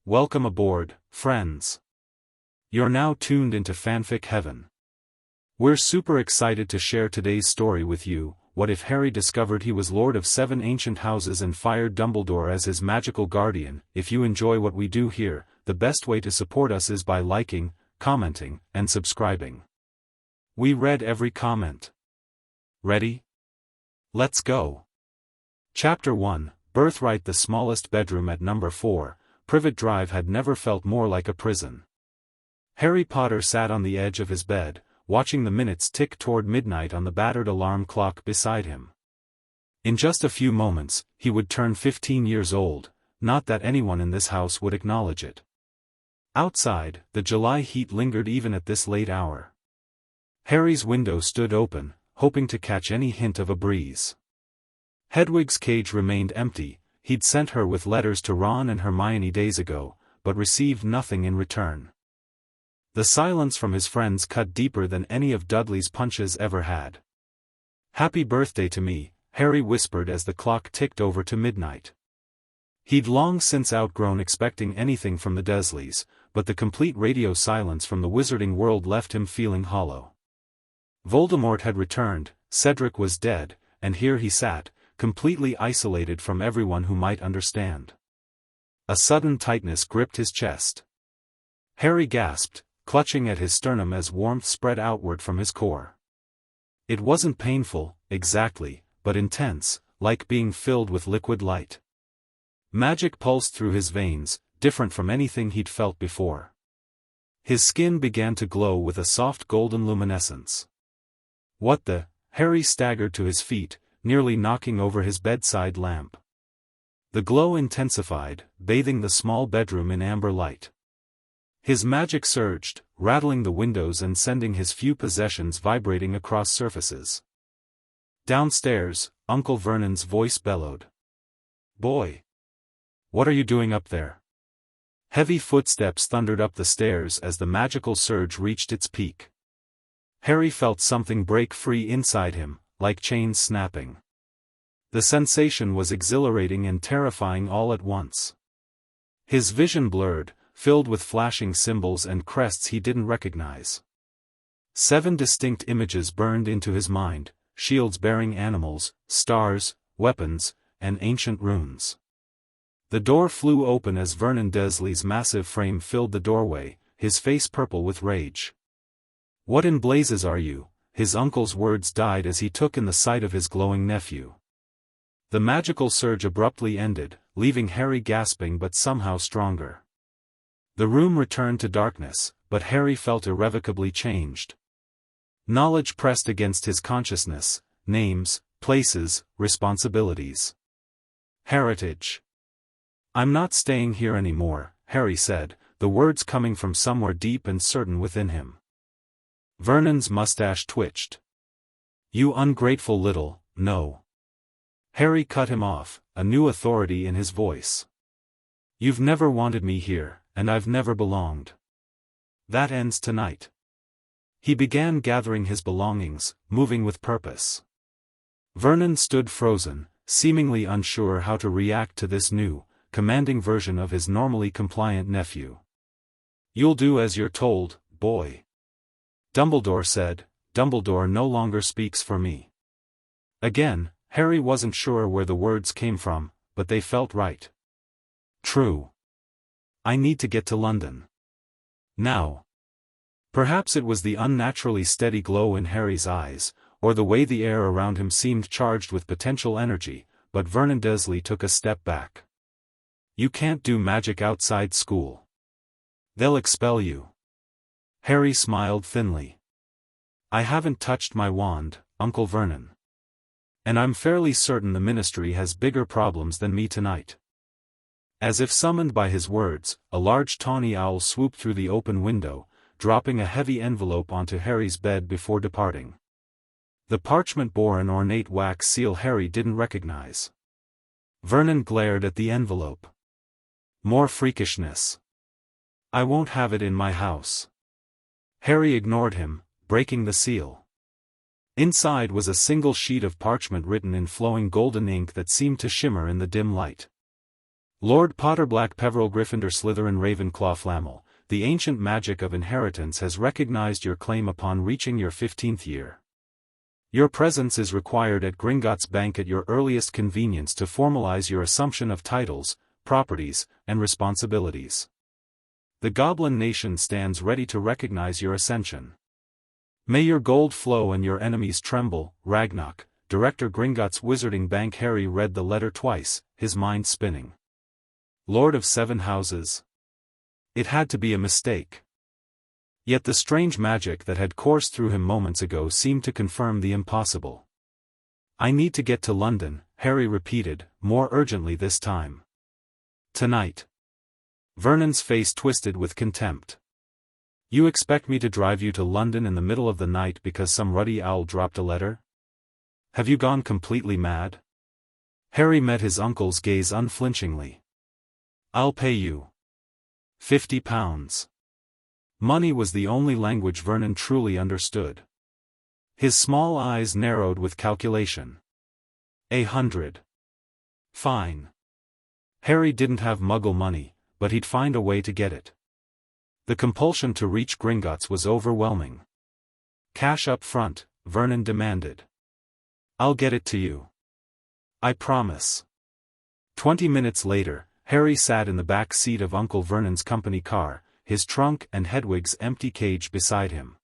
Welcome aboard, friends. You're now tuned into fanfic heaven. We're super excited to share today's story with you. What if Harry discovered he was Lord of 7 ancient houses and fired Dumbledore as his magical guardian? If you enjoy what we do here, the best way to support us is by liking, commenting, and subscribing. We read every comment. Ready? Let's go. Chapter 1, Birthright. The smallest bedroom at number 4, Privet Drive had never felt more like a prison. Harry Potter sat on the edge of his bed, watching the minutes tick toward midnight on the battered alarm clock beside him. In just a few moments, he would turn 15 years old, not that anyone in this house would acknowledge it. Outside, the July heat lingered even at this late hour. Harry's window stood open, hoping to catch any hint of a breeze. Hedwig's cage remained empty. He'd sent her with letters to Ron and Hermione days ago, but received nothing in return. The silence from his friends cut deeper than any of Dudley's punches ever had. "Happy birthday to me," Harry whispered as the clock ticked over to midnight. He'd long since outgrown expecting anything from the Dursleys, but the complete radio silence from the wizarding world left him feeling hollow. Voldemort had returned, Cedric was dead, and here he sat, completely isolated from everyone who might understand. A sudden tightness gripped his chest. Harry gasped, clutching at his sternum as warmth spread outward from his core. It wasn't painful, exactly, but intense, like being filled with liquid light. Magic pulsed through his veins, different from anything he'd felt before. His skin began to glow with a soft golden luminescence. What the? Harry staggered to his feet, nearly knocking over his bedside lamp. The glow intensified, bathing the small bedroom in amber light. His magic surged, rattling the windows and sending his few possessions vibrating across surfaces. Downstairs, Uncle Vernon's voice bellowed. "Boy! What are you doing up there?" Heavy footsteps thundered up the stairs as the magical surge reached its peak. Harry felt something break free inside him, like chains snapping. The sensation was exhilarating and terrifying all at once. His vision blurred, filled with flashing symbols and crests he didn't recognize. 7 distinct images burned into his mind, shields bearing animals, stars, weapons, and ancient runes. The door flew open as Vernon Dursley's massive frame filled the doorway, his face purple with rage. "What in blazes are you?" His uncle's words died as he took in the sight of his glowing nephew. The magical surge abruptly ended, leaving Harry gasping but somehow stronger. The room returned to darkness, but Harry felt irrevocably changed. Knowledge pressed against his consciousness, names, places, responsibilities. Heritage. "I'm not staying here anymore," Harry said, the words coming from somewhere deep and certain within him. Vernon's mustache twitched. "You ungrateful little, no." Harry cut him off, a new authority in his voice. "You've never wanted me here, and I've never belonged. That ends tonight." He began gathering his belongings, moving with purpose. Vernon stood frozen, seemingly unsure how to react to this new, commanding version of his normally compliant nephew. "You'll do as you're told, boy." Dumbledore said. "Dumbledore no longer speaks for me." Again, Harry wasn't sure where the words came from, but they felt right. True. "I need to get to London. Now." Perhaps it was the unnaturally steady glow in Harry's eyes, or the way the air around him seemed charged with potential energy, but Vernon Dursley took a step back. "You can't do magic outside school. They'll expel you." Harry smiled thinly. "I haven't touched my wand, Uncle Vernon. And I'm fairly certain the Ministry has bigger problems than me tonight." As if summoned by his words, a large tawny owl swooped through the open window, dropping a heavy envelope onto Harry's bed before departing. The parchment bore an ornate wax seal Harry didn't recognize. Vernon glared at the envelope. "More freakishness. I won't have it in my house." Harry ignored him, breaking the seal. Inside was a single sheet of parchment written in flowing golden ink that seemed to shimmer in the dim light. Lord Potter Black Peveril Gryffindor Slytherin Ravenclaw Flammel, the ancient magic of inheritance has recognized your claim upon reaching your 15th year. Your presence is required at Gringotts Bank at your earliest convenience to formalize your assumption of titles, properties, and responsibilities. The Goblin Nation stands ready to recognize your ascension. May your gold flow and your enemies tremble. Ragnarok, Director Gringotts Wizarding Bank. Harry read the letter twice, his mind spinning. Lord of 7 Houses. It had to be a mistake. Yet the strange magic that had coursed through him moments ago seemed to confirm the impossible. I need to get to London, Harry repeated, more urgently this time. Tonight. Vernon's face twisted with contempt. You expect me to drive you to London in the middle of the night because some ruddy owl dropped a letter? Have you gone completely mad? Harry met his uncle's gaze unflinchingly. I'll pay you. £50. Money was the only language Vernon truly understood. His small eyes narrowed with calculation. 100. Fine. Harry didn't have Muggle money, but he'd find a way to get it. The compulsion to reach Gringotts was overwhelming. Cash up front, Vernon demanded. I'll get it to you. I promise. 20 minutes later, Harry sat in the back seat of Uncle Vernon's company car, his trunk and Hedwig's empty cage beside him.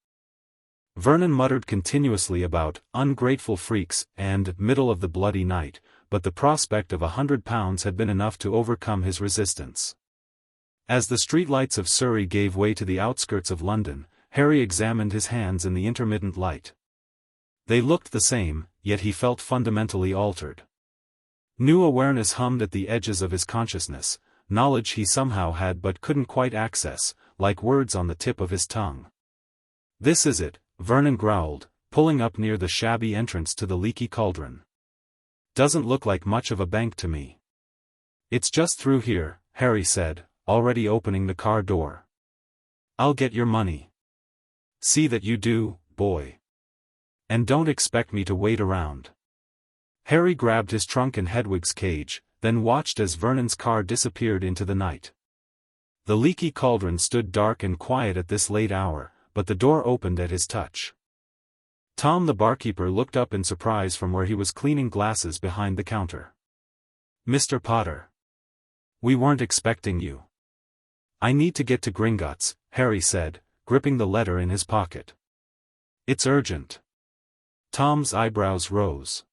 Vernon muttered continuously about ungrateful freaks and middle of the bloody night, but the prospect of £100 had been enough to overcome his resistance. As the streetlights of Surrey gave way to the outskirts of London, Harry examined his hands in the intermittent light. They looked the same, yet he felt fundamentally altered. New awareness hummed at the edges of his consciousness, knowledge he somehow had but couldn't quite access, like words on the tip of his tongue. This is it, Vernon growled, pulling up near the shabby entrance to the Leaky Cauldron. Doesn't look like much of a bank to me. It's just through here, Harry said, already opening the car door. I'll get your money. See that you do, boy. And don't expect me to wait around. Harry grabbed his trunk and Hedwig's cage, then watched as Vernon's car disappeared into the night. The Leaky Cauldron stood dark and quiet at this late hour, but the door opened at his touch. Tom the barkeeper looked up in surprise from where he was cleaning glasses behind the counter. Mr. Potter. We weren't expecting you. I need to get to Gringotts, Harry said, gripping the letter in his pocket. It's urgent. Tom's eyebrows rose.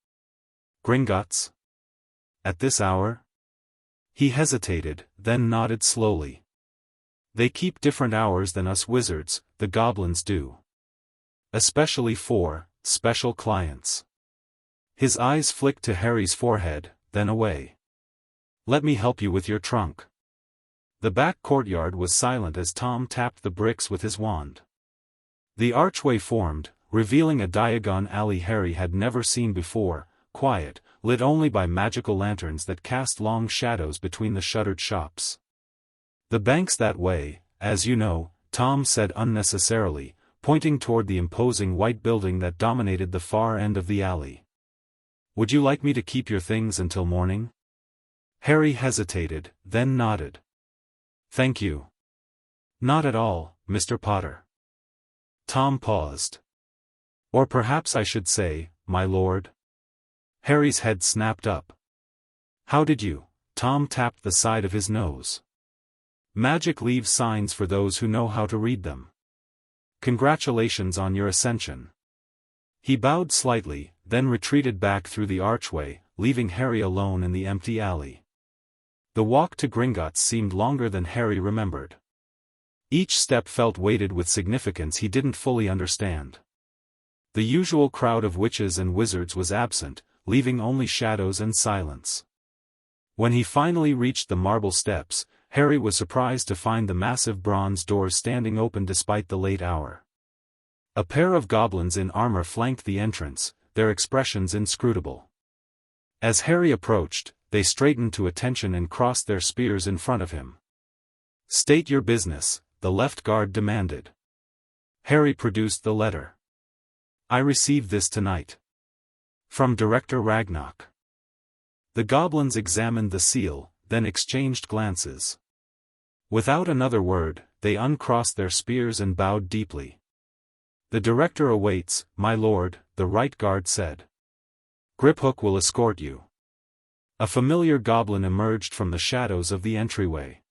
Gringotts? At this hour? He hesitated, then nodded slowly. They keep different hours than us wizards, the goblins do. Especially for special clients. His eyes flicked to Harry's forehead, then away. Let me help you with your trunk. The back courtyard was silent as Tom tapped the bricks with his wand. The archway formed, revealing a diagon alley Harry had never seen before, quiet, lit only by magical lanterns that cast long shadows between the shuttered shops. The bank's that way, as you know, Tom said unnecessarily, pointing toward the imposing white building that dominated the far end of the alley. Would you like me to keep your things until morning? Harry hesitated, then nodded. Thank you. Not at all, Mr. Potter. Tom paused. Or perhaps I should say, my lord. Harry's head snapped up. How did you? Tom tapped the side of his nose. Magic leaves signs for those who know how to read them. Congratulations on your ascension. He bowed slightly, then retreated back through the archway, leaving Harry alone in the empty alley. The walk to Gringotts seemed longer than Harry remembered. Each step felt weighted with significance he didn't fully understand. The usual crowd of witches and wizards was absent, leaving only shadows and silence. When he finally reached the marble steps, Harry was surprised to find the massive bronze doors standing open despite the late hour. A pair of goblins in armor flanked the entrance, their expressions inscrutable. As Harry approached, they straightened to attention and crossed their spears in front of him. State your business, the left guard demanded. Harry produced the letter. I received this tonight. From Director Ragnarok. The goblins examined the seal, then exchanged glances. Without another word, they uncrossed their spears and bowed deeply. "The director awaits, my lord," the right guard said. "Griphook will escort you." A familiar goblin emerged from the shadows of the entryway.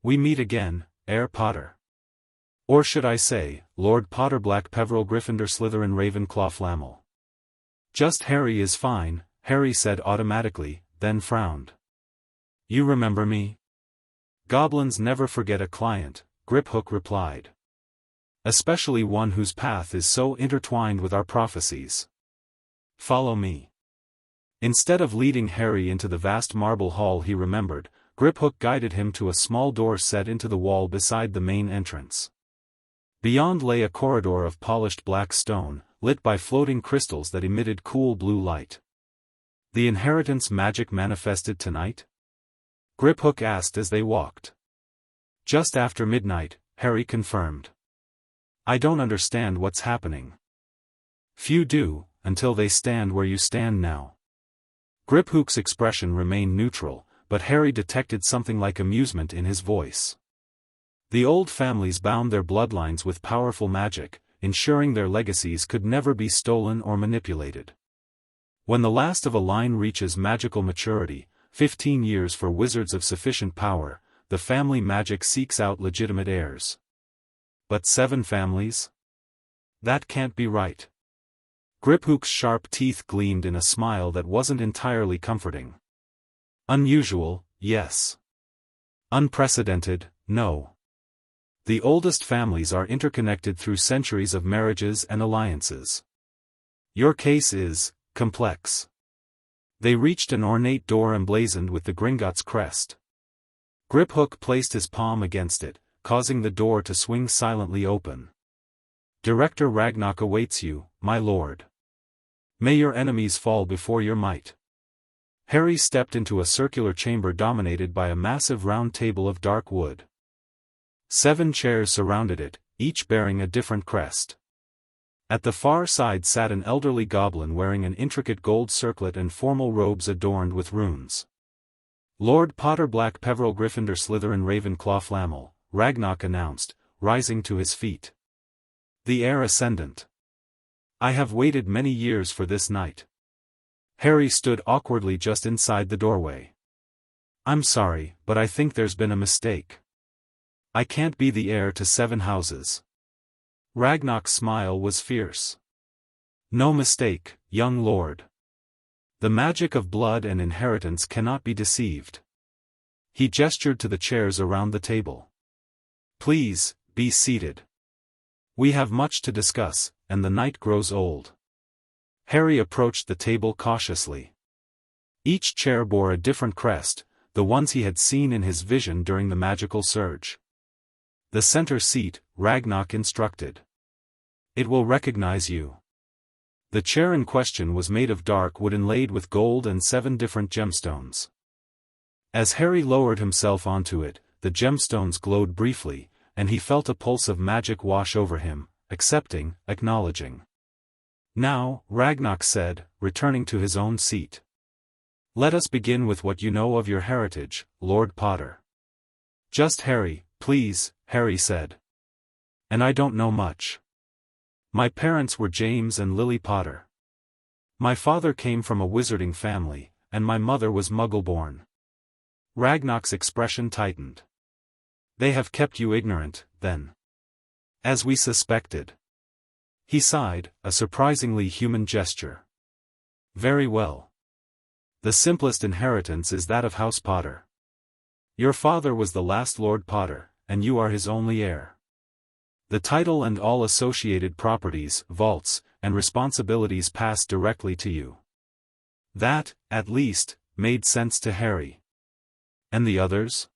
"We meet again, Herr Potter. Or should I say, Lord Potter, Black Peveril, Gryffindor, Slytherin, Ravenclaw, Flamel." "Just Harry is fine," Harry said automatically, then frowned. "You remember me?" "Goblins never forget a client," Griphook replied. "Especially one whose path is so intertwined with our prophecies. Follow me." Instead of leading Harry into the vast marble hall he remembered, Griphook guided him to a small door set into the wall beside the main entrance. Beyond lay a corridor of polished black stone, lit by floating crystals that emitted cool blue light. "The inheritance magic manifested tonight?" Griphook asked as they walked. "Just after midnight," Harry confirmed. "I don't understand what's happening." "Few do, until they stand where you stand now." Griphook's expression remained neutral, but Harry detected something like amusement in his voice. The old families bound their bloodlines with powerful magic, ensuring their legacies could never be stolen or manipulated. When the last of a line reaches magical maturity, 15 years for wizards of sufficient power, the family magic seeks out legitimate heirs. But 7 families? That can't be right. Griphook's sharp teeth gleamed in a smile that wasn't entirely comforting. Unusual, yes. Unprecedented, no. The oldest families are interconnected through centuries of marriages and alliances. Your case is complex. They reached an ornate door emblazoned with the Gringotts crest. Griphook placed his palm against it, causing the door to swing silently open. "Director Ragnarok awaits you, my lord. May your enemies fall before your might." Harry stepped into a circular chamber dominated by a massive round table of dark wood. 7 chairs surrounded it, each bearing a different crest. At the far side sat an elderly goblin wearing an intricate gold circlet and formal robes adorned with runes. "Lord Potter, Black Peveril, Gryffindor, Slytherin, Ravenclaw, Flamel," Ragnarok announced, rising to his feet. "The heir ascendant. I have waited many years for this night." Harry stood awkwardly just inside the doorway. "I'm sorry, but I think there's been a mistake. I can't be the heir to 7 houses." Ragnarok's smile was fierce. "No mistake, young lord. The magic of blood and inheritance cannot be deceived." He gestured to the chairs around the table. "Please, be seated. We have much to discuss, and the night grows old." Harry approached the table cautiously. Each chair bore a different crest, the ones he had seen in his vision during the magical surge. "The center seat," Ragnarok instructed. "It will recognize you." The chair in question was made of dark wood inlaid with gold and 7 different gemstones. As Harry lowered himself onto it, the gemstones glowed briefly, and he felt a pulse of magic wash over him, accepting, acknowledging. "Now," Ragnarok said, returning to his own seat. "Let us begin with what you know of your heritage, Lord Potter." "Just Harry, please," Harry said. "And I don't know much. My parents were James and Lily Potter. My father came from a wizarding family, and my mother was Muggle-born." Ragnarok's expression tightened. "They have kept you ignorant, then." "As we suspected." He sighed, a surprisingly human gesture. "Very well. The simplest inheritance is that of House Potter. Your father was the last Lord Potter, and you are his only heir. The title and all associated properties, vaults, and responsibilities pass directly to you." That, at least, made sense to Harry. "And the others?"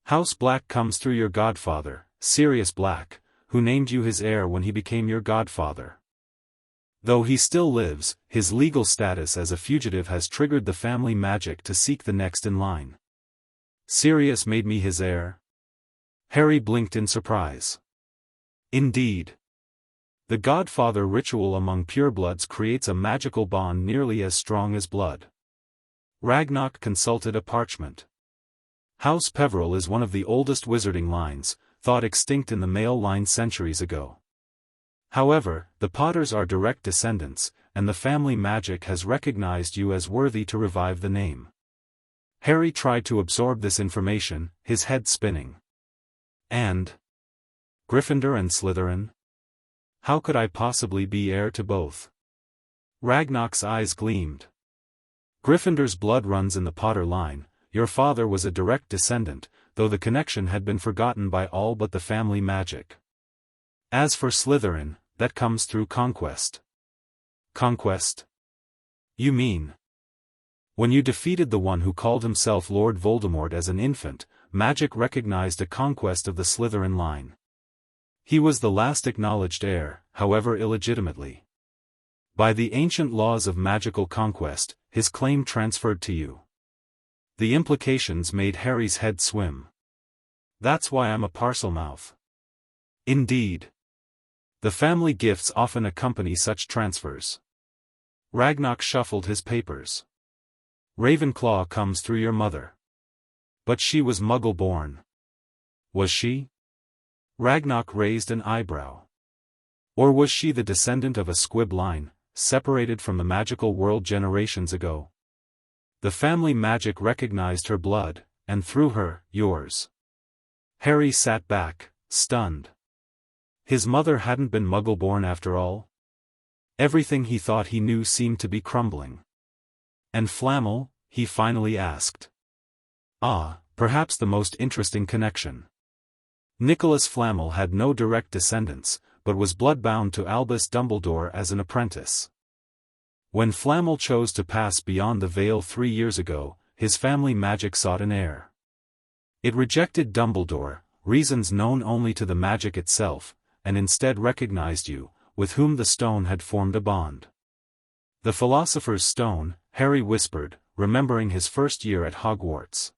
"House Black comes through your godfather, Sirius Black, who named you his heir when he became your godfather. Though he still lives, his legal status as a fugitive has triggered the family magic to seek the next in line." "Sirius made me his heir?" Harry blinked in surprise. "Indeed. The godfather ritual among purebloods creates a magical bond nearly as strong as blood." Ragnarok consulted a parchment. House Peveril is one of the oldest wizarding lines, thought extinct in the male line centuries ago. However, the Potters are direct descendants, and the family magic has recognized you as worthy to revive the name. Harry tried to absorb this information, his head spinning. And Gryffindor and Slytherin? How could I possibly be heir to both? Ragnarok's eyes gleamed. Gryffindor's blood runs in the Potter line. Your father was a direct descendant, though the connection had been forgotten by all but the family magic. As for Slytherin, that comes through conquest. Conquest? You mean? When you defeated the one who called himself Lord Voldemort as an infant, magic recognized a conquest of the Slytherin line. He was the last acknowledged heir, however illegitimately. By the ancient laws of magical conquest, his claim transferred to you. The implications made Harry's head swim. That's why I'm a Parselmouth. Indeed. The family gifts often accompany such transfers. Ragnarok shuffled his papers. Ravenclaw comes through your mother. But she was Muggle-born. Was she? Ragnarok raised an eyebrow. Or was she the descendant of a squib line, separated from the magical world generations ago? The family magic recognized her blood, and through her, yours. Harry sat back, stunned. His mother hadn't been Muggle-born after all? Everything he thought he knew seemed to be crumbling. And Flamel? He finally asked. Ah, perhaps the most interesting connection. Nicholas Flamel had no direct descendants, but was bloodbound to Albus Dumbledore as an apprentice. When Flamel chose to pass beyond the veil 3 years ago, his family magic sought an heir. It rejected Dumbledore, reasons known only to the magic itself, and instead recognized you, with whom the stone had formed a bond. The Philosopher's Stone, Harry whispered, remembering his first year at Hogwarts.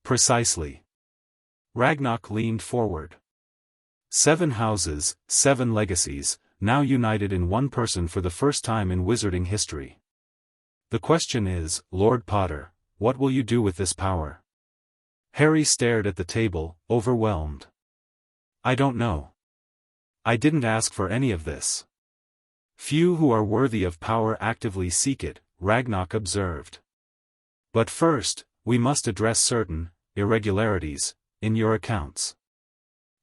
Precisely. Ragnarok leaned forward. 7 houses, 7 legacies, now united in one person for the first time in wizarding history. The question is, Lord Potter, what will you do with this power? Harry stared at the table, overwhelmed. I don't know. I didn't ask for any of this. Few who are worthy of power actively seek it, Ragnarok observed. But first, we must address certain irregularities in your accounts.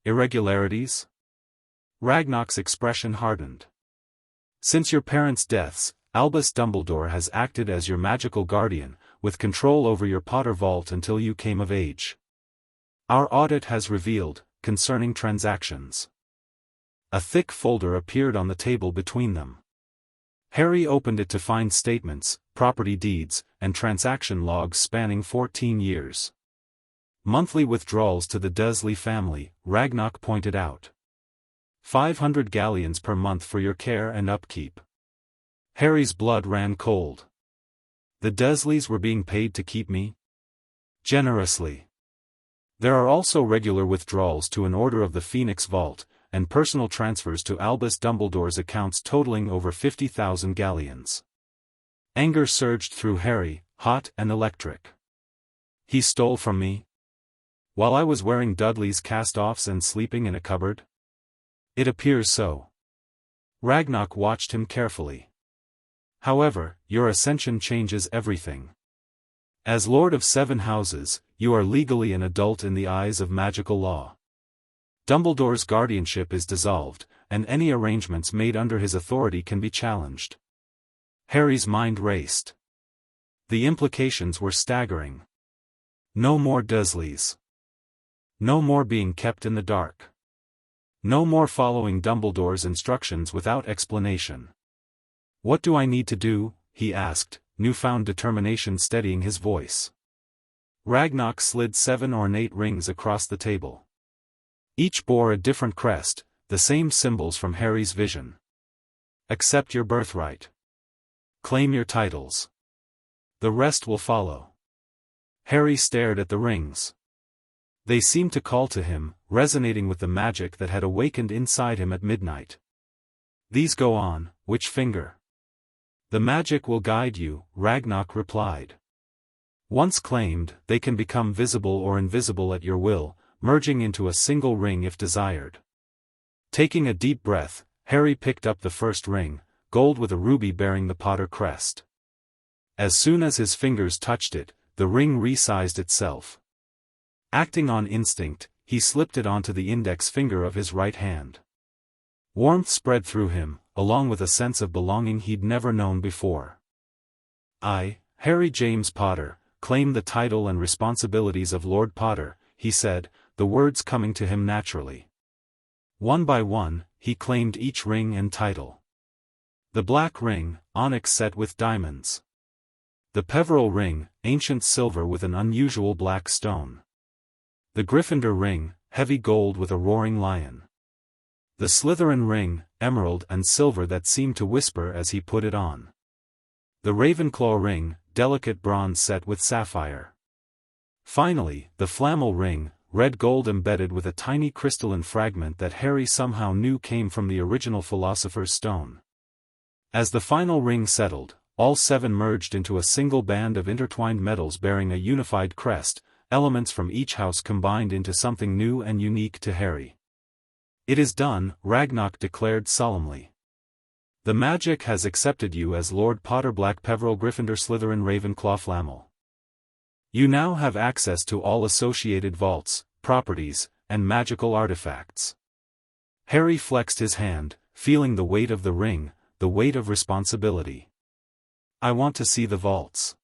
Irregularities? Ragnarok's expression hardened. Since your parents' deaths, Albus Dumbledore has acted as your magical guardian, with control over your Potter vault until you came of age. Our audit has revealed, concerning transactions. A thick folder appeared on the table between them. Harry opened it to find statements, property deeds, and transaction logs spanning 14 years. Monthly withdrawals to the Dursley family, Ragnarok pointed out. 500 galleons per month for your care and upkeep. Harry's blood ran cold. The Dursleys were being paid to keep me? Generously. There are also regular withdrawals to an Order of the Phoenix Vault, and personal transfers to Albus Dumbledore's accounts totaling over 50,000 galleons. Anger surged through Harry, hot and electric. He stole from me? While I was wearing Dudley's cast-offs and sleeping in a cupboard? It appears so. Ragnarok watched him carefully. However, your ascension changes everything. As Lord of 7 Houses, you are legally an adult in the eyes of magical law. Dumbledore's guardianship is dissolved, and any arrangements made under his authority can be challenged. Harry's mind raced. The implications were staggering. No more Dursleys. No more being kept in the dark. No more following Dumbledore's instructions without explanation. What do I need to do? He asked, newfound determination steadying his voice. Ragnarok slid 7 ornate rings across the table. Each bore a different crest, the same symbols from Harry's vision. Accept your birthright. Claim your titles. The rest will follow. Harry stared at the rings. They seemed to call to him, resonating with the magic that had awakened inside him at midnight. These go on, which finger? The magic will guide you, Ragnarok replied. Once claimed, they can become visible or invisible at your will, merging into a single ring if desired. Taking a deep breath, Harry picked up the first ring, gold with a ruby bearing the Potter crest. As soon as his fingers touched it, the ring resized itself. Acting on instinct, he slipped it onto the index finger of his right hand. Warmth spread through him, along with a sense of belonging he'd never known before. I, Harry James Potter, claim the title and responsibilities of Lord Potter, he said, the words coming to him naturally. One by one, he claimed each ring and title. The black ring, onyx set with diamonds. The Peveril ring, ancient silver with an unusual black stone. The Gryffindor ring, heavy gold with a roaring lion. The Slytherin ring, emerald and silver that seemed to whisper as he put it on. The Ravenclaw ring, delicate bronze set with sapphire. Finally, the Flamel ring, red gold embedded with a tiny crystalline fragment that Harry somehow knew came from the original Philosopher's Stone. As the final ring settled, all 7 merged into a single band of intertwined metals bearing a unified crest, elements from each house combined into something new and unique to Harry. It is done, Ragnarok declared solemnly. The magic has accepted you as Lord Potter Black Peveril Gryffindor Slytherin Ravenclaw Flamel. You now have access to all associated vaults, properties, and magical artifacts. Harry flexed his hand, feeling the weight of the ring, the weight of responsibility. I want to see the vaults.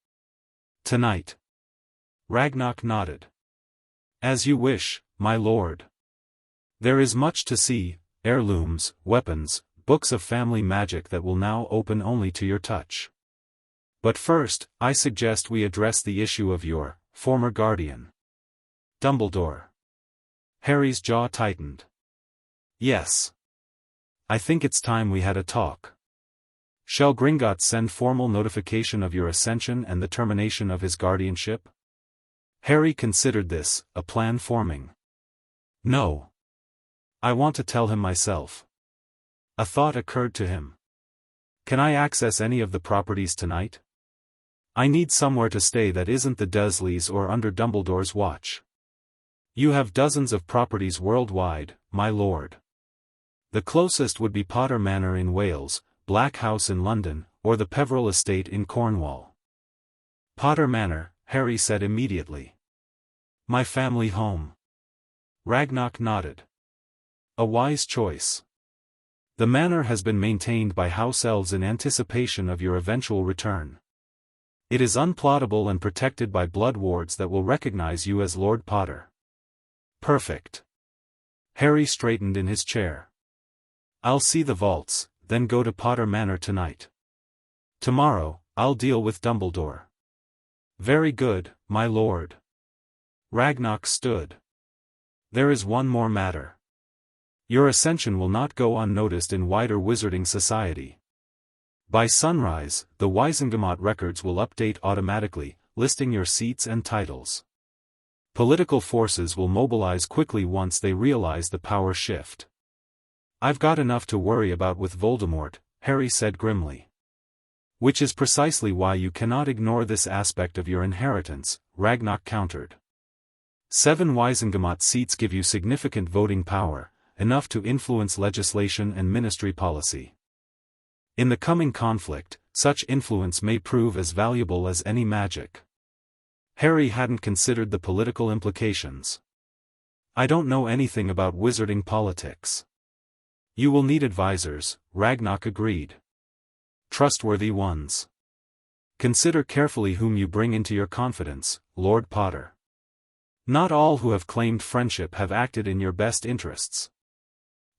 Tonight. Ragnarok nodded. As you wish, my lord. There is much to see, heirlooms, weapons, books of family magic that will now open only to your touch. But first, I suggest we address the issue of your former guardian. Dumbledore. Harry's jaw tightened. Yes. I think it's time we had a talk. Shall Gringotts send formal notification of your ascension and the termination of his guardianship? Harry considered this, a plan forming. No. I want to tell him myself. A thought occurred to him. Can I access any of the properties tonight? I need somewhere to stay that isn't the Dursleys or under Dumbledore's watch. You have dozens of properties worldwide, my lord. The closest would be Potter Manor in Wales, Black House in London, or the Peveril Estate in Cornwall. Potter Manor, Harry said immediately. My family home. Ragnarok nodded. A wise choice. The manor has been maintained by house elves in anticipation of your eventual return. It is unplottable and protected by blood wards that will recognize you as Lord Potter. Perfect. Harry straightened in his chair. I'll see the vaults, then go to Potter Manor tonight. Tomorrow, I'll deal with Dumbledore. Very good, my lord. Ragnarok stood. There is one more matter. Your ascension will not go unnoticed in wider wizarding society. By sunrise, the Wizengamot records will update automatically, listing your seats and titles. Political forces will mobilize quickly once they realize the power shift. I've got enough to worry about with Voldemort, Harry said grimly. Which is precisely why you cannot ignore this aspect of your inheritance, Ragnarok countered. 7 Wizengamot seats give you significant voting power, enough to influence legislation and ministry policy. In the coming conflict, such influence may prove as valuable as any magic. Harry hadn't considered the political implications. I don't know anything about wizarding politics. You will need advisors, Ragnarok agreed. Trustworthy ones. Consider carefully whom you bring into your confidence, Lord Potter. Not all who have claimed friendship have acted in your best interests.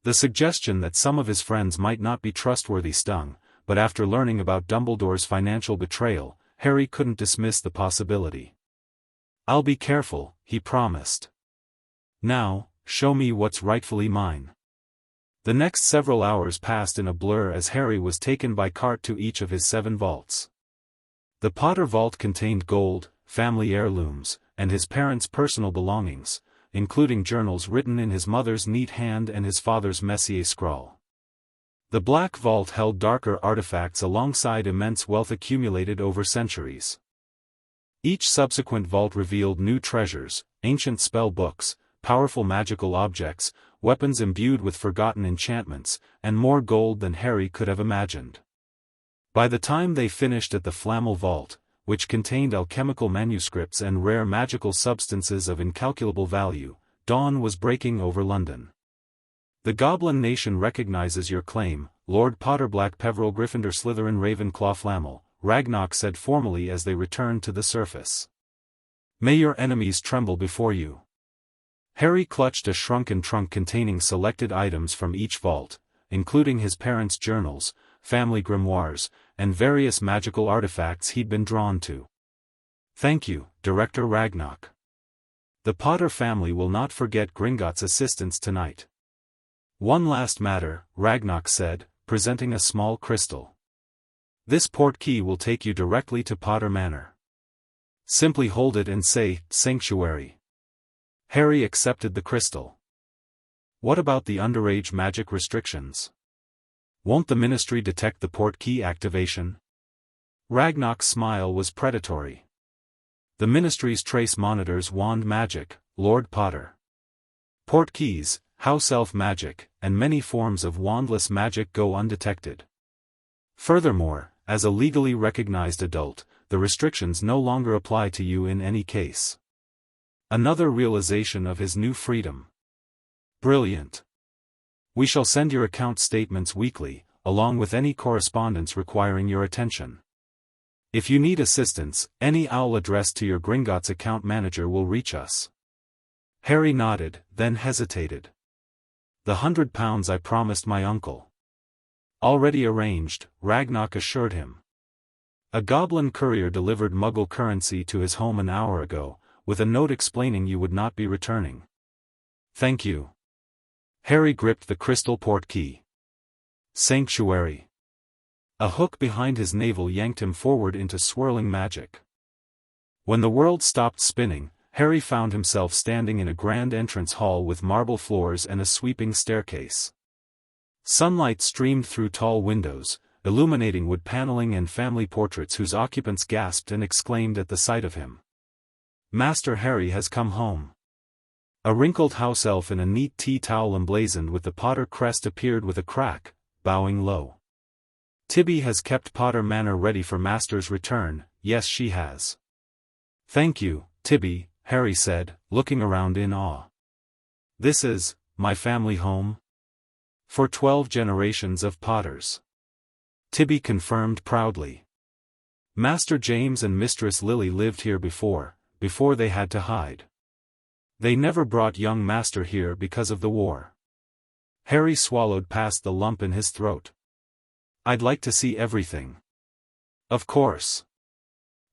The suggestion that some of his friends might not be trustworthy stung, but after learning about Dumbledore's financial betrayal, Harry couldn't dismiss the possibility. I'll be careful, he promised. Now, show me what's rightfully mine. The next several hours passed in a blur as Harry was taken by cart to each of his 7 vaults. The Potter vault contained gold, family heirlooms, and his parents' personal belongings, including journals written in his mother's neat hand and his father's Messier scrawl. The Black Vault held darker artifacts alongside immense wealth accumulated over centuries. Each subsequent vault revealed new treasures, ancient spell books, powerful magical objects, weapons imbued with forgotten enchantments, and more gold than Harry could have imagined. By the time they finished at the Flammel Vault, which contained alchemical manuscripts and rare magical substances of incalculable value, dawn was breaking over London. "The Goblin Nation recognizes your claim, Lord Potter, Black Peveril, Gryffindor, Slytherin, Ravenclaw, Flammel," Ragnarok said formally as they returned to the surface. "May your enemies tremble before you." Harry clutched a shrunken trunk containing selected items from each vault, including his parents' journals, family grimoires, and various magical artifacts he'd been drawn to. "Thank you, Director Ragnarok. The Potter family will not forget Gringotts' assistance tonight." "One last matter," Ragnarok said, presenting a small crystal. "This portkey will take you directly to Potter Manor. Simply hold it and say, 'Sanctuary.'" Harry accepted the crystal. "What about the underage magic restrictions? Won't the Ministry detect the portkey activation?" Ragnarok's smile was predatory. "The Ministry's trace monitors wand magic, Lord Potter. Portkeys, house elf magic, and many forms of wandless magic go undetected. Furthermore, as a legally recognized adult, the restrictions no longer apply to you in any case." Another realization of his new freedom. "Brilliant. We shall send your account statements weekly, along with any correspondence requiring your attention. If you need assistance, any owl addressed to your Gringotts account manager will reach us." Harry nodded, then hesitated. "The £100 I promised my uncle." "Already arranged," Ragnarok assured him. "A goblin courier delivered Muggle currency to his home an hour ago, with a note explaining you would not be returning." "Thank you." Harry gripped the crystal portkey. "Sanctuary." A hook behind his navel yanked him forward into swirling magic. When the world stopped spinning, Harry found himself standing in a grand entrance hall with marble floors and a sweeping staircase. Sunlight streamed through tall windows, illuminating wood paneling and family portraits whose occupants gasped and exclaimed at the sight of him. "Master Harry has come home." A wrinkled house elf in a neat tea towel emblazoned with the Potter crest appeared with a crack, bowing low. "Tibby has kept Potter Manor ready for Master's return." "Yes, she has." "Thank you, Tibby," Harry said, looking around in awe. "This is my family home? For 12 generations of Potters." Tibby confirmed proudly. "Master James and Mistress Lily lived here before they had to hide. They never brought young Master here because of the war." Harry swallowed past the lump in his throat. "I'd like to see everything." "Of course.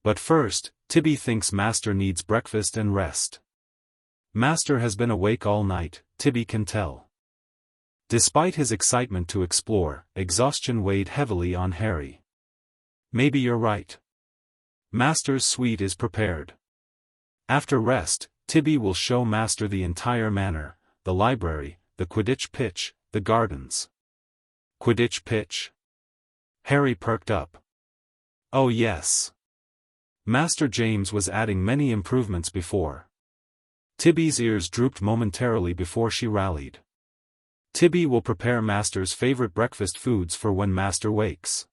But first, Tibby thinks Master needs breakfast and rest." "Master has been awake all night," Tibby can tell. Despite his excitement to explore, exhaustion weighed heavily on Harry. "Maybe you're right. Master's suite is prepared. After rest, Tibby will show Master the entire manor, the library, the Quidditch pitch, the gardens." "Quidditch pitch?" Harry perked up. "Oh yes. Master James was adding many improvements before." Tibby's ears drooped momentarily before she rallied. "Tibby will prepare Master's favorite breakfast foods for when Master wakes."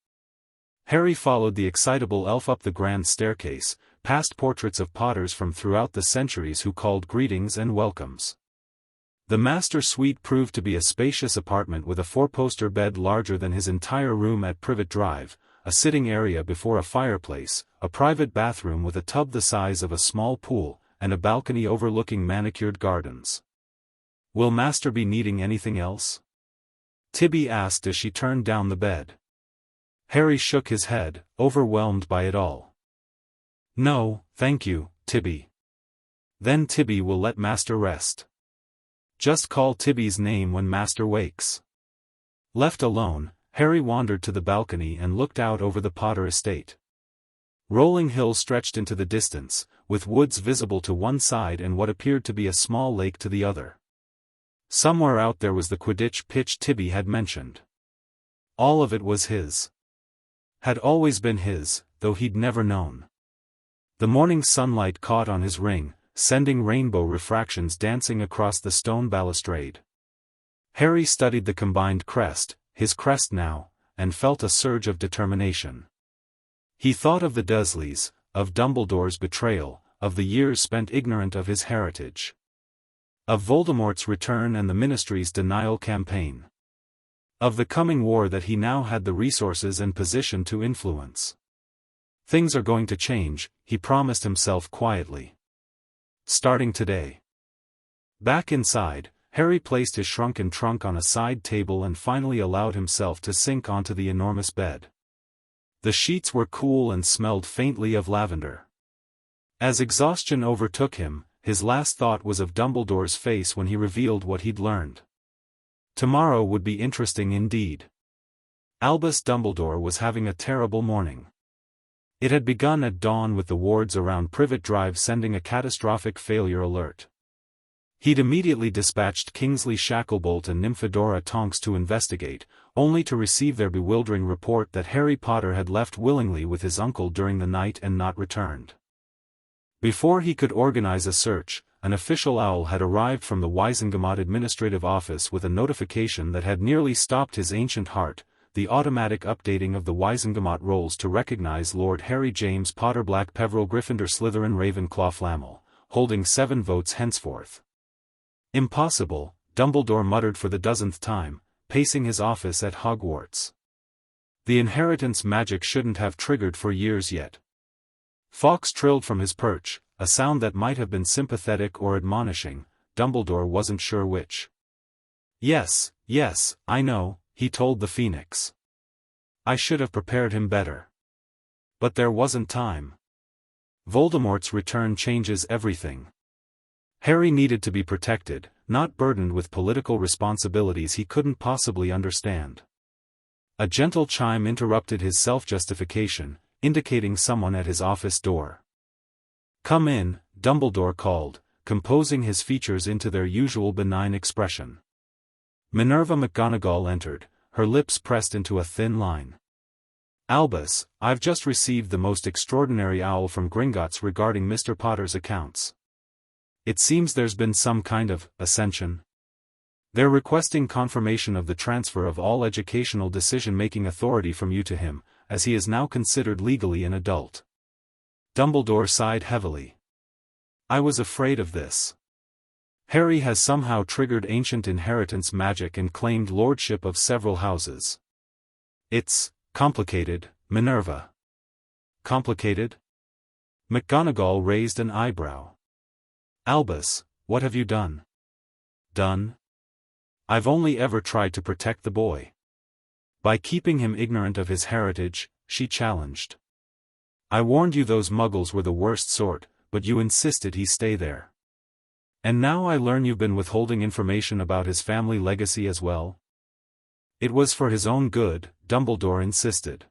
Harry followed the excitable elf up the grand staircase, past portraits of Potters from throughout the centuries who called greetings and welcomes. The Master Suite proved to be a spacious apartment with a 4-poster bed larger than his entire room at Privet Drive, a sitting area before a fireplace, a private bathroom with a tub the size of a small pool, and a balcony overlooking manicured gardens. "Will Master be needing anything else?" Tibby asked as she turned down the bed. Harry shook his head, overwhelmed by it all. "No, thank you, Tibby." "Then Tibby will let Master rest. Just call Tibby's name when Master wakes." Left alone, Harry wandered to the balcony and looked out over the Potter estate. Rolling hills stretched into the distance, with woods visible to one side and what appeared to be a small lake to the other. Somewhere out there was the Quidditch pitch Tibby had mentioned. All of it was his. Had always been his, though he'd never known. The morning sunlight caught on his ring, sending rainbow refractions dancing across the stone balustrade. Harry studied the combined crest, his crest now, and felt a surge of determination. He thought of the Dursleys, of Dumbledore's betrayal, of the years spent ignorant of his heritage, of Voldemort's return and the Ministry's denial campaign, of the coming war that he now had the resources and position to influence. Things are going to change, he promised himself quietly. Starting today. Back inside, Harry placed his shrunken trunk on a side table and finally allowed himself to sink onto the enormous bed. The sheets were cool and smelled faintly of lavender. As exhaustion overtook him, his last thought was of Dumbledore's face when he revealed what he'd learned. Tomorrow would be interesting indeed. Albus Dumbledore was having a terrible morning. It had begun at dawn with the wards around Privet Drive sending a catastrophic failure alert. He'd immediately dispatched Kingsley Shacklebolt and Nymphadora Tonks to investigate, only to receive their bewildering report that Harry Potter had left willingly with his uncle during the night and not returned. Before he could organize a search, an official owl had arrived from the Wizengamot administrative office with a notification that had nearly stopped his ancient heart, the automatic updating of the Wizengamot rolls to recognize Lord Harry James Potter Black Peverell Gryffindor Slytherin Ravenclaw Flamel, holding 7 votes henceforth. Impossible, Dumbledore muttered for the dozenth time, pacing his office at Hogwarts. The inheritance magic shouldn't have triggered for years yet. Fawkes trilled from his perch, a sound that might have been sympathetic or admonishing, Dumbledore wasn't sure which. Yes, I know, he told the Phoenix. I should have prepared him better. But there wasn't time. Voldemort's return changes everything. Harry needed to be protected, not burdened with political responsibilities he couldn't possibly understand. A gentle chime interrupted his self-justification, indicating someone at his office door. "Come in," Dumbledore called, composing his features into their usual benign expression. Minerva McGonagall entered, her lips pressed into a thin line. "Albus, I've just received the most extraordinary owl from Gringotts regarding Mr. Potter's accounts. It seems there's been some kind of ascension. They're requesting confirmation of the transfer of all educational decision-making authority from you to him, as he is now considered legally an adult." Dumbledore sighed heavily. "I was afraid of this. Harry has somehow triggered ancient inheritance magic and claimed lordship of several houses. It's complicated, Minerva." "Complicated?" McGonagall raised an eyebrow. "Albus, what have you done?" "Done? I've only ever tried to protect the boy. By keeping him ignorant of his heritage," she challenged. "I warned you those muggles were the worst sort, but you insisted he stay there. And now I learn you've been withholding information about his family legacy as well?" "It was for his own good," Dumbledore insisted.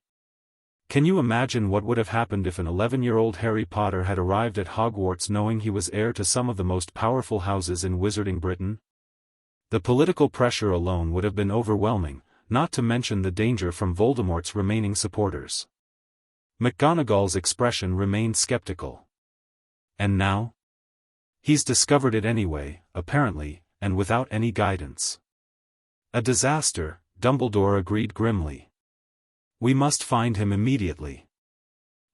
"Can you imagine what would have happened if an 11-year-old Harry Potter had arrived at Hogwarts knowing he was heir to some of the most powerful houses in Wizarding Britain? The political pressure alone would have been overwhelming, not to mention the danger from Voldemort's remaining supporters." McGonagall's expression remained skeptical. "And now? He's discovered it anyway, apparently, and without any guidance." "A disaster," Dumbledore agreed grimly. "We must find him immediately.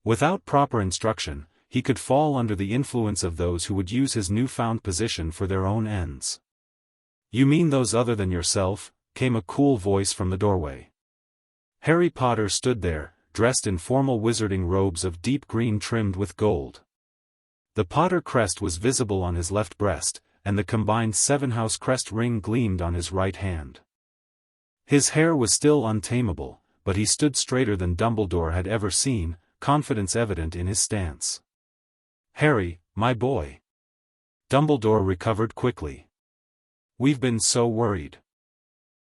Without proper instruction, he could fall under the influence of those who would use his newfound position for their own ends." "You mean those other than yourself?" came a cool voice from the doorway. Harry Potter stood there, dressed in formal wizarding robes of deep green trimmed with gold. The Potter crest was visible on his left breast, and the combined 7-house crest ring gleamed on his right hand. His hair was still untamable, but he stood straighter than Dumbledore had ever seen, confidence evident in his stance. "Harry, my boy." Dumbledore recovered quickly. "We've been so worried.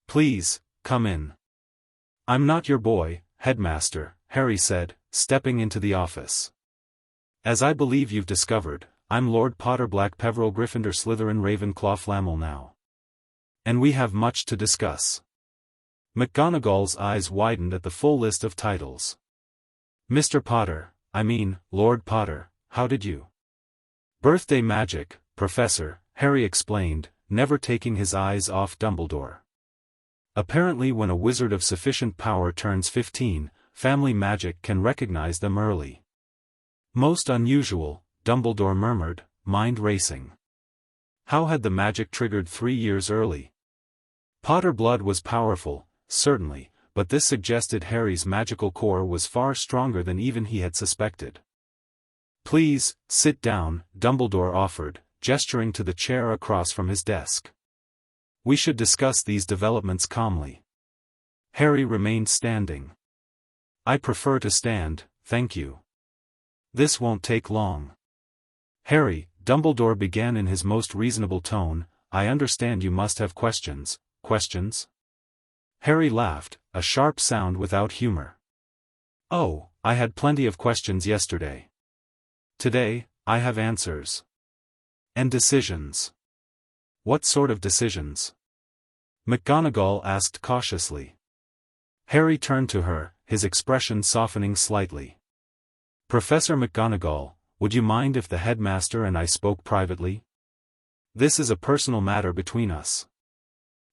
Please, come in." "I'm not your boy, Headmaster," Harry said, stepping into the office. "As I believe you've discovered, I'm Lord Potter Black Peverell Gryffindor Slytherin Ravenclaw Flamel now. And we have much to discuss." McGonagall's eyes widened at the full list of titles. "Mr. Potter, I mean, Lord Potter, how did you? Birthday magic, Professor, Harry explained, never taking his eyes off Dumbledore. Apparently when a wizard of sufficient power turns 15, family magic can recognize them early. Most unusual, Dumbledore murmured, mind racing. How had the magic triggered 3 years early? Potter blood was powerful, certainly, but this suggested Harry's magical core was far stronger than even he had suspected. Please, sit down, Dumbledore offered, gesturing to the chair across from his desk. We should discuss these developments calmly. Harry remained standing. I prefer to stand, thank you. This won't take long. Harry, Dumbledore began in his most reasonable tone, I understand you must have questions. Questions? Harry laughed, a sharp sound without humor. Oh, I had plenty of questions yesterday. Today, I have answers. And decisions. What sort of decisions? McGonagall asked cautiously. Harry turned to her, his expression softening slightly. Professor McGonagall, would you mind if the headmaster and I spoke privately? This is a personal matter between us.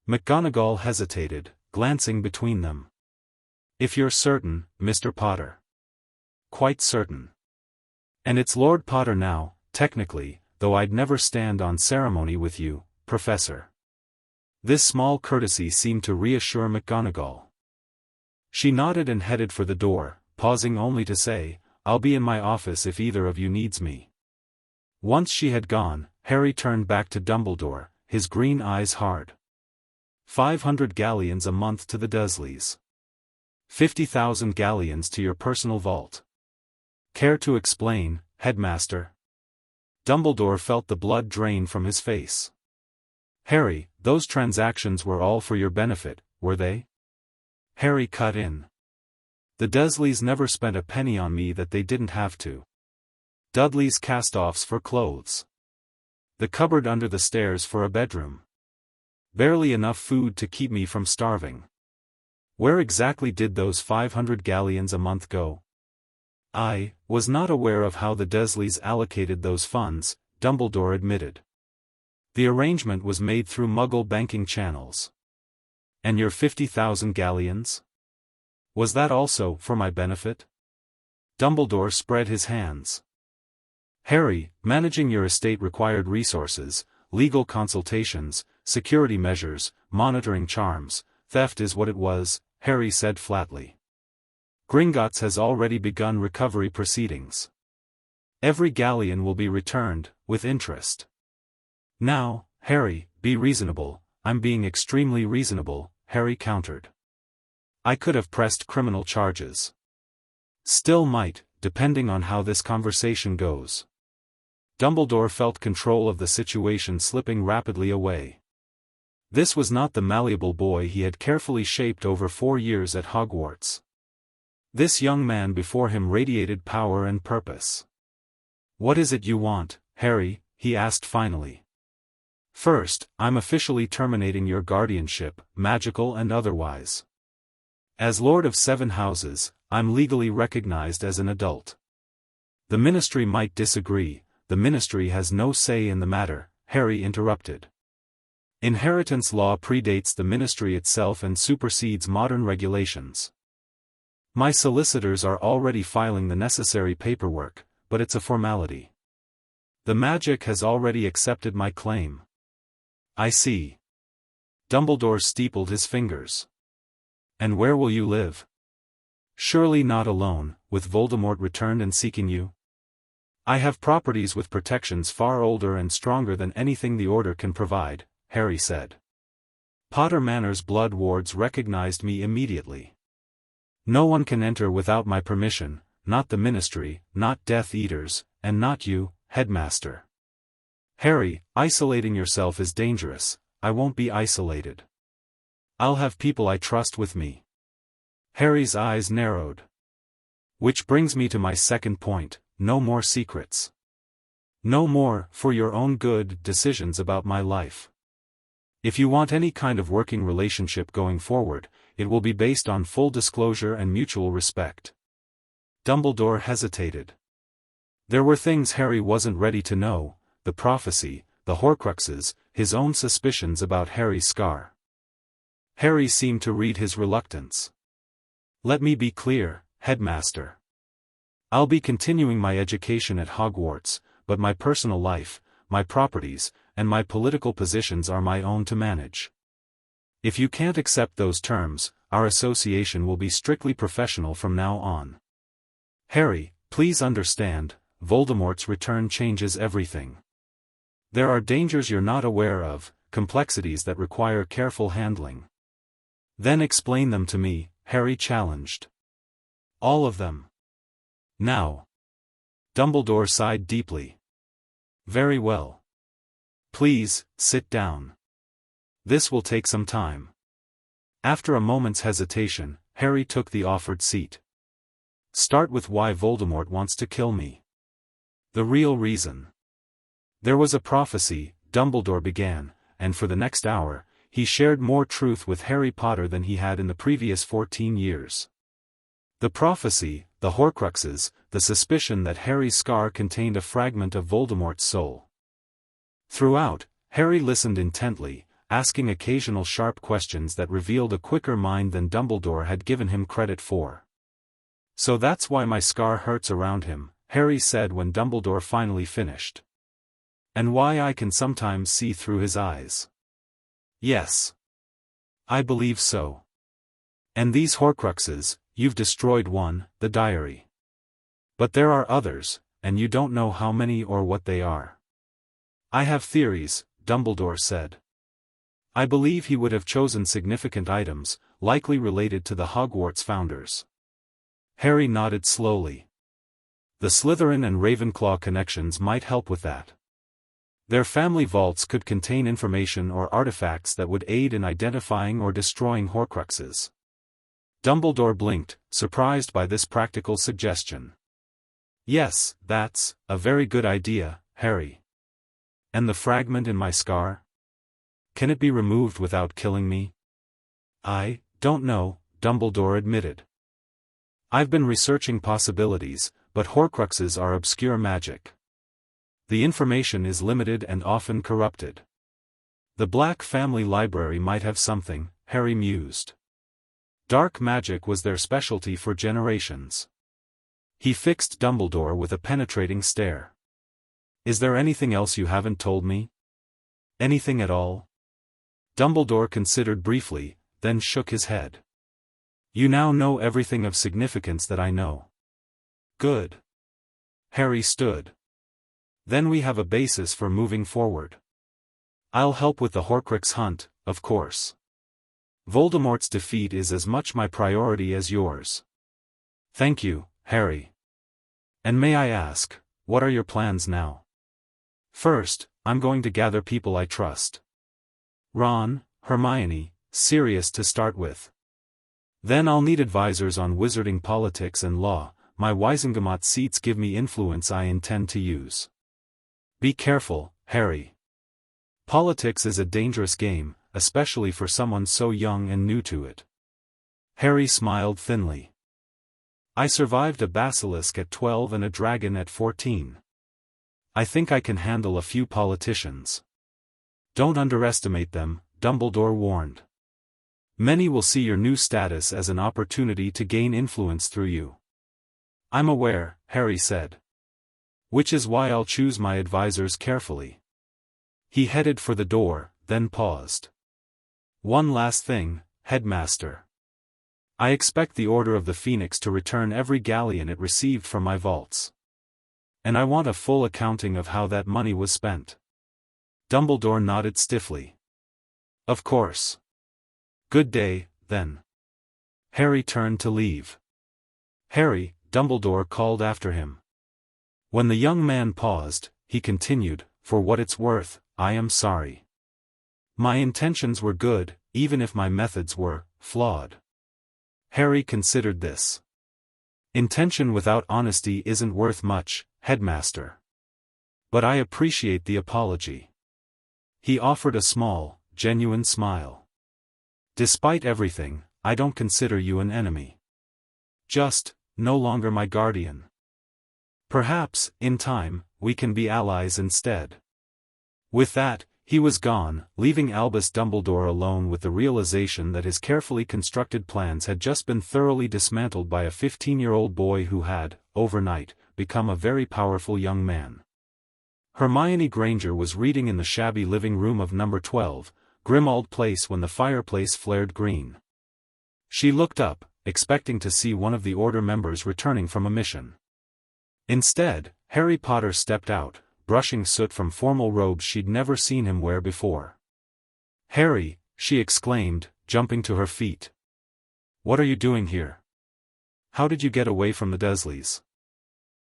McGonagall hesitated, glancing between them. If you're certain, Mr. Potter. Quite certain. And it's Lord Potter now, technically, though I'd never stand on ceremony with you, Professor. This small courtesy seemed to reassure McGonagall. She nodded and headed for the door, pausing only to say, I'll be in my office if either of you needs me. Once she had gone, Harry turned back to Dumbledore, his green eyes hard. 500 galleons a month to the Dursleys. 50,000 galleons to your personal vault. Care to explain, Headmaster? Dumbledore felt the blood drain from his face. Harry, those transactions were all for your benefit, were they? Harry cut in. The Dursleys never spent a penny on me that they didn't have to. Dudley's cast-offs for clothes. The cupboard under the stairs for a bedroom. Barely enough food to keep me from starving. Where exactly did those 500 galleons a month go? I was not aware of how the Dursleys allocated those funds, Dumbledore admitted. The arrangement was made through Muggle banking channels. And your 50,000 galleons? Was that also for my benefit? Dumbledore spread his hands. Harry, managing your estate required resources, legal consultations, security measures, monitoring charms. Theft is what it was, Harry said flatly. Gringotts has already begun recovery proceedings. Every galleon will be returned, with interest. Now, Harry, be reasonable. I'm being extremely reasonable, Harry countered. I could have pressed criminal charges. Still might, depending on how this conversation goes. Dumbledore felt control of the situation slipping rapidly away. This was not the malleable boy he had carefully shaped over 4 years at Hogwarts. This young man before him radiated power and purpose. What is it you want, Harry? He asked finally. First, I'm officially terminating your guardianship, magical and otherwise. As Lord of 7 Houses, I'm legally recognized as an adult. The Ministry might disagree, the Ministry has no say in the matter, Harry interrupted. Inheritance law predates the Ministry itself and supersedes modern regulations. My solicitors are already filing the necessary paperwork, but it's a formality. The magic has already accepted my claim. I see. Dumbledore steepled his fingers. And where will you live? Surely not alone, with Voldemort returned and seeking you? I have properties with protections far older and stronger than anything the Order can provide, Harry said. Potter Manor's blood wards recognized me immediately. No one can enter without my permission, not the Ministry, not Death Eaters, and not you, Headmaster. Harry, isolating yourself is dangerous. I won't be isolated. I'll have people I trust with me. Harry's eyes narrowed. Which brings me to my second point, no more secrets. No more, for your own good, decisions about my life. If you want any kind of working relationship going forward, it will be based on full disclosure and mutual respect. Dumbledore hesitated. There were things Harry wasn't ready to know: the prophecy, the Horcruxes, his own suspicions about Harry's scar. Harry seemed to read his reluctance. "Let me be clear, Headmaster. I'll be continuing my education at Hogwarts, but my personal life, my properties, and my political positions are my own to manage. If you can't accept those terms, our association will be strictly professional from now on. Harry, please understand, Voldemort's return changes everything. There are dangers you're not aware of, complexities that require careful handling." "Then explain them to me," Harry challenged. "All of them. Now." Dumbledore sighed deeply. "Very well. Please, sit down. This will take some time." After a moment's hesitation, Harry took the offered seat. "Start with why Voldemort wants to kill me. The real reason." "There was a prophecy," Dumbledore began, and for the next hour, he shared more truth with Harry Potter than he had in the previous 14 years. The prophecy, the Horcruxes, the suspicion that Harry's scar contained a fragment of Voldemort's soul. Throughout, Harry listened intently, asking occasional sharp questions that revealed a quicker mind than Dumbledore had given him credit for. "So that's why my scar hurts around him," Harry said when Dumbledore finally finished. "And why I can sometimes see through his eyes." "Yes. I believe so. And these Horcruxes, you've destroyed one, the diary. But there are others, and you don't know how many or what they are." "I have theories," Dumbledore said. "I believe he would have chosen significant items, likely related to the Hogwarts founders." Harry nodded slowly. "The Slytherin and Ravenclaw connections might help with that. Their family vaults could contain information or artifacts that would aid in identifying or destroying Horcruxes." Dumbledore blinked, surprised by this practical suggestion. "Yes, that's a very good idea, Harry. And the fragment in my scar? Can it be removed without killing me?" "I don't know," Dumbledore admitted. "I've been researching possibilities, but Horcruxes are obscure magic. The information is limited and often corrupted. The Black family library might have something," Harry mused. "Dark magic was their specialty for generations." He fixed Dumbledore with a penetrating stare. "Is there anything else you haven't told me? Anything at all?" Dumbledore considered briefly, then shook his head. "You now know everything of significance that I know." "Good." Harry stood. "Then we have a basis for moving forward. I'll help with the Horcrux hunt, of course. Voldemort's defeat is as much my priority as yours." "Thank you, Harry. And may I ask, what are your plans now?" "First, I'm going to gather people I trust. Ron, Hermione, Sirius to start with. Then I'll need advisors on wizarding politics and law. My Wisengamot seats give me influence I intend to use. Be careful, Harry. Politics is a dangerous game, especially for someone so young and new to it." Harry smiled thinly. "I survived a basilisk at 12 and a dragon at 14. I think I can handle a few politicians." "Don't underestimate them," Dumbledore warned. "Many will see your new status as an opportunity to gain influence through you." "I'm aware," Harry said. "Which is why I'll choose my advisors carefully." He headed for the door, then paused. "One last thing, Headmaster. I expect the Order of the Phoenix to return every galleon it received from my vaults. And I want a full accounting of how that money was spent." Dumbledore nodded stiffly. "Of course. Good day, then." Harry turned to leave. "Harry," Dumbledore called after him. When the young man paused, he continued, "For what it's worth, I am sorry. My intentions were good, even if my methods were flawed." Harry considered this. "Intention without honesty isn't worth much, Headmaster. But I appreciate the apology." He offered a small, genuine smile. "Despite everything, I don't consider you an enemy. Just, no longer my guardian." Perhaps, in time, we can be allies instead. With that, he was gone, leaving Albus Dumbledore alone with the realization that his carefully constructed plans had just been thoroughly dismantled by a 15-year-old boy who had, overnight, become a very powerful young man. Hermione Granger was reading in the shabby living room of number 12, Grimmauld Place when the fireplace flared green. She looked up, expecting to see one of the Order members returning from a mission. Instead, Harry Potter stepped out, brushing soot from formal robes she'd never seen him wear before. "Harry," she exclaimed, jumping to her feet. "What are you doing here? How did you get away from the Dursleys?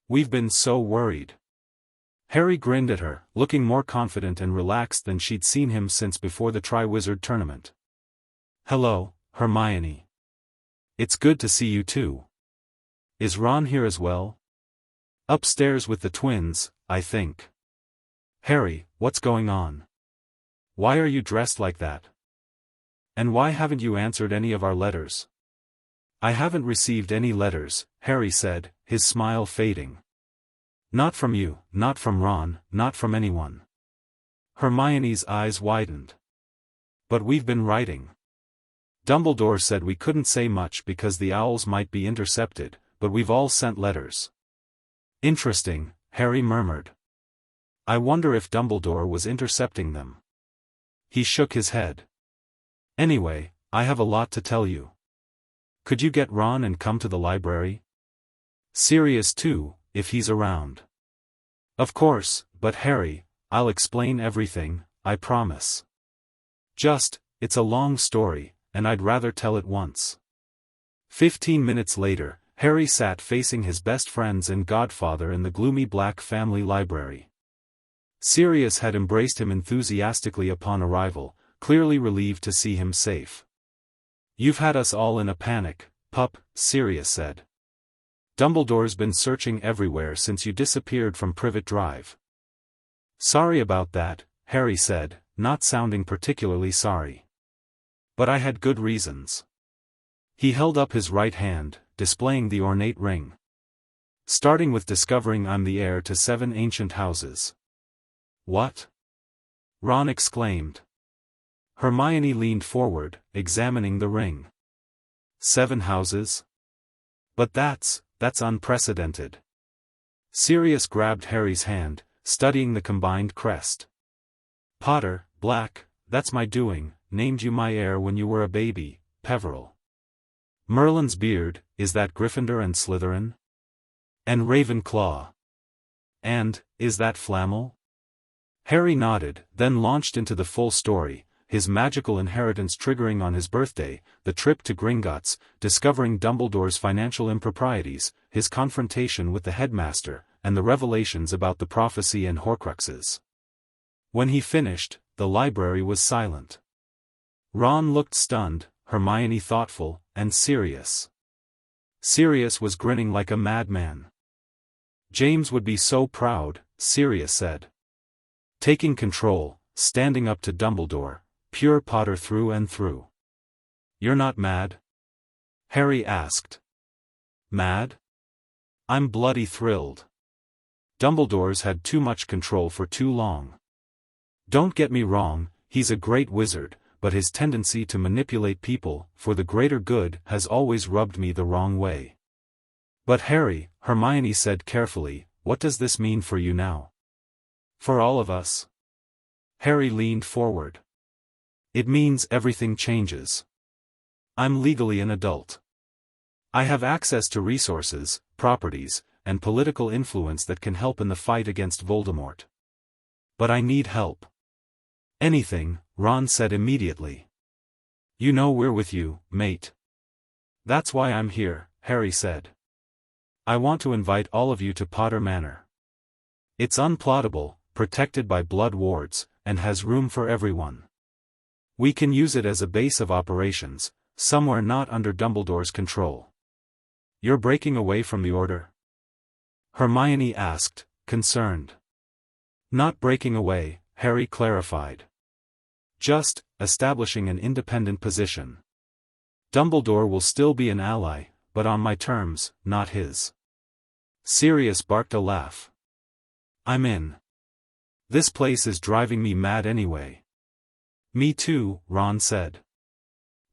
We've been so worried." Harry grinned at her, looking more confident and relaxed than she'd seen him since before the Triwizard Tournament. "Hello, Hermione. It's good to see you too. Is Ron here as well?" "Upstairs with the twins, I think." "Harry, what's going on? Why are you dressed like that? And why haven't you answered any of our letters?" "I haven't received any letters," Harry said, his smile fading. "Not from you, not from Ron, not from anyone." Hermione's eyes widened. "But we've been writing. Dumbledore said we couldn't say much because the owls might be intercepted, but we've all sent letters." "Interesting," Harry murmured. "I wonder if Dumbledore was intercepting them." He shook his head. "Anyway, I have a lot to tell you. Could you get Ron and come to the library? Sirius too, if he's around." "Of course, but Harry, I'll explain everything, I promise. It's a long story, and I'd rather tell it once." 15 minutes later, Harry sat facing his best friends and godfather in the gloomy Black family library. Sirius had embraced him enthusiastically upon arrival, clearly relieved to see him safe. "You've had us all in a panic, pup," Sirius said. "Dumbledore's been searching everywhere since you disappeared from Privet Drive." "Sorry about that," Harry said, not sounding particularly sorry. "But I had good reasons." He held up his right hand, displaying the ornate ring. "Starting with discovering I'm the heir to 7 ancient houses." "What?" Ron exclaimed. Hermione leaned forward, examining the ring. 7 houses? But that's unprecedented." Sirius grabbed Harry's hand, studying the combined crest. "Potter, Black, that's my doing, named you my heir when you were a baby, Peveril. Merlin's beard, is that Gryffindor and Slytherin? And Ravenclaw. And, is that Flamel?" Harry nodded, then launched into the full story, his magical inheritance triggering on his birthday, the trip to Gringotts, discovering Dumbledore's financial improprieties, his confrontation with the headmaster, and the revelations about the prophecy and Horcruxes. When he finished, the library was silent. Ron looked stunned, Hermione thoughtful, and serious. Sirius was grinning like a madman. "James would be so proud," Sirius said. "Taking control, standing up to Dumbledore, pure Potter through and through." "You're not mad?" Harry asked. "Mad? I'm bloody thrilled. Dumbledore's had too much control for too long. Don't get me wrong, he's a great wizard, but his tendency to manipulate people, for the greater good, has always rubbed me the wrong way." "But Harry," Hermione said carefully, "what does this mean for you now? For all of us?" Harry leaned forward. "It means everything changes. I'm legally an adult. I have access to resources, properties, and political influence that can help in the fight against Voldemort. But I need help." "Anything," Ron said immediately. "You know we're with you, mate." "That's why I'm here," Harry said. "I want to invite all of you to Potter Manor. It's unplottable, protected by blood wards, and has room for everyone. We can use it as a base of operations, somewhere not under Dumbledore's control." "You're breaking away from the Order?" Hermione asked, concerned. "Not breaking away," Harry clarified. "Just establishing an independent position. Dumbledore will still be an ally, but on my terms, not his." Sirius barked a laugh. I'm in. This place is driving me mad anyway. Me too, Ron said.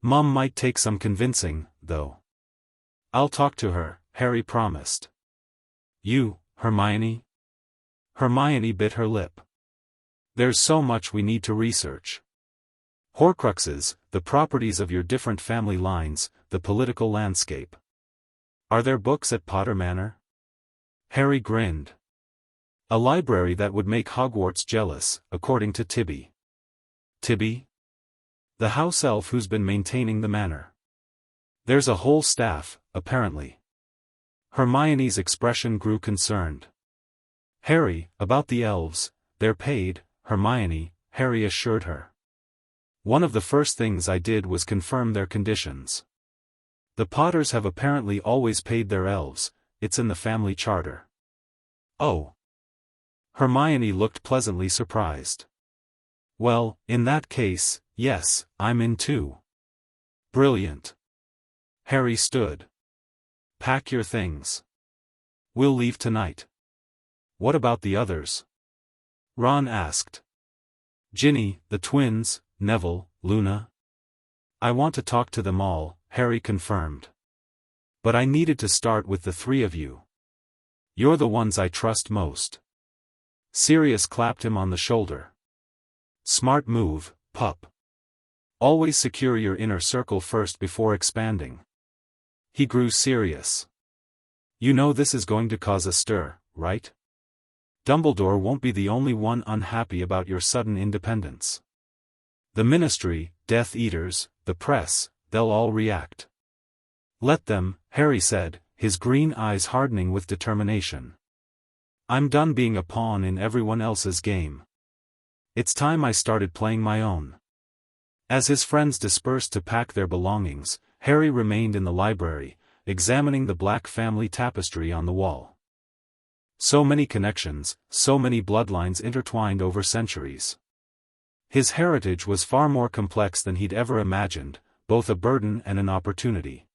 Mum might take some convincing, though. I'll talk to her, Harry promised. You, Hermione? Hermione bit her lip. There's so much we need to research. Horcruxes, the properties of your different family lines, the political landscape. Are there books at Potter Manor? Harry grinned. A library that would make Hogwarts jealous, according to Tibby. Tibby? The house elf who's been maintaining the manor. There's a whole staff, apparently. Hermione's expression grew concerned. Harry, about the elves, they're paid, Hermione, Harry assured her. One of the first things I did was confirm their conditions. The Potters have apparently always paid their elves, it's in the family charter. Oh. Hermione looked pleasantly surprised. Well, in that case, yes, I'm in too. Brilliant. Harry stood. Pack your things. We'll leave tonight. What about the others? Ron asked. Ginny, the twins, Neville, Luna. I want to talk to them all, Harry confirmed. But I needed to start with the three of you. You're the ones I trust most. Sirius clapped him on the shoulder. Smart move, pup. Always secure your inner circle first before expanding. He grew serious. You know this is going to cause a stir, right? Dumbledore won't be the only one unhappy about your sudden independence. The Ministry, Death Eaters, the press, they'll all react. Let them, Harry said, his green eyes hardening with determination. I'm done being a pawn in everyone else's game. It's time I started playing my own. As his friends dispersed to pack their belongings, Harry remained in the library, examining the black family tapestry on the wall. So many connections, so many bloodlines intertwined over centuries. His heritage was far more complex than he'd ever imagined, both a burden and an opportunity.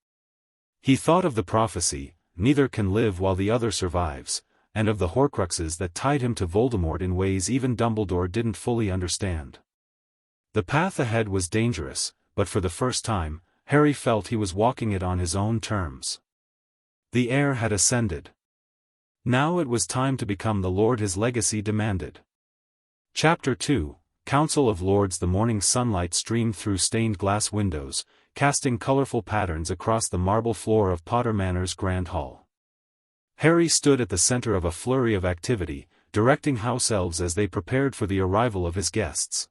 He thought of the prophecy, neither can live while the other survives, and of the Horcruxes that tied him to Voldemort in ways even Dumbledore didn't fully understand. The path ahead was dangerous, but for the first time, Harry felt he was walking it on his own terms. The heir had ascended. Now it was time to become the lord his legacy demanded. Chapter 2, Council of Lords. The morning sunlight streamed through stained glass windows, casting colorful patterns across the marble floor of Potter Manor's grand hall. Harry stood at the center of a flurry of activity, directing house elves as they prepared for the arrival of his guests.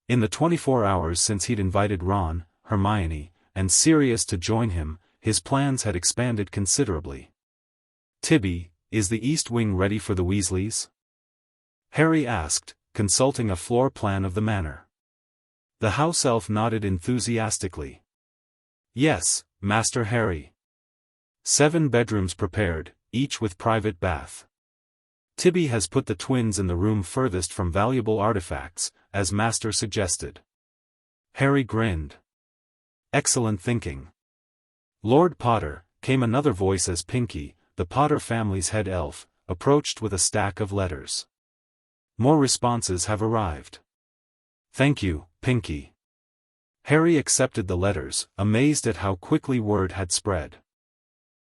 In the 24 hours since he'd invited Ron, Hermione, and Sirius to join him, his plans had expanded considerably. Tibby, is the East Wing ready for the Weasleys? Harry asked, consulting a floor plan of the manor. The house elf nodded enthusiastically. Yes, Master Harry. 7 bedrooms prepared, each with private bath. Tibby has put the twins in the room furthest from valuable artifacts, as Master suggested. Harry grinned. Excellent thinking. Lord Potter, came another voice as Pinky, the Potter family's head elf, approached with a stack of letters. More responses have arrived. Thank you, Pinky. Harry accepted the letters, amazed at how quickly word had spread.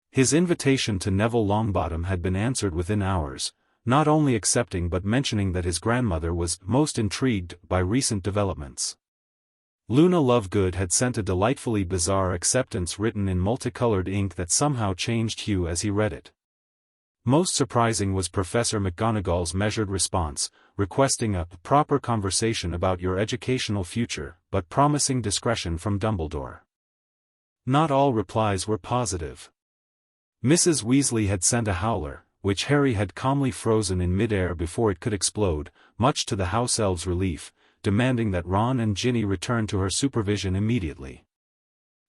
His invitation to Neville Longbottom had been answered within hours, not only accepting but mentioning that his grandmother was most intrigued by recent developments. Luna Lovegood had sent a delightfully bizarre acceptance written in multicolored ink that somehow changed hue as he read it. Most surprising was Professor McGonagall's measured response, requesting a proper conversation about your educational future, but promising discretion from Dumbledore. Not all replies were positive. Mrs. Weasley had sent a howler, which Harry had calmly frozen in mid-air before it could explode, much to the house elves' relief, demanding that Ron and Ginny return to her supervision immediately.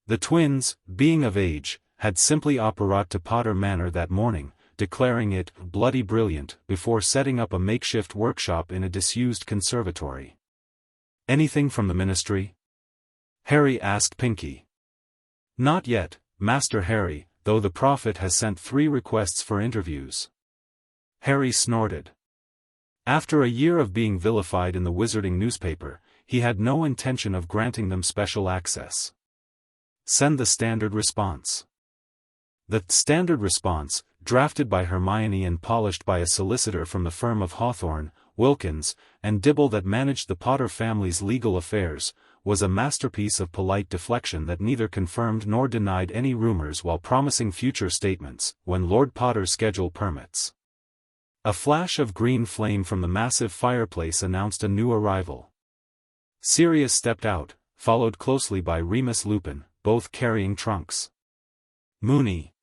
The twins, being of age, had simply apparat to Potter Manor that morning, declaring it bloody brilliant before setting up a makeshift workshop in a disused conservatory. Anything from the Ministry? Harry asked Pinky. Not yet, Master Harry, though the prophet has sent 3 requests for interviews. Harry snorted. After a year of being vilified in the wizarding newspaper, he had no intention of granting them special access. Send the standard response. The standard response, drafted by Hermione and polished by a solicitor from the firm of Hawthorne, Wilkins, and Dibble that managed the Potter family's legal affairs, was a masterpiece of polite deflection that neither confirmed nor denied any rumors while promising future statements, when Lord Potter's schedule permits. A flash of green flame from the massive fireplace announced a new arrival. Sirius stepped out, followed closely by Remus Lupin, both carrying trunks. "Moony!"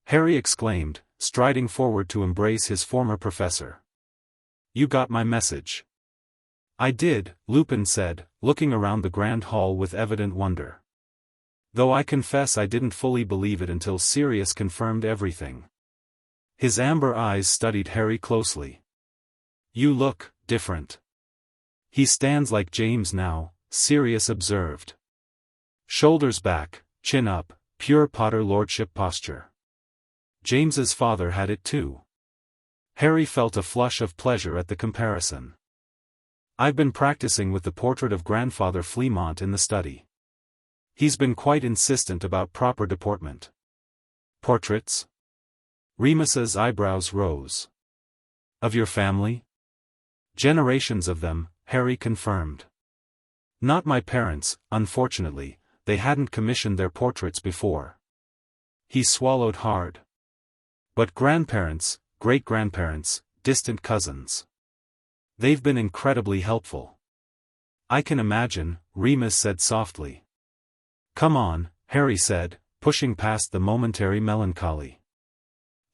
Harry exclaimed, striding forward to embrace his former professor. "You got my message." "I did," Lupin said, looking around the grand hall with evident wonder. "Though I confess I didn't fully believe it until Sirius confirmed everything." His amber eyes studied Harry closely. "You look different." "He stands like James now," Sirius observed. "Shoulders back, chin up, pure Potter lordship posture." James's father had it too. Harry felt a flush of pleasure at the comparison. "I've been practicing with the portrait of Grandfather Fleamont in the study. He's been quite insistent about proper deportment." "Portraits?" Remus's eyebrows rose. "Of your family?" "Generations of them," Harry confirmed. "Not my parents, unfortunately, they hadn't commissioned their portraits before." He swallowed hard. "But grandparents, great-grandparents, distant cousins. They've been incredibly helpful." "I can imagine," Remus said softly. "Come on," Harry said, pushing past the momentary melancholy.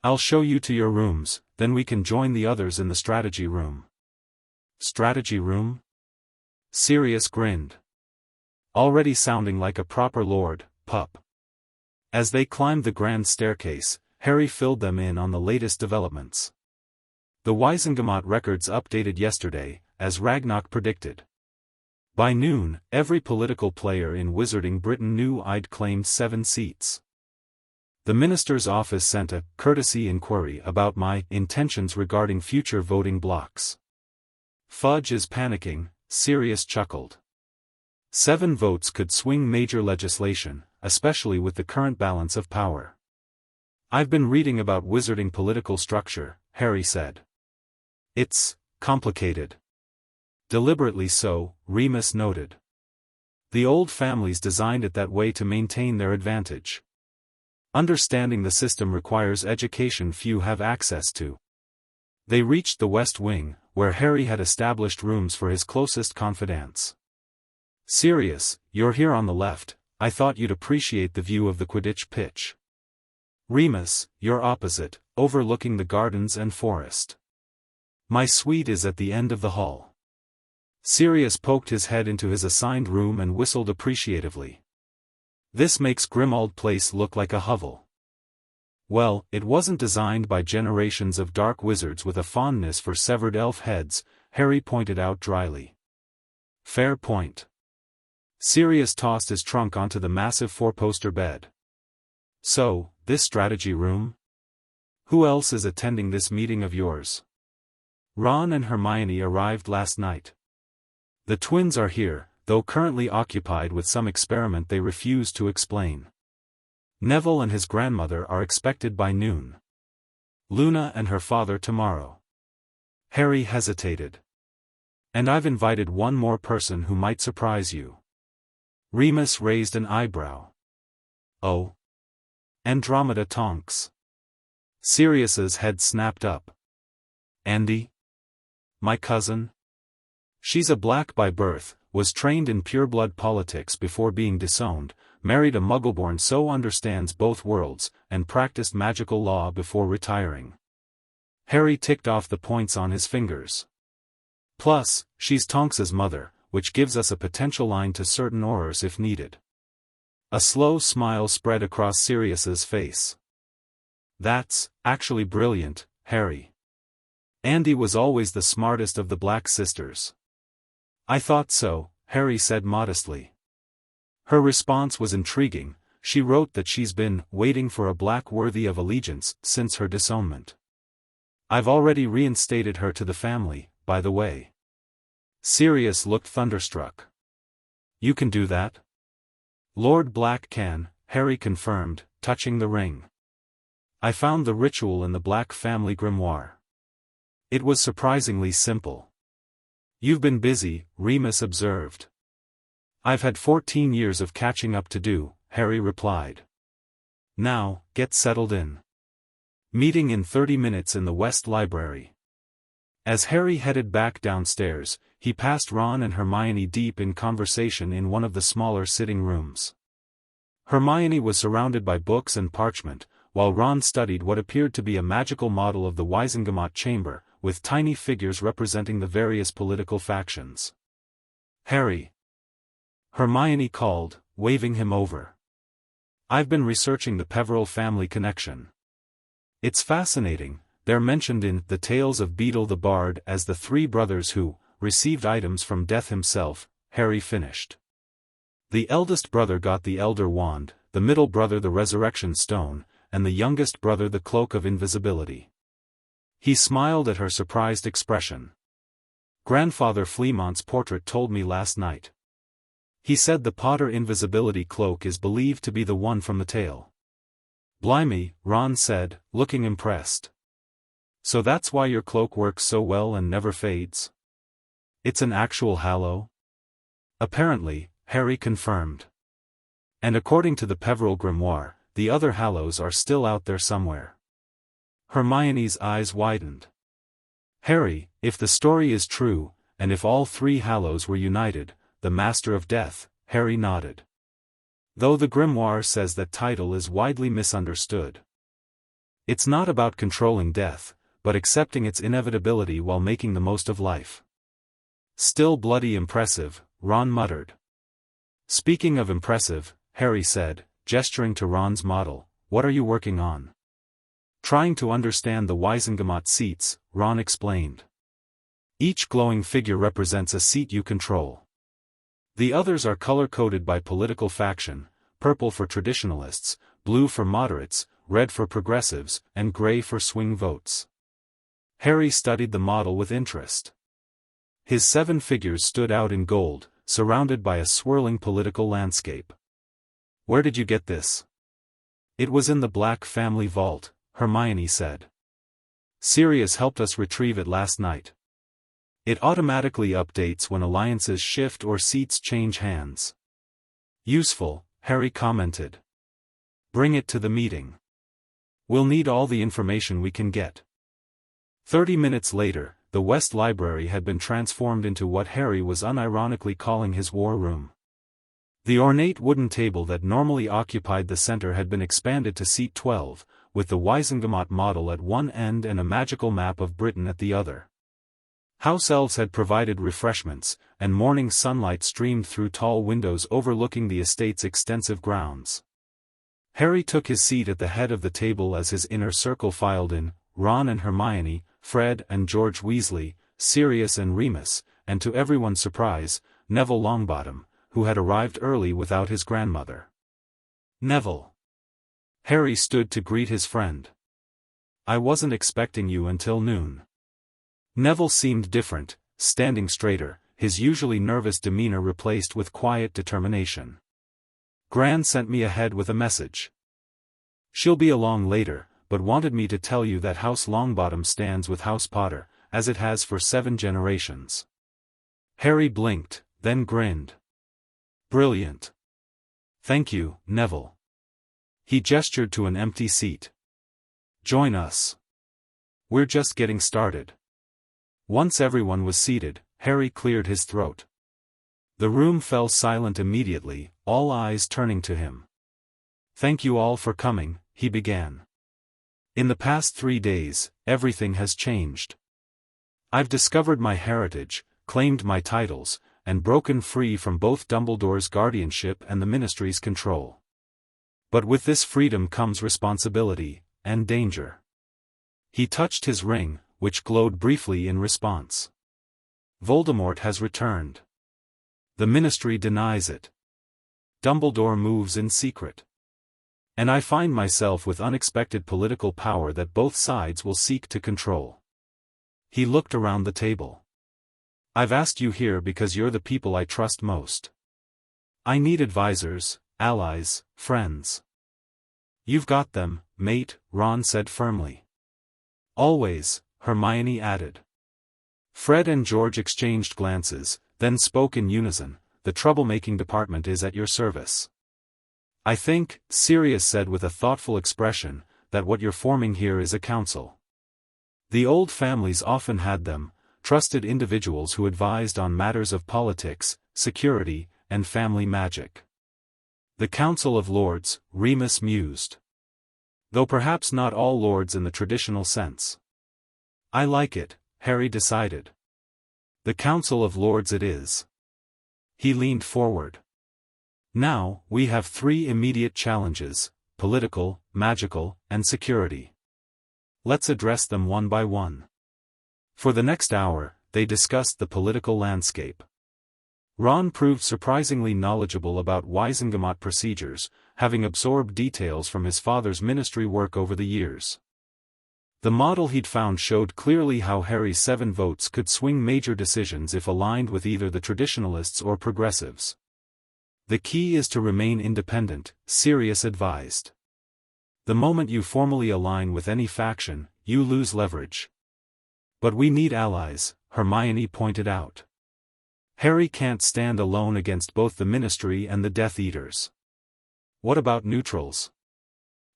"I'll show you to your rooms, then we can join the others in the strategy room." "Strategy room?" Sirius grinned. "Already sounding like a proper lord, pup." As they climbed the grand staircase, Harry filled them in on the latest developments. The Wizengamot records updated yesterday, as Ragnarok predicted. By noon, every political player in Wizarding Britain knew I'd claimed 7 seats. The minister's office sent a courtesy inquiry about my intentions regarding future voting blocks. "Fudge is panicking," Sirius chuckled. 7 votes could swing major legislation, especially with the current balance of power. "I've been reading about wizarding political structure," Harry said. "It's complicated." "Deliberately so," Remus noted. "The old families designed it that way to maintain their advantage. Understanding the system requires education few have access to." They reached the West Wing, where Harry had established rooms for his closest confidants. "Sirius, you're here on the left, I thought you'd appreciate the view of the Quidditch pitch." "Remus, you're opposite, overlooking the gardens and forest." "My suite is at the end of the hall." Sirius poked his head into his assigned room and whistled appreciatively. "This makes Grimmauld Place look like a hovel." "Well, it wasn't designed by generations of dark wizards with a fondness for severed elf heads," Harry pointed out dryly. "Fair point." Sirius tossed his trunk onto the massive 4-poster bed. "So, this strategy room? Who else is attending this meeting of yours?" "Ron and Hermione arrived last night. The twins are here, though currently occupied with some experiment they refuse to explain. Neville and his grandmother are expected by noon. Luna and her father tomorrow." Harry hesitated. "And I've invited one more person who might surprise you." Remus raised an eyebrow. "Oh? Andromeda Tonks." Sirius's head snapped up. "Andy? My cousin? She's a black by birth, was trained in pureblood politics before being disowned, married a Muggleborn so understands both worlds, and practiced magical law before retiring." Harry ticked off the points on his fingers. "Plus, she's Tonks's mother, which gives us a potential line to certain Aurors if needed." A slow smile spread across Sirius's face. "That's actually brilliant, Harry. Andy was always the smartest of the Black sisters." "I thought so," Harry said modestly. Her response was intriguing, she wrote that she's been waiting for a black worthy of allegiance since her disownment. I've already reinstated her to the family, by the way. Sirius looked thunderstruck. You can do that? Lord Black can, Harry confirmed, touching the ring. I found the ritual in the Black family grimoire. It was surprisingly simple. You've been busy, Remus observed. I've had 14 years of catching up to do, Harry replied. Now, get settled in. Meeting in 30 minutes in the West Library. As Harry headed back downstairs, he passed Ron and Hermione deep in conversation in one of the smaller sitting rooms. Hermione was surrounded by books and parchment, while Ron studied what appeared to be a magical model of the Wizengamot chamber, with tiny figures representing the various political factions. Harry! Hermione called, waving him over. I've been researching the Peverell family connection. It's fascinating. They're mentioned in The Tales of Beedle the Bard as the three brothers who received items from Death himself, Harry finished. The eldest brother got the Elder Wand, the middle brother the Resurrection Stone, and the youngest brother the Cloak of Invisibility. He smiled at her surprised expression. Grandfather Fleamont's portrait told me last night. He said the Potter invisibility cloak is believed to be the one from the tale. Blimey, Ron said, looking impressed. So that's why your cloak works so well and never fades? It's an actual halo? Apparently, Harry confirmed. And according to the Peverell grimoire, the other halos are still out there somewhere. Hermione's eyes widened. Harry, if the story is true, and if all three halos were united, the Master of Death, Harry nodded. Though the grimoire says that title is widely misunderstood. It's not about controlling death, but accepting its inevitability while making the most of life. Still bloody impressive, Ron muttered. Speaking of impressive, Harry said, gesturing to Ron's model, what are you working on? Trying to understand the Wizengamot seats, Ron explained. Each glowing figure represents a seat you control. The others are color-coded by political faction, purple for traditionalists, blue for moderates, red for progressives, and gray for swing votes. Harry studied the model with interest. His 7 figures stood out in gold, surrounded by a swirling political landscape. Where did you get this? It was in the Black family vault, Hermione said. Sirius helped us retrieve it last night. It automatically updates when alliances shift or seats change hands. Useful, Harry commented. Bring it to the meeting. We'll need all the information we can get. 30 minutes later, the West Library had been transformed into what Harry was unironically calling his war room. The ornate wooden table that normally occupied the center had been expanded to seat 12, with the Wizengamot model at one end and a magical map of Britain at the other. House elves had provided refreshments, and morning sunlight streamed through tall windows overlooking the estate's extensive grounds. Harry took his seat at the head of the table as his inner circle filed in, Ron and Hermione, Fred and George Weasley, Sirius and Remus, and to everyone's surprise, Neville Longbottom, who had arrived early without his grandmother. Neville. Harry stood to greet his friend. I wasn't expecting you until noon. Neville seemed different, standing straighter, his usually nervous demeanor replaced with quiet determination. Gran sent me ahead with a message. She'll be along later, but wanted me to tell you that House Longbottom stands with House Potter, as it has for 7 generations. Harry blinked, then grinned. Brilliant. Thank you, Neville. He gestured to an empty seat. Join us. We're just getting started. Once everyone was seated, Harry cleared his throat. The room fell silent immediately, all eyes turning to him. Thank you all for coming, he began. In the past 3 days, everything has changed. I've discovered my heritage, claimed my titles, and broken free from both Dumbledore's guardianship and the Ministry's control. But with this freedom comes responsibility, and danger. He touched his ring, which glowed briefly in response. Voldemort has returned. The Ministry denies it. Dumbledore moves in secret. And I find myself with unexpected political power that both sides will seek to control. He looked around the table. I've asked you here because you're the people I trust most. I need advisors, allies, friends. You've got them, mate, Ron said firmly. Always, Hermione added. Fred and George exchanged glances, then spoke in unison. The troublemaking department is at your service. I think, Sirius said with a thoughtful expression, that what you're forming here is a council. The old families often had them, trusted individuals who advised on matters of politics, security, and family magic. The Council of Lords, Remus mused. Though perhaps not all lords in the traditional sense. I like it, Harry decided. The Council of Lords it is. He leaned forward. Now, we have 3 immediate challenges: political, magical, and security. Let's address them one by one. For the next hour, they discussed the political landscape. Ron proved surprisingly knowledgeable about Wizengamot procedures, having absorbed details from his father's ministry work over the years. The model he'd found showed clearly how Harry's 7 votes could swing major decisions if aligned with either the traditionalists or progressives. The key is to remain independent, Sirius advised. The moment you formally align with any faction, you lose leverage. But we need allies, Hermione pointed out. Harry can't stand alone against both the Ministry and the Death Eaters. What about neutrals?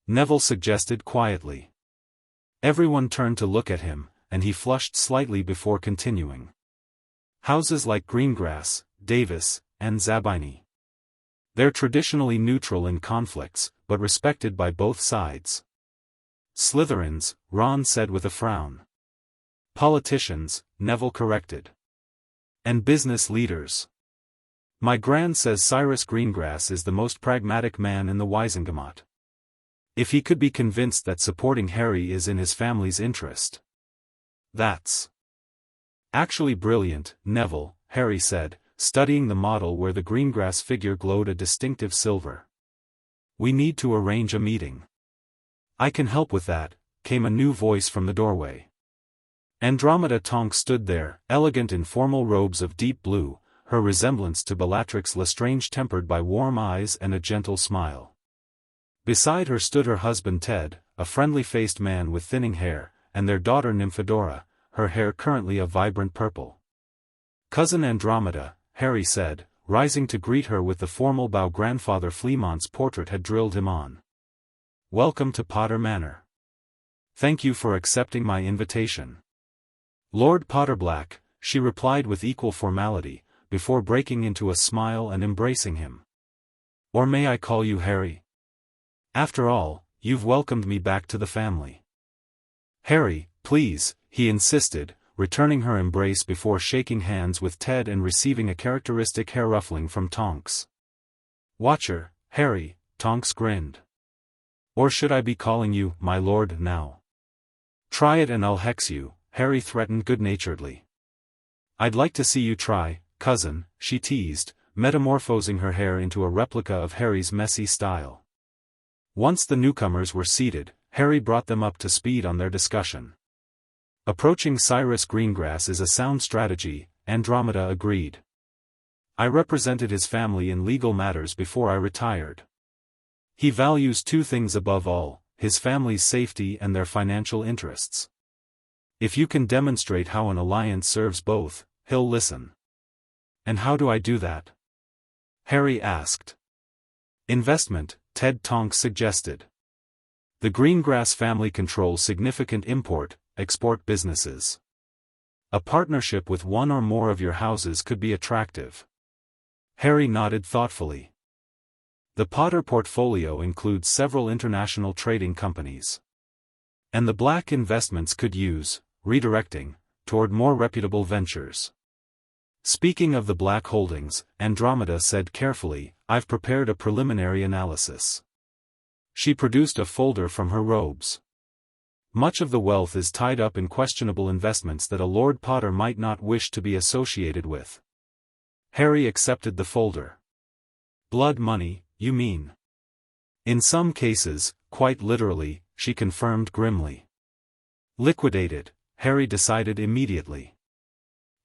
Neville suggested quietly. Everyone turned to look at him, and he flushed slightly before continuing. Houses like Greengrass, Davis, and Zabini. They're traditionally neutral in conflicts, but respected by both sides. Slytherins, Ron said with a frown. Politicians, Neville corrected. And business leaders. My gran says Cyrus Greengrass is the most pragmatic man in the Wizengamot. If he could be convinced that supporting Harry is in his family's interest. That's actually brilliant, Neville, Harry said, studying the model where the Greengrass figure glowed a distinctive silver. We need to arrange a meeting. I can help with that, came a new voice from the doorway. Andromeda Tonks stood there, elegant in formal robes of deep blue, her resemblance to Bellatrix Lestrange tempered by warm eyes and a gentle smile. Beside her stood her husband Ted, a friendly-faced man with thinning hair, and their daughter Nymphadora, her hair currently a vibrant purple. Cousin Andromeda, Harry said, rising to greet her with the formal bow grandfather Fleamont's portrait had drilled him on. Welcome to Potter Manor. Thank you for accepting my invitation. Lord Potterblack, she replied with equal formality, before breaking into a smile and embracing him. Or may I call you Harry? After all, you've welcomed me back to the family. Harry, please, he insisted, returning her embrace before shaking hands with Ted and receiving a characteristic hair ruffling from Tonks. Watcher, Harry, Tonks grinned. Or should I be calling you, my lord, now? Try it and I'll hex you, Harry threatened good-naturedly. I'd like to see you try, cousin, she teased, metamorphosing her hair into a replica of Harry's messy style. Once the newcomers were seated, Harry brought them up to speed on their discussion. Approaching Cyrus Greengrass is a sound strategy, Andromeda agreed. I represented his family in legal matters before I retired. He values 2 things above all, his family's safety and their financial interests. If you can demonstrate how an alliance serves both, he'll listen. And how do I do that? Harry asked. Investment, Ted Tonks suggested. The Greengrass family controls significant import-export businesses. A partnership with one or more of your houses could be attractive. Harry nodded thoughtfully. The Potter portfolio includes several international trading companies. And the Black investments could use redirecting toward more reputable ventures. Speaking of the Black holdings, Andromeda said carefully, I've prepared a preliminary analysis. She produced a folder from her robes. Much of the wealth is tied up in questionable investments that a Lord Potter might not wish to be associated with. Harry accepted the folder. Blood money, you mean? In some cases, quite literally, she confirmed grimly. Liquidated, Harry decided immediately.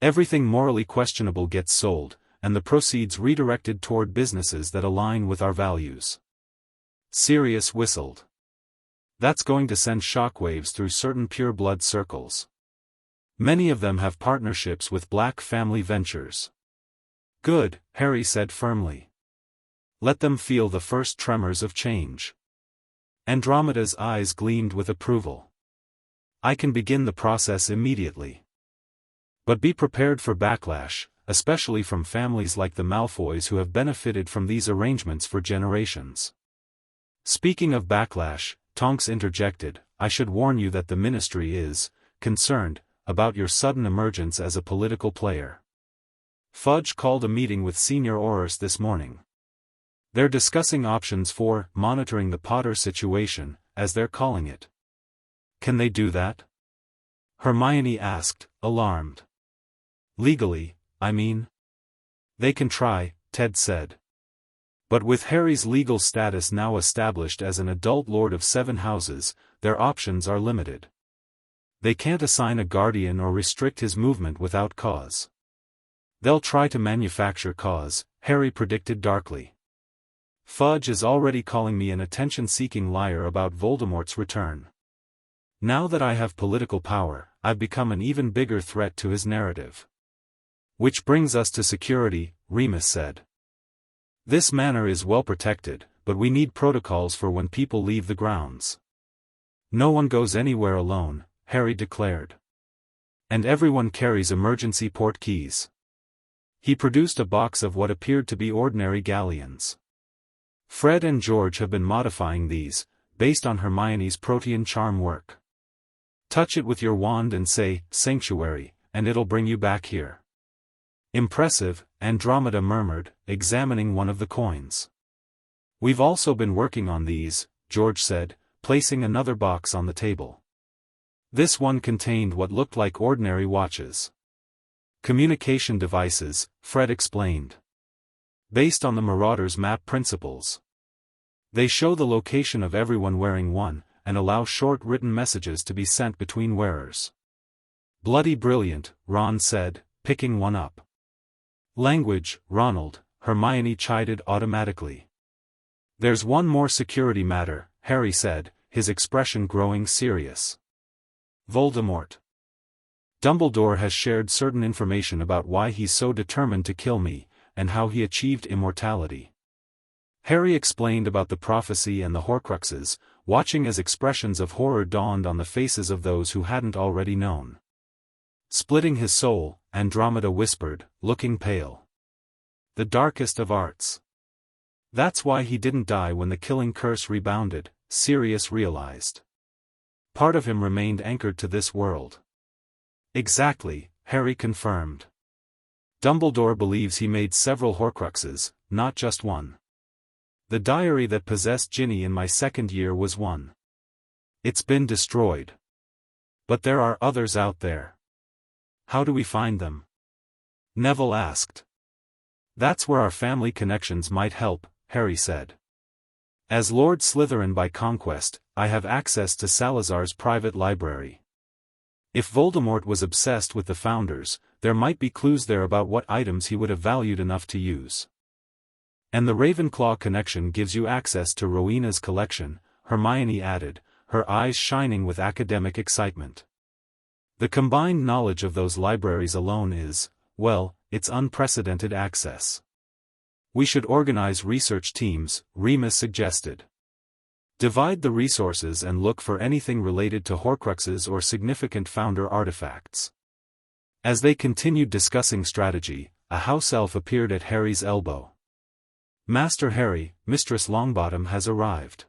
Everything morally questionable gets sold, and the proceeds redirected toward businesses that align with our values. Sirius whistled. That's going to send shockwaves through certain pure-blood circles. Many of them have partnerships with Black family ventures. Good, Harry said firmly. Let them feel the first tremors of change. Andromeda's eyes gleamed with approval. I can begin the process immediately. But be prepared for backlash, especially from families like the Malfoys who have benefited from these arrangements for generations. Speaking of backlash, Tonks interjected, I should warn you that the Ministry is concerned about your sudden emergence as a political player. Fudge called a meeting with Senior Aurors this morning. They're discussing options for monitoring the Potter situation, as they're calling it. Can they do that? Hermione asked, alarmed. Legally, I mean? They can try, Ted said. But with Harry's legal status now established as an adult Lord of 7 Houses, their options are limited. They can't assign a guardian or restrict his movement without cause. They'll try to manufacture cause, Harry predicted darkly. Fudge is already calling me an attention-seeking liar about Voldemort's return. Now that I have political power, I've become an even bigger threat to his narrative. Which brings us to security, Remus said. This manor is well protected, but we need protocols for when people leave the grounds. No one goes anywhere alone, Harry declared. And everyone carries emergency port keys. He produced a box of what appeared to be ordinary galleons. Fred and George have been modifying these, based on Hermione's protean charm work. Touch it with your wand and say, Sanctuary, and it'll bring you back here. Impressive, Andromeda murmured, examining one of the coins. We've also been working on these, George said, placing another box on the table. This one contained what looked like ordinary watches. Communication devices, Fred explained. Based on the Marauder's map principles. They show the location of everyone wearing one, and allow short written messages to be sent between wearers. Bloody brilliant, Ron said, picking one up. Language, Ronald, Hermione chided automatically. There's one more security matter, Harry said, his expression growing serious. Voldemort. Dumbledore has shared certain information about why he's so determined to kill me, and how he achieved immortality. Harry explained about the prophecy and the Horcruxes, watching as expressions of horror dawned on the faces of those who hadn't already known. Splitting his soul, Andromeda whispered, looking pale. The darkest of arts. That's why he didn't die when the killing curse rebounded, Sirius realized. Part of him remained anchored to this world. Exactly, Harry confirmed. Dumbledore believes he made several Horcruxes, not just one. The diary that possessed Ginny in my second year was one. It's been destroyed. But there are others out there. How do we find them? Neville asked. That's where our family connections might help, Harry said. As Lord Slytherin by conquest, I have access to Salazar's private library. If Voldemort was obsessed with the Founders, there might be clues there about what items he would have valued enough to use. And the Ravenclaw connection gives you access to Rowena's collection, Hermione added, her eyes shining with academic excitement. The combined knowledge of those libraries alone is, well, it's unprecedented access. We should organize research teams, Remus suggested. Divide the resources and look for anything related to Horcruxes or significant Founder artifacts. As they continued discussing strategy, a house elf appeared at Harry's elbow. Master Harry, Mistress Longbottom has arrived.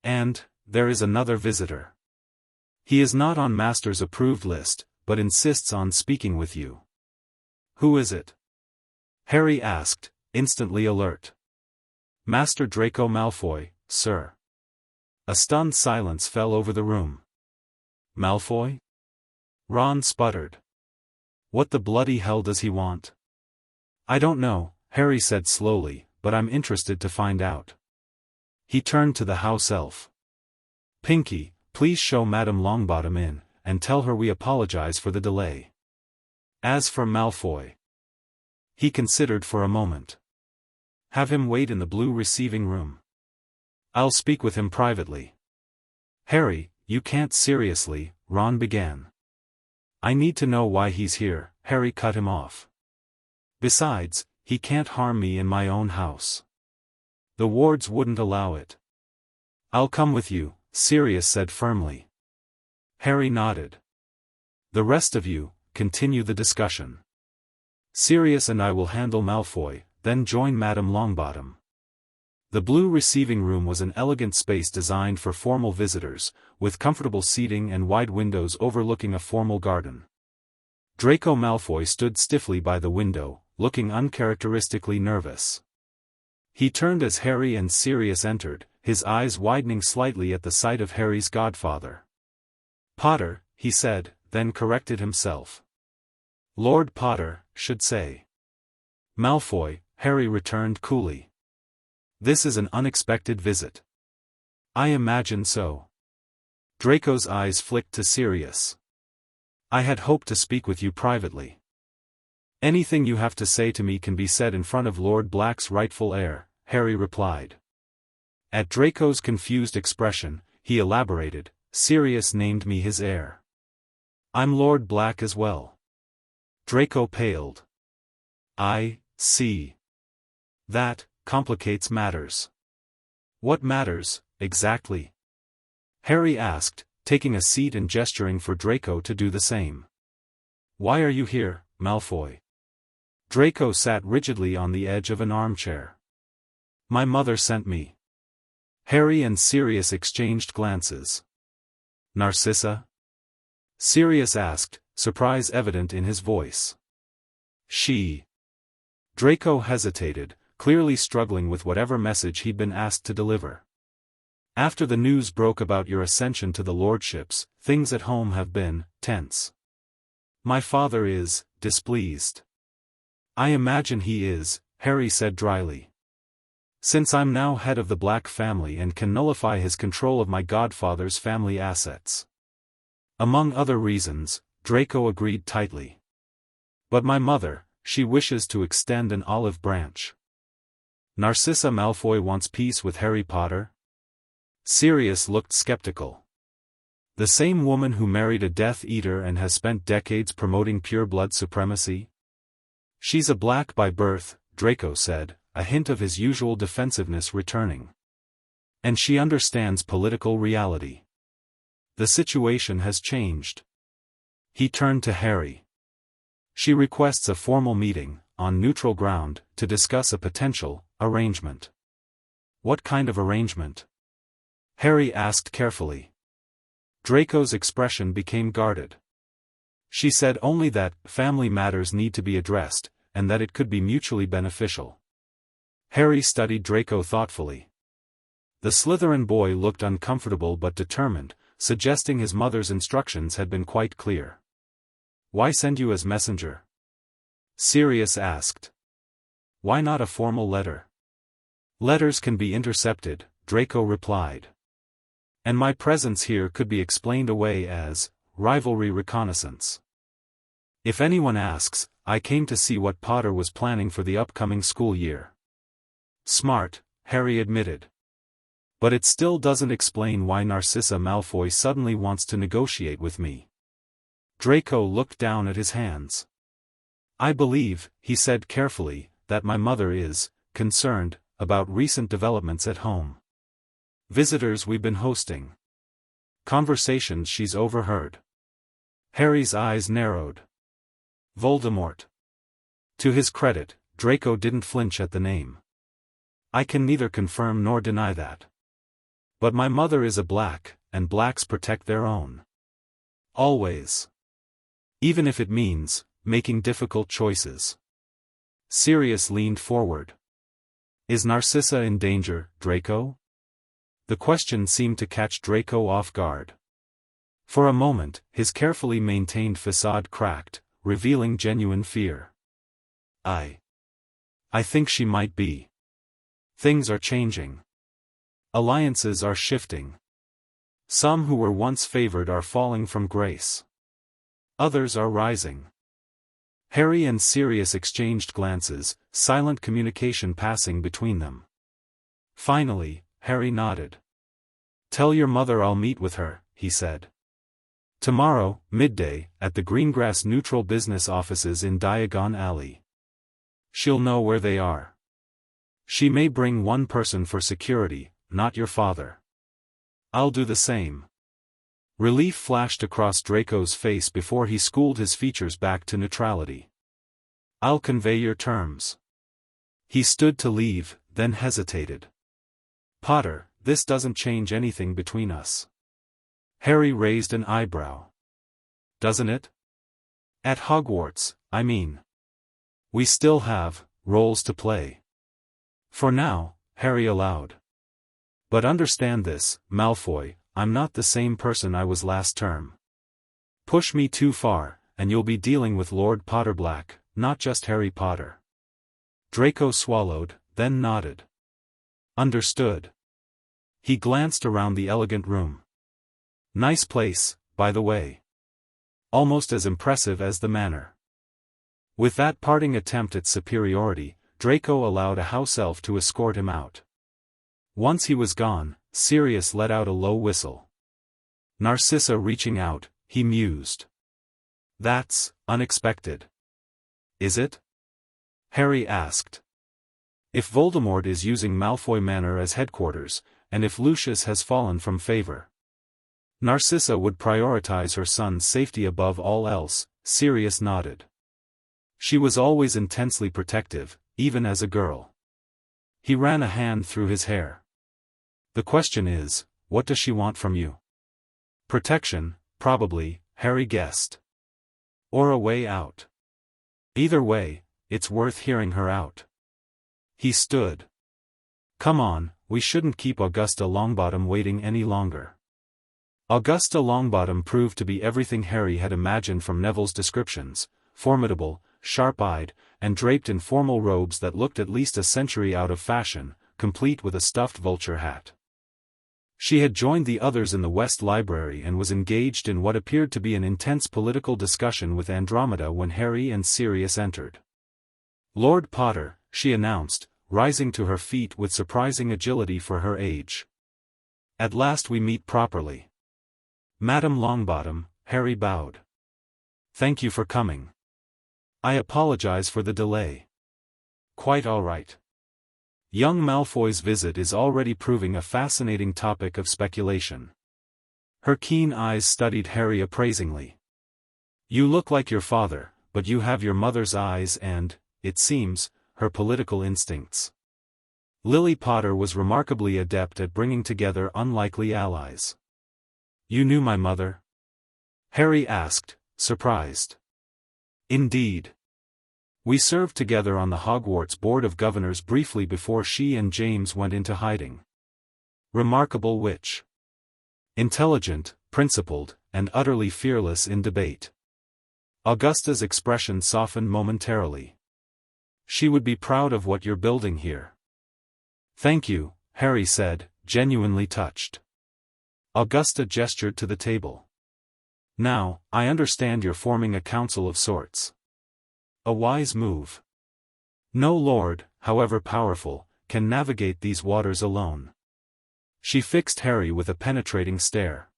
And, there is another visitor. He is not on Master's approved list, but insists on speaking with you. Who is it? Harry asked, instantly alert. Master Draco Malfoy, sir. A stunned silence fell over the room. Malfoy? Ron sputtered. What the bloody hell does he want? I don't know, Harry said slowly, but I'm interested to find out. He turned to the house elf. Pinky, please show Madame Longbottom in, and tell her we apologize for the delay. As for Malfoy. He considered for a moment. Have him wait in the blue receiving room. I'll speak with him privately. Harry, you can't seriously, Ron began. I need to know why he's here, Harry cut him off. Besides, he can't harm me in my own house. The wards wouldn't allow it. I'll come with you, Sirius said firmly. Harry nodded. The rest of you, continue the discussion. Sirius and I will handle Malfoy, then join Madame Longbottom. The blue receiving room was an elegant space designed for formal visitors, with comfortable seating and wide windows overlooking a formal garden. Draco Malfoy stood stiffly by the window, looking uncharacteristically nervous. He turned as Harry and Sirius entered, his eyes widening slightly at the sight of Harry's godfather. Potter, he said, then corrected himself. Lord Potter, should say. Malfoy, Harry returned coolly. This is an unexpected visit. I imagine so. Draco's eyes flicked to Sirius. I had hoped to speak with you privately. Anything you have to say to me can be said in front of Lord Black's rightful heir, Harry replied. At Draco's confused expression, he elaborated, Sirius named me his heir. I'm Lord Black as well. Draco paled. I see. That complicates matters. What matters, exactly? Harry asked, taking a seat and gesturing for Draco to do the same. Why are you here, Malfoy? Draco sat rigidly on the edge of an armchair. My mother sent me. Harry and Sirius exchanged glances. Narcissa? Sirius asked, surprise evident in his voice. She. Draco hesitated, clearly struggling with whatever message he'd been asked to deliver. After the news broke about your ascension to the lordships, things at home have been tense. My father is displeased. I imagine he is, Harry said dryly. Since I'm now head of the Black family and can nullify his control of my godfather's family assets. Among other reasons, Draco agreed tightly. But my mother, she wishes to extend an olive branch. Narcissa Malfoy wants peace with Harry Potter? Sirius looked skeptical. The same woman who married a Death Eater and has spent decades promoting pure blood supremacy? She's a Black by birth, Draco said, a hint of his usual defensiveness returning. And she understands political reality. The situation has changed. He turned to Harry. She requests a formal meeting, on neutral ground, to discuss a potential arrangement. What kind of arrangement? Harry asked carefully. Draco's expression became guarded. She said only that family matters need to be addressed, and that it could be mutually beneficial. Harry studied Draco thoughtfully. The Slytherin boy looked uncomfortable but determined, suggesting his mother's instructions had been quite clear. Why send you as messenger? Sirius asked. Why not a formal letter? Letters can be intercepted, Draco replied. And my presence here could be explained away as rivalry reconnaissance. If anyone asks, I came to see what Potter was planning for the upcoming school year. Smart, Harry admitted. But it still doesn't explain why Narcissa Malfoy suddenly wants to negotiate with me. Draco looked down at his hands. I believe, he said carefully, that my mother is concerned about recent developments at home. Visitors we've been hosting. Conversations she's overheard. Harry's eyes narrowed. Voldemort. To his credit, Draco didn't flinch at the name. I can neither confirm nor deny that. But my mother is a Black, and Blacks protect their own. Always. Even if it means making difficult choices. Sirius leaned forward. Is Narcissa in danger, Draco? The question seemed to catch Draco off guard. For a moment, his carefully maintained facade cracked, revealing genuine fear. I think she might be. Things are changing. Alliances are shifting. Some who were once favored are falling from grace. Others are rising. Harry and Sirius exchanged glances, silent communication passing between them. Finally, Harry nodded. "Tell your mother I'll meet with her," he said. "Tomorrow, midday, at the Greengrass Neutral Business offices in Diagon Alley. She'll know where they are. She may bring one person for security, not your father. I'll do the same." Relief flashed across Draco's face before he schooled his features back to neutrality. "I'll convey your terms." He stood to leave, then hesitated. "Potter, this doesn't change anything between us." Harry raised an eyebrow. "Doesn't it? At Hogwarts, I mean. We still have roles to play." "For now," Harry allowed. "But understand this, Malfoy, I'm not the same person I was last term. Push me too far, and you'll be dealing with Lord Potterblack, not just Harry Potter." Draco swallowed, then nodded. "Understood." He glanced around the elegant room. "Nice place, by the way. Almost as impressive as the Manor." With that parting attempt at superiority, Draco allowed a house elf to escort him out. Once he was gone, Sirius let out a low whistle. Narcissa reaching out, he mused. "That's unexpected." "Is it?" Harry asked. "If Voldemort is using Malfoy Manor as headquarters, and if Lucius has fallen from favor, Narcissa would prioritize her son's safety above all else." Sirius nodded. "She was always intensely protective, even as a girl." He ran a hand through his hair. "The question is, what does she want from you?" "Protection, probably," Harry guessed. "Or a way out. Either way, it's worth hearing her out." He stood. "Come on, we shouldn't keep Augusta Longbottom waiting any longer." Augusta Longbottom proved to be everything Harry had imagined from Neville's descriptions: formidable, sharp-eyed, and draped in formal robes that looked at least a century out of fashion, complete with a stuffed vulture hat. She had joined the others in the West Library and was engaged in what appeared to be an intense political discussion with Andromeda when Harry and Sirius entered. "Lord Potter," she announced, rising to her feet with surprising agility for her age. "At last we meet properly." "Madam Longbottom," Harry bowed. "Thank you for coming. I apologize for the delay." "Quite all right. Young Malfoy's visit is already proving a fascinating topic of speculation." Her keen eyes studied Harry appraisingly. "You look like your father, but you have your mother's eyes and, it seems, her political instincts. Lily Potter was remarkably adept at bringing together unlikely allies." "You knew my mother?" Harry asked, surprised. "Indeed. We served together on the Hogwarts Board of Governors briefly before she and James went into hiding." "Remarkable witch. Intelligent, principled, and utterly fearless in debate." Augusta's expression softened momentarily. "She would be proud of what you're building here." "Thank you," Harry said, genuinely touched. Augusta gestured to the table. "Now, I understand you're forming a council of sorts. A wise move. No lord, however powerful, can navigate these waters alone." She fixed Harry with a penetrating stare.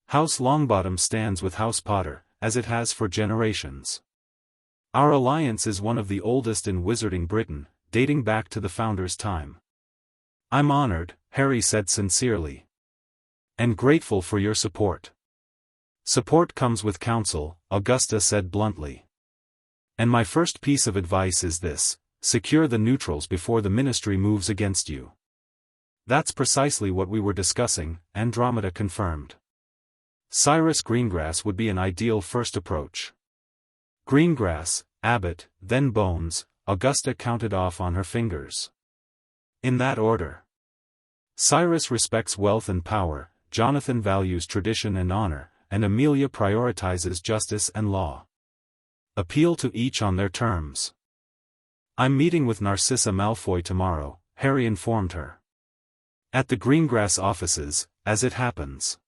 "House Longbottom stands with House Potter, as it has for generations. Our alliance is one of the oldest in Wizarding Britain, dating back to the Founder's time." "I'm honored," Harry said sincerely. "And grateful for your support." "Support comes with counsel," Augusta said bluntly. "And my first piece of advice is this: secure the neutrals before the Ministry moves against you." "That's precisely what we were discussing," Andromeda confirmed. "Cyrus Greengrass would be an ideal first approach." Greengrass, Abbott, then Bones, Augusta counted off on her fingers. "In that order. Cyrus respects wealth and power, Jonathan values tradition and honor, and Amelia prioritizes justice and law. Appeal to each on their terms." "I'm meeting with Narcissa Malfoy tomorrow," Harry informed her. At the Greengrass offices, as it happens.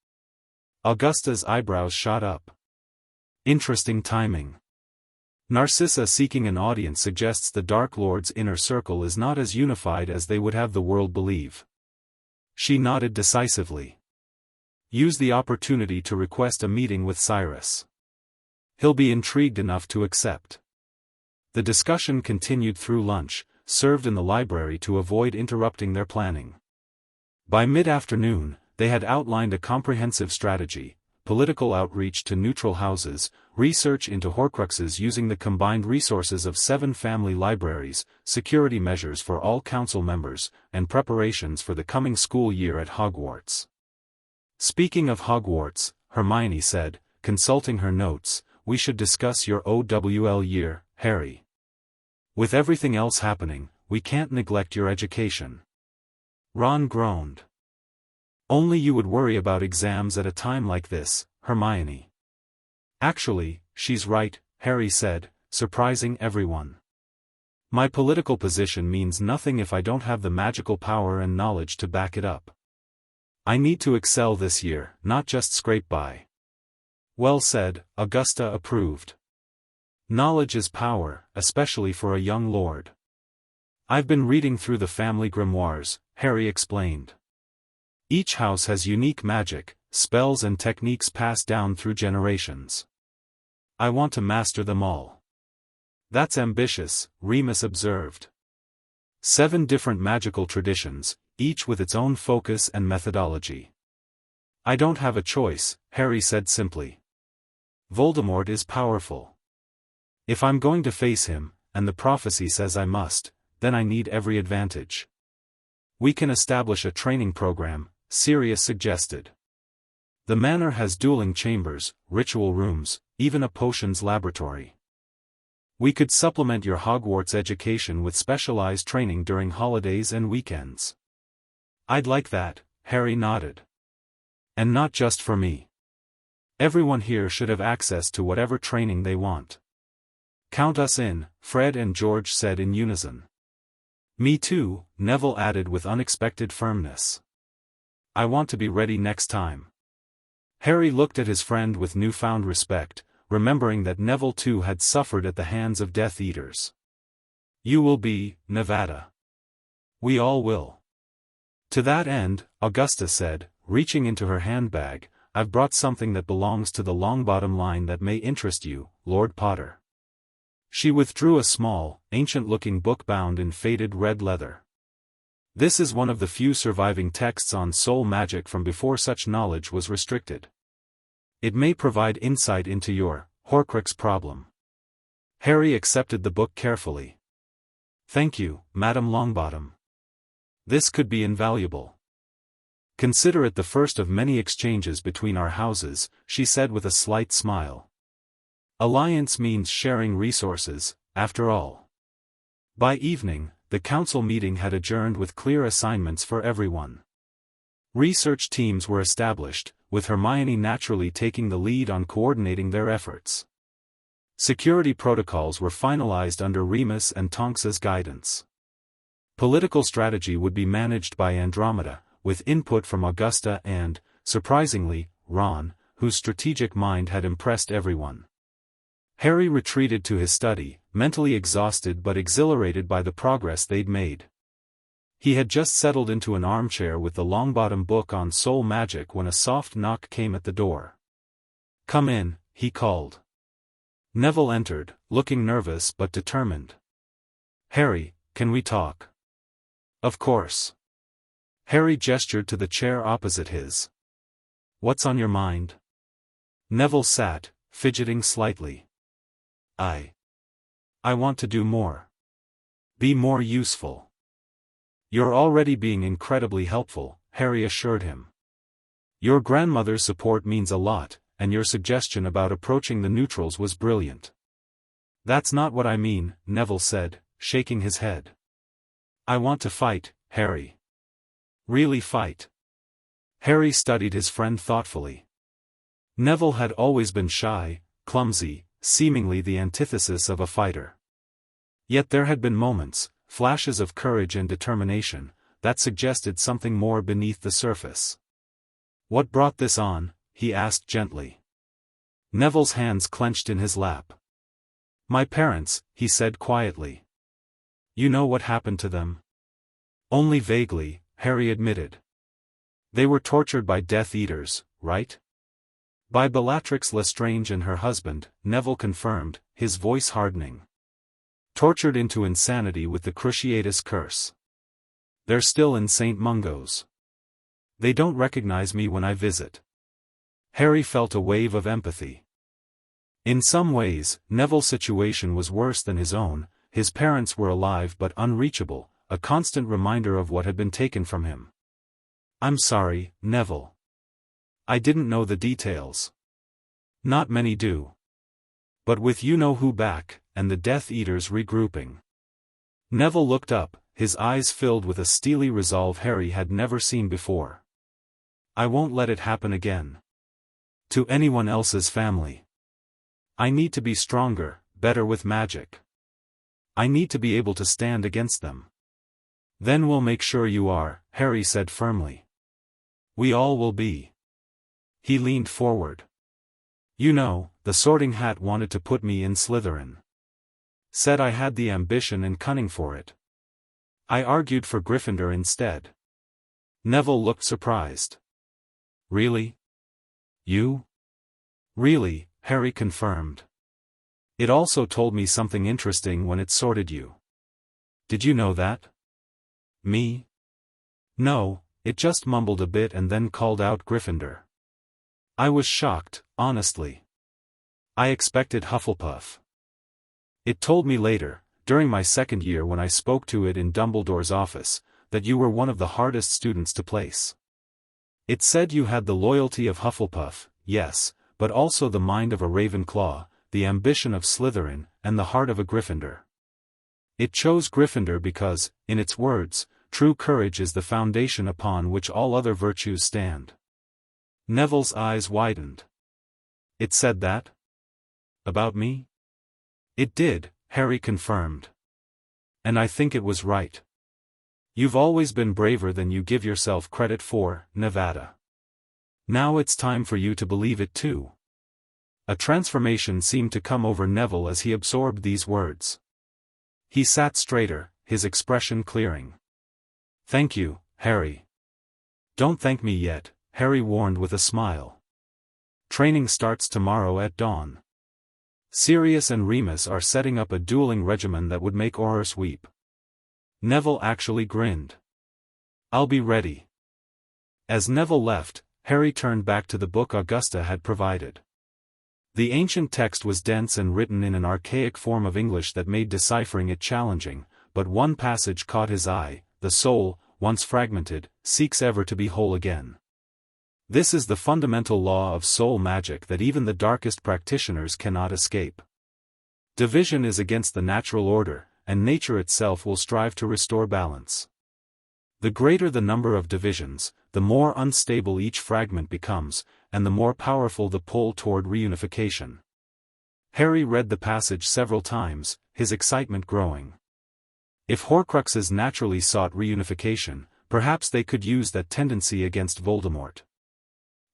Augusta's eyebrows shot up. Interesting timing. Narcissa seeking an audience suggests the Dark Lord's inner circle is not as unified as they would have the world believe. She nodded decisively. Use the opportunity to request a meeting with Cyrus. He'll be intrigued enough to accept. The discussion continued through lunch, served in the library to avoid interrupting their planning. By mid-afternoon, they had outlined a comprehensive strategy: political outreach to neutral houses, research into Horcruxes using the combined resources of 7 family libraries, security measures for all council members, and preparations for the coming school year at Hogwarts. Speaking of Hogwarts, Hermione said, consulting her notes, we should discuss your OWL year, Harry. With everything else happening, we can't neglect your education. Ron groaned. Only you would worry about exams at a time like this, Hermione. Actually, she's right, Harry said, surprising everyone. My political position means nothing if I don't have the magical power and knowledge to back it up. I need to excel this year, not just scrape by. Well said, Augusta approved. Knowledge is power, especially for a young lord. I've been reading through the family grimoires, Harry explained. Each house has unique magic, spells and techniques passed down through generations. I want to master them all. That's ambitious, Remus observed. 7 different magical traditions, each with its own focus and methodology. I don't have a choice, Harry said simply. Voldemort is powerful. If I'm going to face him, and the prophecy says I must, then I need every advantage. We can establish a training program, Sirius suggested. The manor has dueling chambers, ritual rooms, even a potions laboratory. We could supplement your Hogwarts education with specialized training during holidays and weekends. I'd like that, Harry nodded. And not just for me. Everyone here should have access to whatever training they want. Count us in, Fred and George said in unison. Me too, Neville added with unexpected firmness. I want to be ready next time. Harry looked at his friend with newfound respect, remembering that Neville too had suffered at the hands of Death Eaters. You will be, Nevada. We all will. To that end, Augusta said, reaching into her handbag, I've brought something that belongs to the Longbottom line that may interest you, Lord Potter. She withdrew a small, ancient-looking book bound in faded red leather. This is one of the few surviving texts on soul magic from before such knowledge was restricted. It may provide insight into your Horcrux problem. Harry accepted the book carefully. Thank you, Madame Longbottom. This could be invaluable. Consider it the first of many exchanges between our houses, she said with a slight smile. Alliance means sharing resources, after all. By evening, the council meeting had adjourned with clear assignments for everyone. Research teams were established, with Hermione naturally taking the lead on coordinating their efforts. Security protocols were finalized under Remus and Tonks's guidance. Political strategy would be managed by Andromeda, with input from Augusta and, surprisingly, Ron, whose strategic mind had impressed everyone. Harry retreated to his study, mentally exhausted but exhilarated by the progress they'd made. He had just settled into an armchair with the Longbottom book on soul magic when a soft knock came at the door. Come in, he called. Neville entered, looking nervous but determined. Harry, can we talk? Of course. Harry gestured to the chair opposite his. What's on your mind? Neville sat, fidgeting slightly. I want to do more. Be more useful. You're already being incredibly helpful, Harry assured him. Your grandmother's support means a lot, and your suggestion about approaching the neutrals was brilliant. That's not what I mean, Neville said, shaking his head. I want to fight, Harry. Really fight. Harry studied his friend thoughtfully. Neville had always been shy, clumsy, seemingly the antithesis of a fighter. Yet there had been moments, flashes of courage and determination, that suggested something more beneath the surface. "What brought this on?" he asked gently. Neville's hands clenched in his lap. "My parents," he said quietly. "You know what happened to them?" "Only vaguely," Harry admitted. "They were tortured by Death Eaters, right?" "By Bellatrix Lestrange and her husband," Neville confirmed, his voice hardening. "Tortured into insanity with the Cruciatus curse. They're still in St. Mungo's. They don't recognize me when I visit." Harry felt a wave of empathy. In some ways, Neville's situation was worse than his own. His parents were alive but unreachable, a constant reminder of what had been taken from him. "I'm sorry, Neville. I didn't know the details." "Not many do. But with you-know-who back, and the Death Eaters regrouping." Neville looked up, his eyes filled with a steely resolve Harry had never seen before. "I won't let it happen again. To anyone else's family. I need to be stronger, better with magic. I need to be able to stand against them." "Then we'll make sure you are," Harry said firmly. "We all will be." He leaned forward. "You know, the Sorting Hat wanted to put me in Slytherin. Said I had the ambition and cunning for it. I argued for Gryffindor instead." Neville looked surprised. "Really? You?" "Really," Harry confirmed. "It also told me something interesting when it sorted you." "Did you know that?" "Me? No, it just mumbled a bit and then called out Gryffindor. I was shocked, honestly. I expected Hufflepuff. It told me later, during my second year when I spoke to it in Dumbledore's office, that you were one of the hardest students to place. It said you had the loyalty of Hufflepuff, yes, but also the mind of a Ravenclaw, the ambition of Slytherin, and the heart of a Gryffindor. It chose Gryffindor because, in its words, true courage is the foundation upon which all other virtues stand." Neville's eyes widened. "It said that? About me?" "It did," Harry confirmed. "And I think it was right. You've always been braver than you give yourself credit for, Nevada. Now it's time for you to believe it too." A transformation seemed to come over Neville as he absorbed these words. He sat straighter, his expression clearing. "Thank you, Harry." "Don't thank me yet," Harry warned with a smile. "Training starts tomorrow at dawn. Sirius and Remus are setting up a dueling regimen that would make Aurors weep." Neville actually grinned. "I'll be ready." As Neville left, Harry turned back to the book Augusta had provided. The ancient text was dense and written in an archaic form of English that made deciphering it challenging, but one passage caught his eye: "The soul, once fragmented, seeks ever to be whole again." This is the fundamental law of soul magic that even the darkest practitioners cannot escape. Division is against the natural order, and nature itself will strive to restore balance. The greater the number of divisions, the more unstable each fragment becomes, and the more powerful the pull toward reunification. Harry read the passage several times, his excitement growing. If Horcruxes naturally sought reunification, perhaps they could use that tendency against Voldemort.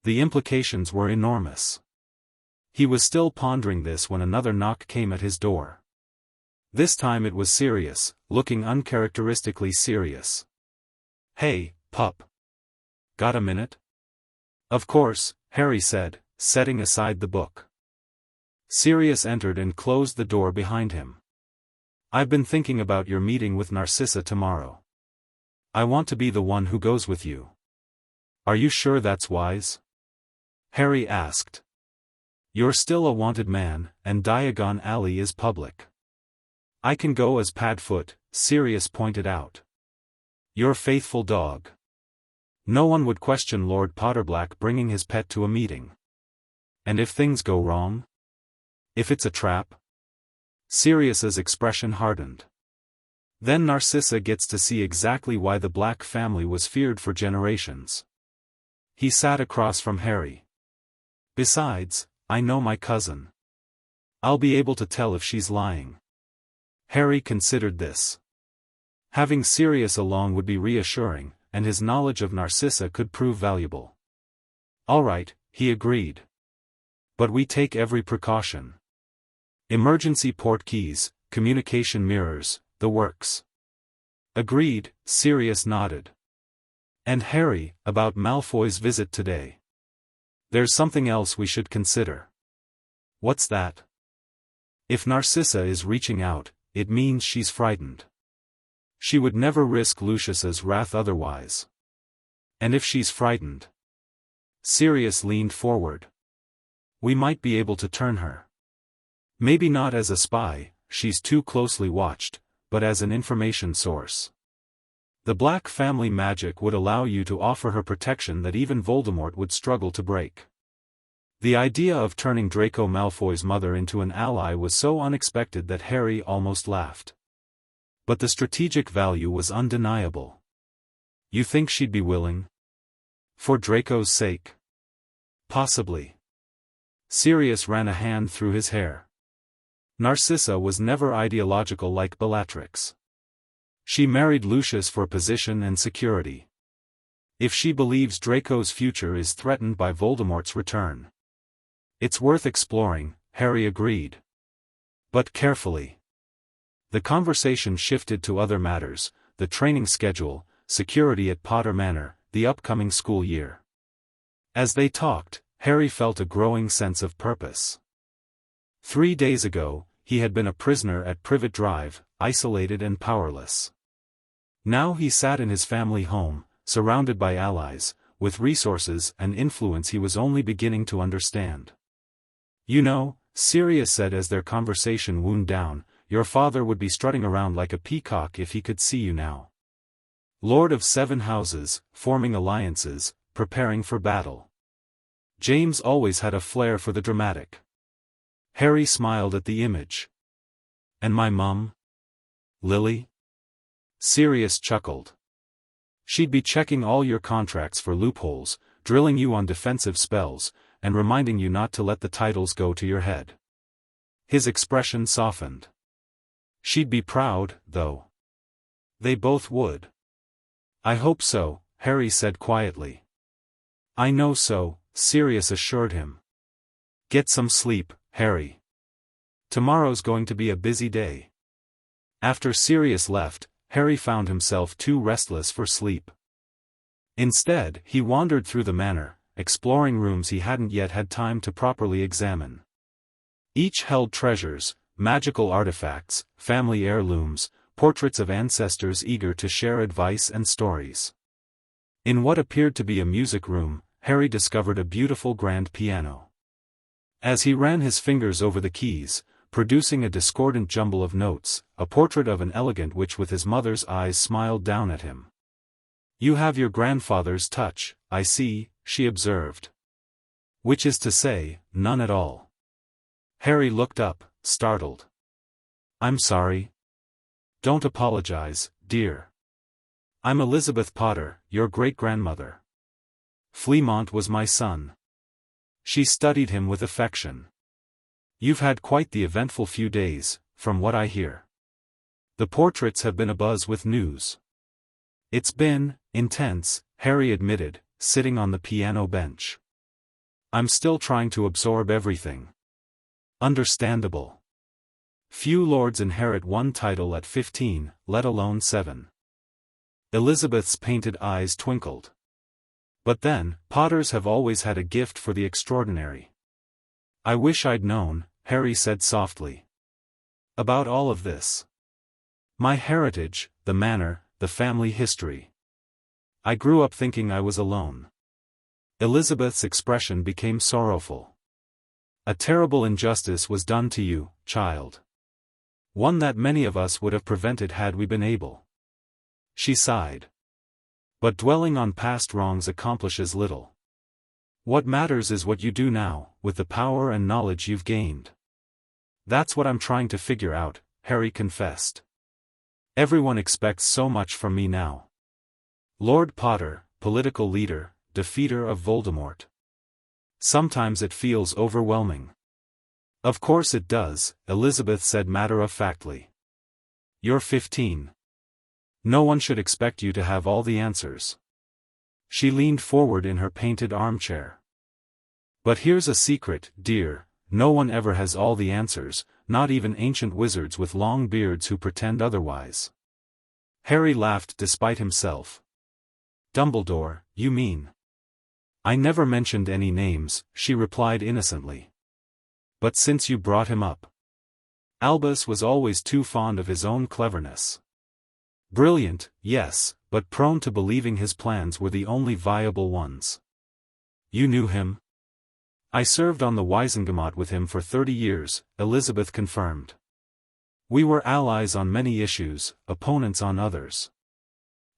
The implications were enormous. He was still pondering this when another knock came at his door. This time it was Sirius, looking uncharacteristically serious. "Hey, pup. Got a minute?" "Of course," Harry said, setting aside the book. Sirius entered and closed the door behind him. "I've been thinking about your meeting with Narcissa tomorrow. I want to be the one who goes with you." "Are you sure that's wise?" Harry asked. "You're still a wanted man, and Diagon Alley is public." "I can go as Padfoot," Sirius pointed out. "Your faithful dog. No one would question Lord Potterblack bringing his pet to a meeting. And if things go wrong? If it's a trap?" Sirius's expression hardened. "Then Narcissa gets to see exactly why the Black family was feared for generations." He sat across from Harry. "Besides, I know my cousin. I'll be able to tell if she's lying." Harry considered this. Having Sirius along would be reassuring, and his knowledge of Narcissa could prove valuable. All right, he agreed. But we take every precaution. Emergency port keys, communication mirrors, the works. Agreed, Sirius nodded. And Harry, about Malfoy's visit today. There's something else we should consider. What's that? If Narcissa is reaching out, it means she's frightened. She would never risk Lucius's wrath otherwise. And if she's frightened... Sirius leaned forward. We might be able to turn her. Maybe not as a spy, she's too closely watched, but as an information source. The Black family magic would allow you to offer her protection that even Voldemort would struggle to break. The idea of turning Draco Malfoy's mother into an ally was so unexpected that Harry almost laughed. But the strategic value was undeniable. You think she'd be willing? For Draco's sake? Possibly. Sirius ran a hand through his hair. Narcissa was never ideological like Bellatrix. She married Lucius for position and security. If she believes Draco's future is threatened by Voldemort's return. It's worth exploring, Harry agreed. But carefully. The conversation shifted to other matters, the training schedule, security at Potter Manor, the upcoming school year. As they talked, Harry felt a growing sense of purpose. 3 days ago, he had been a prisoner at Privet Drive, isolated and powerless. Now he sat in his family home, surrounded by allies, with resources and influence he was only beginning to understand. You know, Sirius said as their conversation wound down, your father would be strutting around like a peacock if he could see you now. Lord of 7 houses, forming alliances, preparing for battle. James always had a flair for the dramatic. Harry smiled at the image. And my mum? Lily? Sirius chuckled. She'd be checking all your contracts for loopholes, drilling you on defensive spells, and reminding you not to let the titles go to your head. His expression softened. She'd be proud, though. They both would. I hope so, Harry said quietly. I know so, Sirius assured him. Get some sleep, Harry. Tomorrow's going to be a busy day. After Sirius left, Harry found himself too restless for sleep. Instead, he wandered through the manor, exploring rooms he hadn't yet had time to properly examine. Each held treasures, magical artifacts, family heirlooms, portraits of ancestors eager to share advice and stories. In what appeared to be a music room, Harry discovered a beautiful grand piano. As he ran his fingers over the keys, producing a discordant jumble of notes, a portrait of an elegant witch with his mother's eyes smiled down at him. You have your grandfather's touch, I see, she observed. Which is to say, none at all. Harry looked up, startled. I'm sorry. Don't apologize, dear. I'm Elizabeth Potter, your great-grandmother. Fleamont was my son. She studied him with affection. You've had quite the eventful few days, from what I hear. The portraits have been abuzz with news. It's been intense, Harry admitted, sitting on the piano bench. I'm still trying to absorb everything. Understandable. Few lords inherit one title at 15, let alone 7. Elizabeth's painted eyes twinkled. But then, Potters have always had a gift for the extraordinary. I wish I'd known, Harry said softly. About all of this. My heritage, the manor, the family history. I grew up thinking I was alone. Elizabeth's expression became sorrowful. A terrible injustice was done to you, child. One that many of us would have prevented had we been able. She sighed. But dwelling on past wrongs accomplishes little. What matters is what you do now, with the power and knowledge you've gained. That's what I'm trying to figure out, Harry confessed. Everyone expects so much from me now. Lord Potter, political leader, defeater of Voldemort. Sometimes it feels overwhelming. Of course it does, Elizabeth said matter-of-factly. You're 15. No one should expect you to have all the answers. She leaned forward in her painted armchair. But here's a secret, dear, no one ever has all the answers, not even ancient wizards with long beards who pretend otherwise. Harry laughed despite himself. Dumbledore, you mean? I never mentioned any names, she replied innocently. But since you brought him up. Albus was always too fond of his own cleverness. Brilliant, yes, but prone to believing his plans were the only viable ones. You knew him? I served on the Wiesengemot with him for 30 years, Elizabeth confirmed. We were allies on many issues, opponents on others.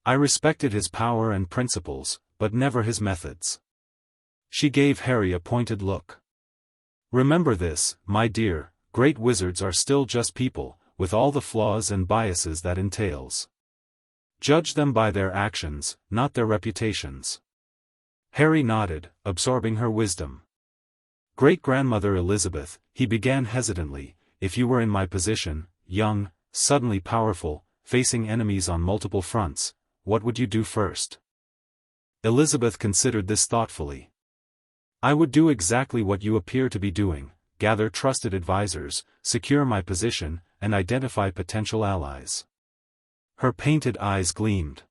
I respected his power and principles, but never his methods. She gave Harry a pointed look. Remember this, my dear, great wizards are still just people, with all the flaws and biases that entails. Judge them by their actions, not their reputations. Harry nodded, absorbing her wisdom. Great-grandmother Elizabeth, he began hesitantly, if you were in my position, young, suddenly powerful, facing enemies on multiple fronts, what would you do first? Elizabeth considered this thoughtfully. I would do exactly what you appear to be doing, gather trusted advisors, secure my position, and identify potential allies. Her painted eyes gleamed.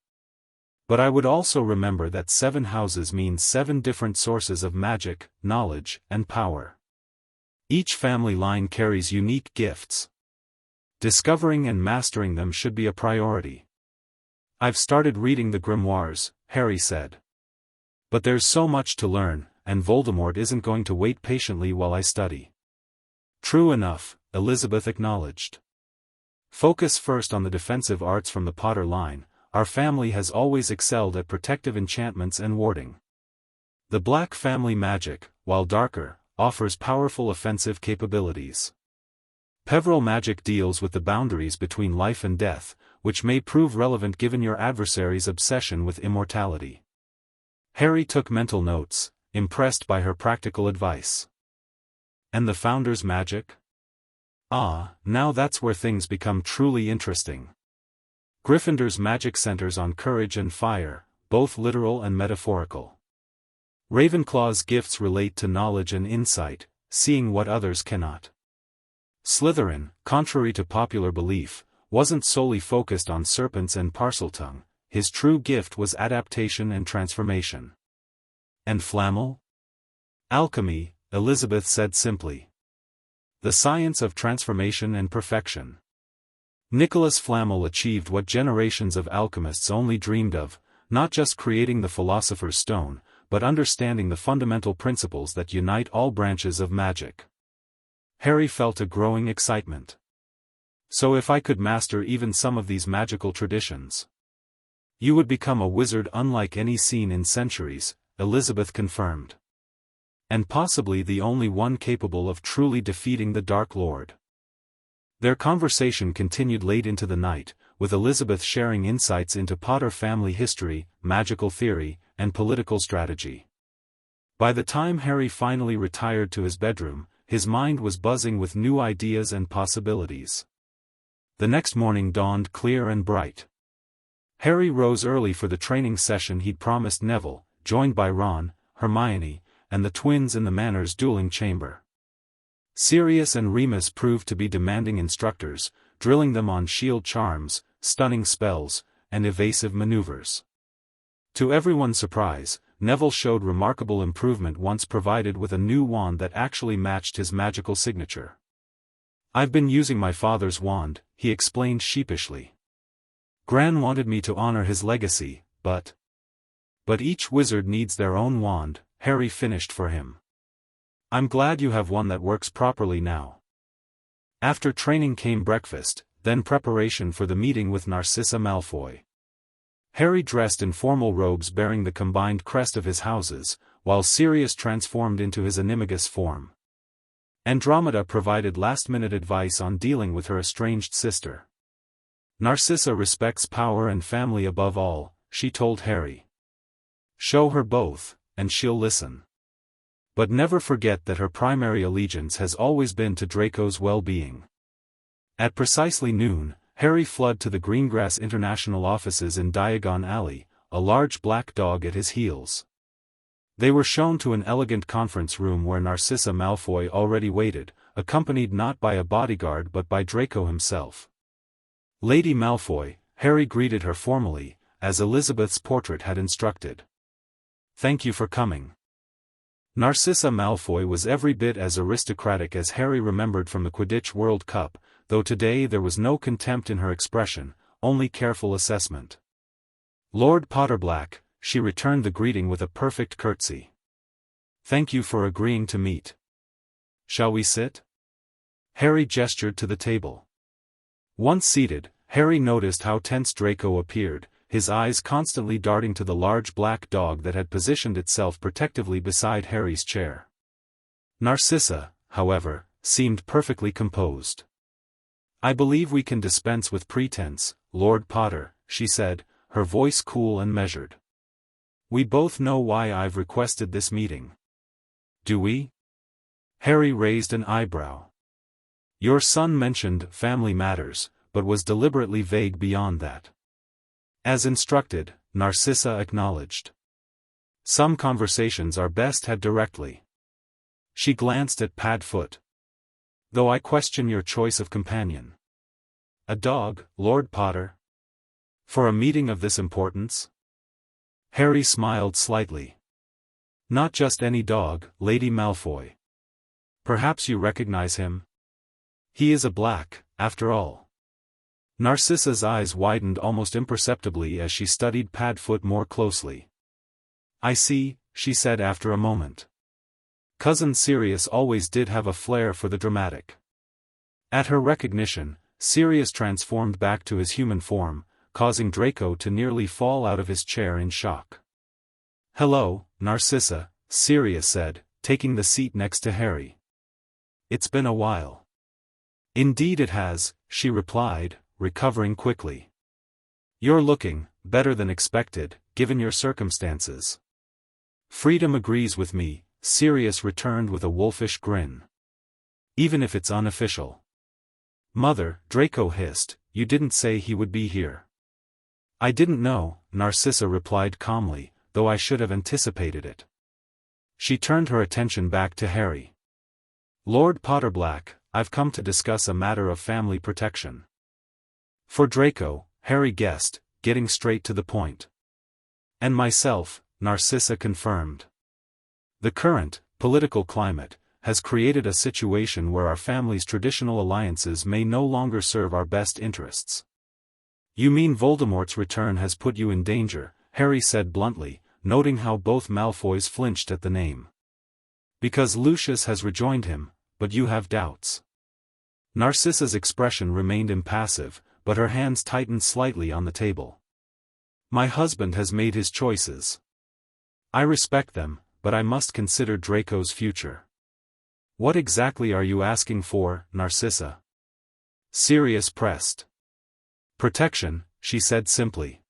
But I would also remember that 7 houses means 7 different sources of magic, knowledge, and power. Each family line carries unique gifts. Discovering and mastering them should be a priority. I've started reading the grimoires, Harry said. But there's so much to learn, and Voldemort isn't going to wait patiently while I study. True enough, Elizabeth acknowledged. Focus first on the defensive arts from the Potter line. Our family has always excelled at protective enchantments and warding. The Black family magic, while darker, offers powerful offensive capabilities. Peveril magic deals with the boundaries between life and death, which may prove relevant given your adversary's obsession with immortality. Harry took mental notes, impressed by her practical advice. And the Founder's magic? Ah, now that's where things become truly interesting. Gryffindor's magic centers on courage and fire, both literal and metaphorical. Ravenclaw's gifts relate to knowledge and insight, seeing what others cannot. Slytherin, contrary to popular belief, wasn't solely focused on serpents and Parseltongue, his true gift was adaptation and transformation. And Flamel? Alchemy, Elizabeth said simply. The science of transformation and perfection. Nicholas Flamel achieved what generations of alchemists only dreamed of, not just creating the Philosopher's Stone, but understanding the fundamental principles that unite all branches of magic. Harry felt a growing excitement. So if I could master even some of these magical traditions, you would become a wizard unlike any seen in centuries, Elizabeth confirmed. And possibly the only one capable of truly defeating the Dark Lord. Their conversation continued late into the night, with Elizabeth sharing insights into Potter family history, magical theory, and political strategy. By the time Harry finally retired to his bedroom, his mind was buzzing with new ideas and possibilities. The next morning dawned clear and bright. Harry rose early for the training session he'd promised Neville, joined by Ron, Hermione, and the twins in the Manor's dueling chamber. Sirius and Remus proved to be demanding instructors, drilling them on shield charms, stunning spells, and evasive maneuvers. To everyone's surprise, Neville showed remarkable improvement once provided with a new wand that actually matched his magical signature. I've been using my father's wand, he explained sheepishly. Gran wanted me to honor his legacy, but each wizard needs their own wand, Harry finished for him. I'm glad you have one that works properly now. After training came breakfast, then preparation for the meeting with Narcissa Malfoy. Harry dressed in formal robes bearing the combined crest of his houses, while Sirius transformed into his animagus form. Andromeda provided last-minute advice on dealing with her estranged sister. Narcissa respects power and family above all, she told Harry. Show her both, and she'll listen. But never forget that her primary allegiance has always been to Draco's well-being. At precisely noon, Harry fled to the Greengrass International offices in Diagon Alley, a large black dog at his heels. They were shown to an elegant conference room where Narcissa Malfoy already waited, accompanied not by a bodyguard but by Draco himself. Lady Malfoy, Harry greeted her formally, as Elizabeth's portrait had instructed. "Thank you for coming." Narcissa Malfoy was every bit as aristocratic as Harry remembered from the Quidditch World Cup, though today there was no contempt in her expression, only careful assessment. "Lord Potterblack," she returned the greeting with a perfect curtsy. "Thank you for agreeing to meet. Shall we sit?" Harry gestured to the table. Once seated, Harry noticed how tense Draco appeared, his eyes constantly darting to the large black dog that had positioned itself protectively beside Harry's chair. Narcissa, however, seemed perfectly composed. "I believe we can dispense with pretense, Lord Potter," she said, her voice cool and measured. "We both know why I've requested this meeting." "Do we?" Harry raised an eyebrow. "Your son mentioned family matters, but was deliberately vague beyond that." As instructed, Narcissa acknowledged. "Some conversations are best had directly." She glanced at Padfoot. "Though I question your choice of companion." "A dog, Lord Potter? For a meeting of this importance?" Harry smiled slightly. "Not just any dog, Lady Malfoy. Perhaps you recognize him? He is a black, after all." Narcissa's eyes widened almost imperceptibly as she studied Padfoot more closely. "I see," she said after a moment. Cousin Sirius always did have a flair for the dramatic. At her recognition, Sirius transformed back to his human form, causing Draco to nearly fall out of his chair in shock. "Hello, Narcissa," Sirius said, taking the seat next to Harry. "It's been a while." "Indeed it has," she replied, recovering quickly. "You're looking better than expected, given your circumstances." "Freedom agrees with me," Sirius returned with a wolfish grin. "Even if it's unofficial." "Mother," Draco hissed, "you didn't say he would be here." "I didn't know," Narcissa replied calmly, "though I should have anticipated it." She turned her attention back to Harry. "Lord Potterblack, I've come to discuss a matter of family protection." For Draco, Harry guessed, getting straight to the point. "And myself," Narcissa confirmed. "The current political climate has created a situation where our family's traditional alliances may no longer serve our best interests." "You mean Voldemort's return has put you in danger," Harry said bluntly, noting how both Malfoys flinched at the name. "Because Lucius has rejoined him, but you have doubts." Narcissa's expression remained impassive, but her hands tightened slightly on the table. "My husband has made his choices. I respect them, but I must consider Draco's future." "What exactly are you asking for, Narcissa?" Sirius pressed. "Protection," she said simply.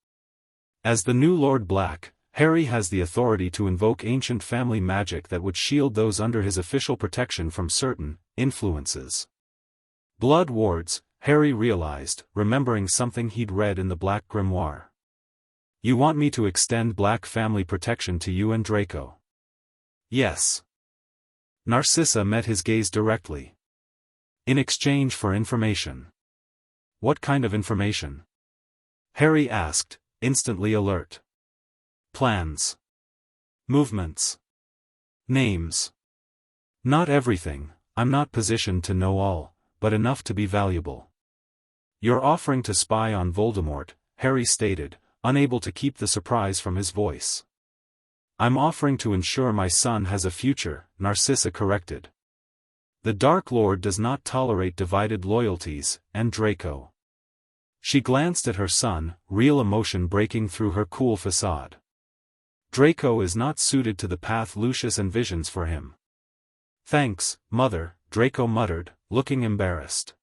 "As the new Lord Black, Harry has the authority to invoke ancient family magic that would shield those under his official protection from certain influences." Blood wards, Harry realized, remembering something he'd read in the Black Grimoire. "You want me to extend Black family protection to you and Draco?" "Yes." Narcissa met his gaze directly. "In exchange for information." "What kind of information?" Harry asked, instantly alert. "Plans. Movements. Names. Not everything, I'm not positioned to know all, but enough to be valuable." "You're offering to spy on Voldemort," Harry stated, unable to keep the surprise from his voice. "I'm offering to ensure my son has a future," Narcissa corrected. "The Dark Lord does not tolerate divided loyalties, and Draco." She glanced at her son, real emotion breaking through her cool facade. "Draco is not suited to the path Lucius envisions for him." "Thanks, Mother," Draco muttered, looking embarrassed.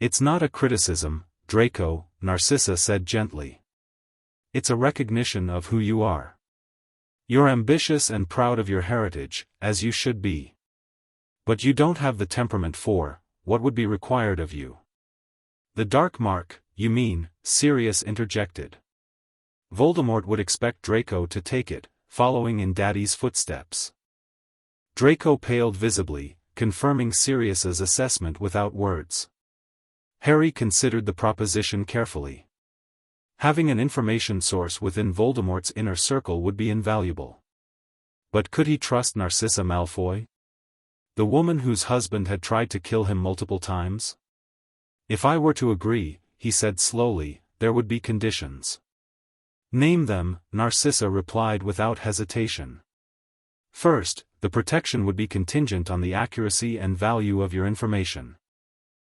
"It's not a criticism, Draco," Narcissa said gently. "It's a recognition of who you are. You're ambitious and proud of your heritage, as you should be. But you don't have the temperament for what would be required of you." The dark mark, you mean, Sirius interjected. Voldemort would expect Draco to take it, following in Daddy's footsteps. Draco paled visibly, confirming Sirius's assessment without words. Harry considered the proposition carefully. Having an information source within Voldemort's inner circle would be invaluable. But could he trust Narcissa Malfoy? The woman whose husband had tried to kill him multiple times? If I were to agree, he said slowly, there would be conditions. Name them, Narcissa replied without hesitation. First, the protection would be contingent on the accuracy and value of your information.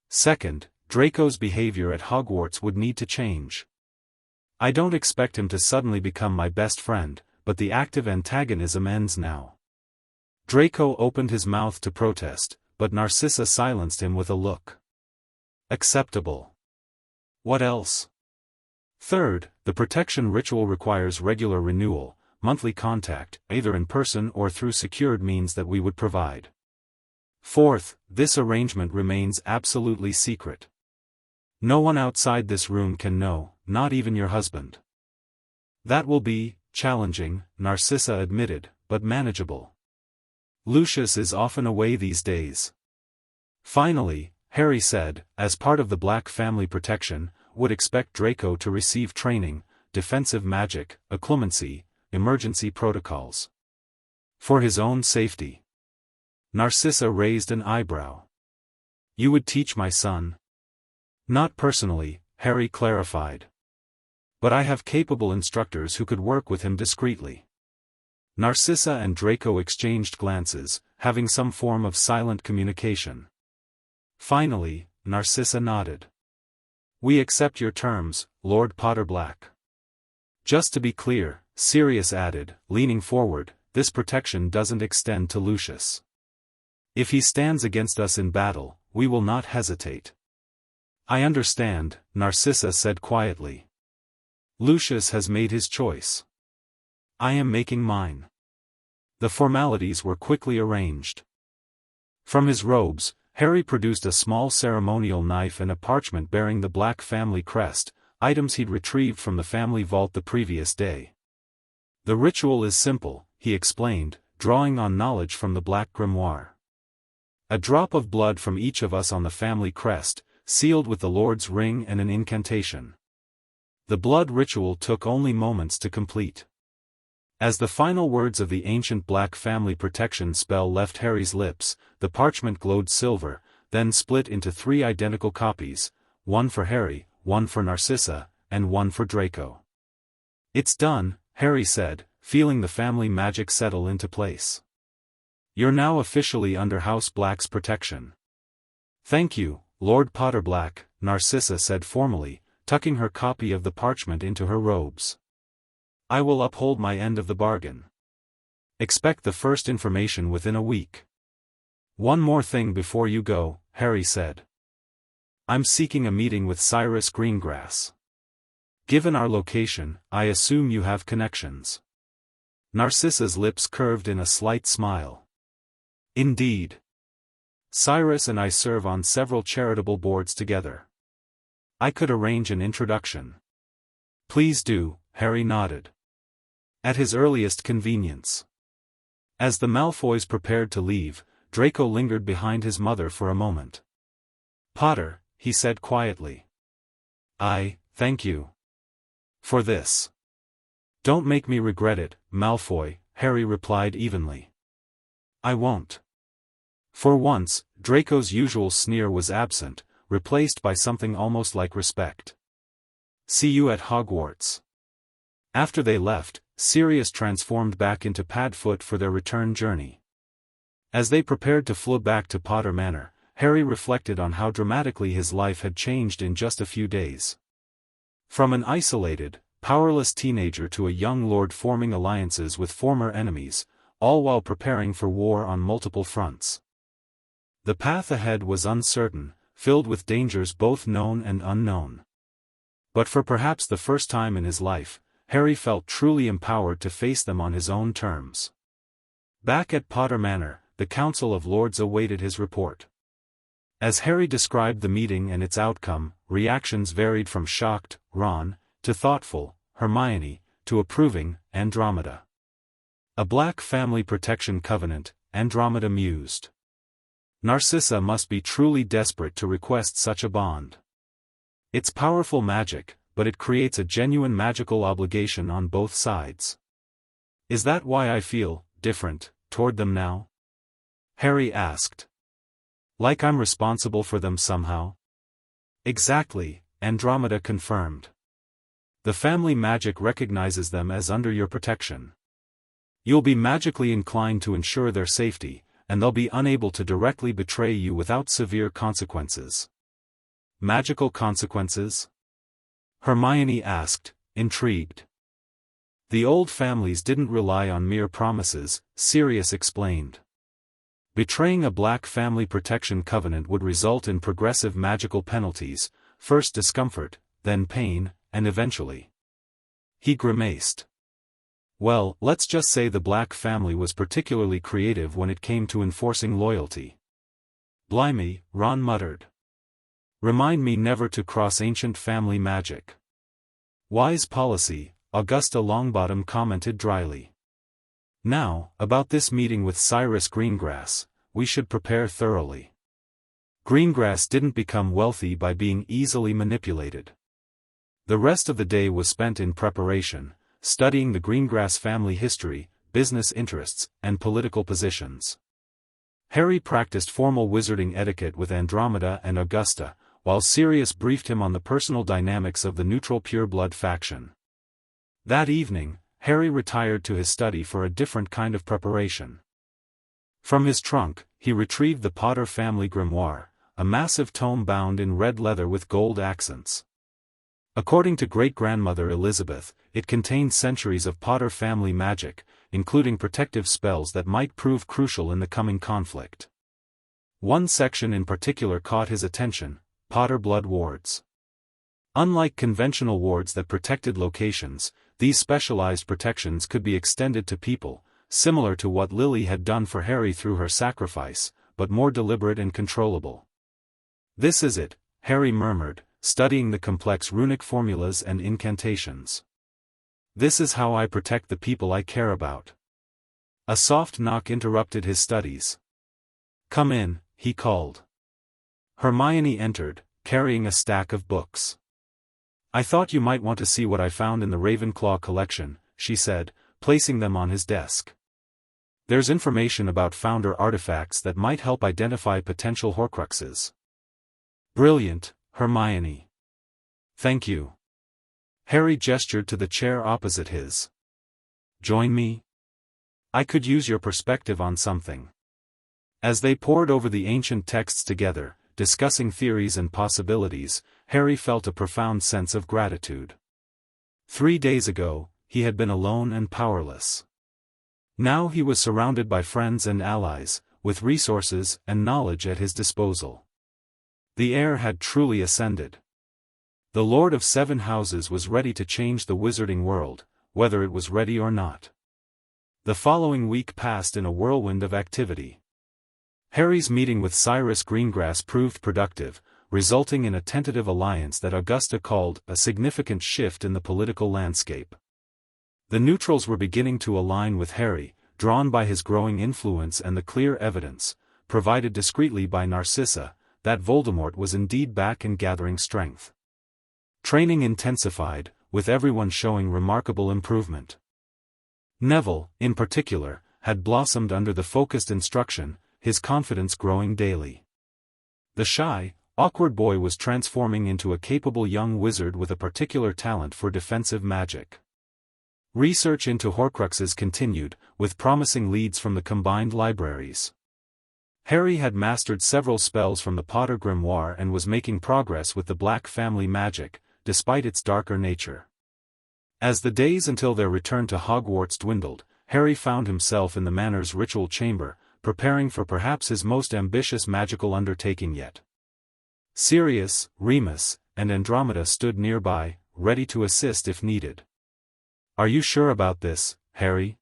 Second, Draco's behavior at Hogwarts would need to change. I don't expect him to suddenly become my best friend, but the active antagonism ends now. Draco opened his mouth to protest, but Narcissa silenced him with a look. Acceptable. What else? Third, the protection ritual requires regular renewal, monthly contact, either in person or through secured means that we would provide. Fourth, this arrangement remains absolutely secret. No one outside this room can know, not even your husband. That will be challenging, Narcissa admitted, but manageable. Lucius is often away these days. Finally, Harry said, as part of the Black family protection, would expect Draco to receive training, defensive magic, occlumency, emergency protocols. For his own safety. Narcissa raised an eyebrow. You would teach my son? Not personally, Harry clarified. But I have capable instructors who could work with him discreetly. Narcissa and Draco exchanged glances, having some form of silent communication. Finally, Narcissa nodded. We accept your terms, Lord Potterblack. Just to be clear, Sirius added, leaning forward, this protection doesn't extend to Lucius. If he stands against us in battle, we will not hesitate. I understand, Narcissa said quietly. Lucius has made his choice. I am making mine. The formalities were quickly arranged. From his robes, Harry produced a small ceremonial knife and a parchment bearing the Black family crest, items he'd retrieved from the family vault the previous day. The ritual is simple, he explained, drawing on knowledge from the Black grimoire. A drop of blood from each of us on the family crest, sealed with the Lord's ring and an incantation. The blood ritual took only moments to complete. As the final words of the ancient Black family protection spell left Harry's lips, the parchment glowed silver, then split into 3 identical copies, one for Harry, one for Narcissa, and one for Draco. It's done, Harry said, feeling the family magic settle into place. You're now officially under House Black's protection. Thank you, Lord Potterblack, Narcissa said formally, tucking her copy of the parchment into her robes. I will uphold my end of the bargain. Expect the first information within a week. One more thing before you go, Harry said. I'm seeking a meeting with Cyrus Greengrass. Given our location, I assume you have connections. Narcissa's lips curved in a slight smile. Indeed. Cyrus and I serve on several charitable boards together. I could arrange an introduction. Please do, Harry nodded. At his earliest convenience. As the Malfoys prepared to leave, Draco lingered behind his mother for a moment. Potter, he said quietly. Thank you. For this. Don't make me regret it, Malfoy, Harry replied evenly. I won't. For once, Draco's usual sneer was absent, replaced by something almost like respect. See you at Hogwarts. After they left, Sirius transformed back into Padfoot for their return journey. As they prepared to fly back to Potter Manor, Harry reflected on how dramatically his life had changed in just a few days. From an isolated, powerless teenager to a young lord forming alliances with former enemies, all while preparing for war on multiple fronts. The path ahead was uncertain, filled with dangers both known and unknown. But for perhaps the first time in his life, Harry felt truly empowered to face them on his own terms. Back at Potter Manor, the Council of Lords awaited his report. As Harry described the meeting and its outcome, reactions varied from shocked, Ron, to thoughtful, Hermione, to approving, Andromeda. A black family protection covenant, Andromeda mused. Narcissa must be truly desperate to request such a bond. It's powerful magic, but it creates a genuine magical obligation on both sides. Is that why I feel different toward them now? Harry asked. Like I'm responsible for them somehow? Exactly, Andromeda confirmed. The family magic recognizes them as under your protection. You'll be magically inclined to ensure their safety, and they'll be unable to directly betray you without severe consequences. Magical consequences? Hermione asked, intrigued. The old families didn't rely on mere promises, Sirius explained. Betraying a black family protection covenant would result in progressive magical penalties, first discomfort, then pain, and eventually. He grimaced. Well, let's just say the black family was particularly creative when it came to enforcing loyalty. Blimey, Ron muttered. Remind me never to cross ancient family magic. Wise policy, Augusta Longbottom commented dryly. Now, about this meeting with Cyrus Greengrass, we should prepare thoroughly. Greengrass didn't become wealthy by being easily manipulated. The rest of the day was spent in preparation, studying the Greengrass family history, business interests, and political positions. Harry practiced formal wizarding etiquette with Andromeda and Augusta, while Sirius briefed him on the personal dynamics of the neutral pureblood faction. That evening, Harry retired to his study for a different kind of preparation. From his trunk, he retrieved the Potter family grimoire, a massive tome bound in red leather with gold accents. According to great-grandmother Elizabeth, it contained centuries of Potter family magic, including protective spells that might prove crucial in the coming conflict. One section in particular caught his attention: Potter blood wards. Unlike conventional wards that protected locations, these specialized protections could be extended to people, similar to what Lily had done for Harry through her sacrifice, but more deliberate and controllable. This is it, Harry murmured, studying the complex runic formulas and incantations. This is how I protect the people I care about. A soft knock interrupted his studies. Come in, he called. Hermione entered, carrying a stack of books. I thought you might want to see what I found in the Ravenclaw collection, she said, placing them on his desk. There's information about founder artifacts that might help identify potential Horcruxes. Brilliant, Hermione. Thank you. Harry gestured to the chair opposite his. Join me? I could use your perspective on something. As they pored over the ancient texts together, discussing theories and possibilities, Harry felt a profound sense of gratitude. 3 days ago, he had been alone and powerless. Now he was surrounded by friends and allies, with resources and knowledge at his disposal. The heir had truly ascended. The Lord of Seven Houses was ready to change the wizarding world, whether it was ready or not. The following week passed in a whirlwind of activity. Harry's meeting with Cyrus Greengrass proved productive, resulting in a tentative alliance that Augusta called a significant shift in the political landscape. The neutrals were beginning to align with Harry, drawn by his growing influence and the clear evidence, provided discreetly by Narcissa, that Voldemort was indeed back and gathering strength. Training intensified, with everyone showing remarkable improvement. Neville, in particular, had blossomed under the focused instruction, his confidence growing daily. The shy, awkward boy was transforming into a capable young wizard with a particular talent for defensive magic. Research into Horcruxes continued, with promising leads from the combined libraries. Harry had mastered several spells from the Potter grimoire and was making progress with the Black family magic, despite its darker nature. As the days until their return to Hogwarts dwindled, Harry found himself in the Manor's ritual chamber, preparing for perhaps his most ambitious magical undertaking yet. Sirius, Remus, and Andromeda stood nearby, ready to assist if needed. Are you sure about this, Harry?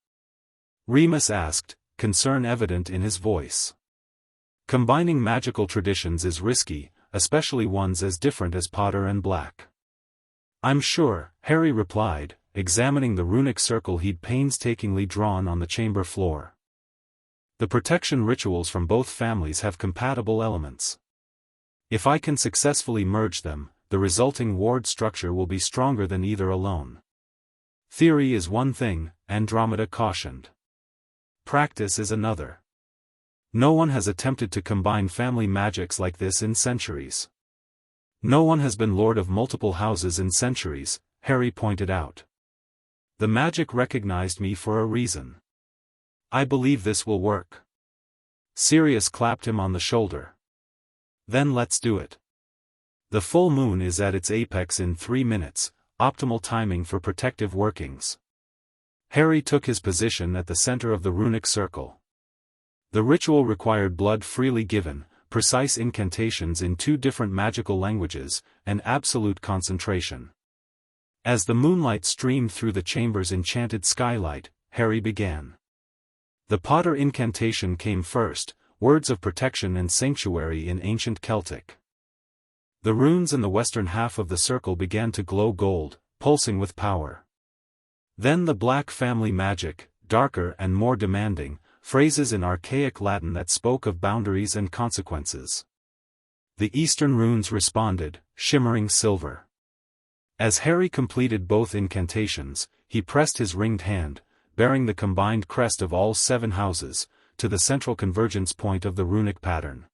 Remus asked, concern evident in his voice. Combining magical traditions is risky, especially ones as different as Potter and Black. I'm sure, Harry replied, examining the runic circle he'd painstakingly drawn on the chamber floor. The protection rituals from both families have compatible elements. If I can successfully merge them, the resulting ward structure will be stronger than either alone. Theory is one thing, Andromeda cautioned. Practice is another. No one has attempted to combine family magics like this in centuries. No one has been lord of multiple houses in centuries, Harry pointed out. The magic recognized me for a reason. I believe this will work. Sirius clapped him on the shoulder. Then let's do it. The full moon is at its apex in 3 minutes, optimal timing for protective workings. Harry took his position at the center of the runic circle. The ritual required blood freely given, precise incantations in 2 different magical languages, and absolute concentration. As the moonlight streamed through the chamber's enchanted skylight, Harry began. The Potter incantation came first, words of protection and sanctuary in ancient Celtic. The runes in the western half of the circle began to glow gold, pulsing with power. Then the Black family magic, darker and more demanding, phrases in archaic Latin that spoke of boundaries and consequences. The eastern runes responded, shimmering silver. As Harry completed both incantations, he pressed his ringed hand, bearing the combined crest of all 7 houses, to the central convergence point of the runic pattern.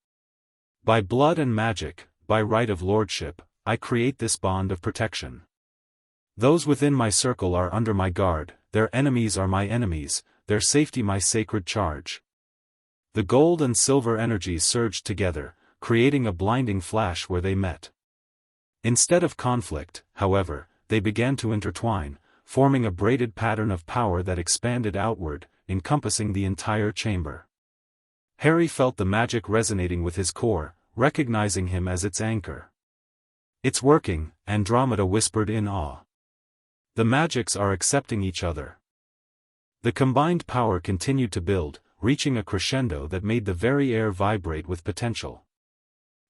By blood and magic, by right of lordship, I create this bond of protection. Those within my circle are under my guard, their enemies are my enemies, their safety my sacred charge. The gold and silver energies surged together, creating a blinding flash where they met. Instead of conflict, however, they began to intertwine, forming a braided pattern of power that expanded outward, encompassing the entire chamber. Harry felt the magic resonating with his core, recognizing him as its anchor. It's working, Andromeda whispered in awe. The magics are accepting each other. The combined power continued to build, reaching a crescendo that made the very air vibrate with potential.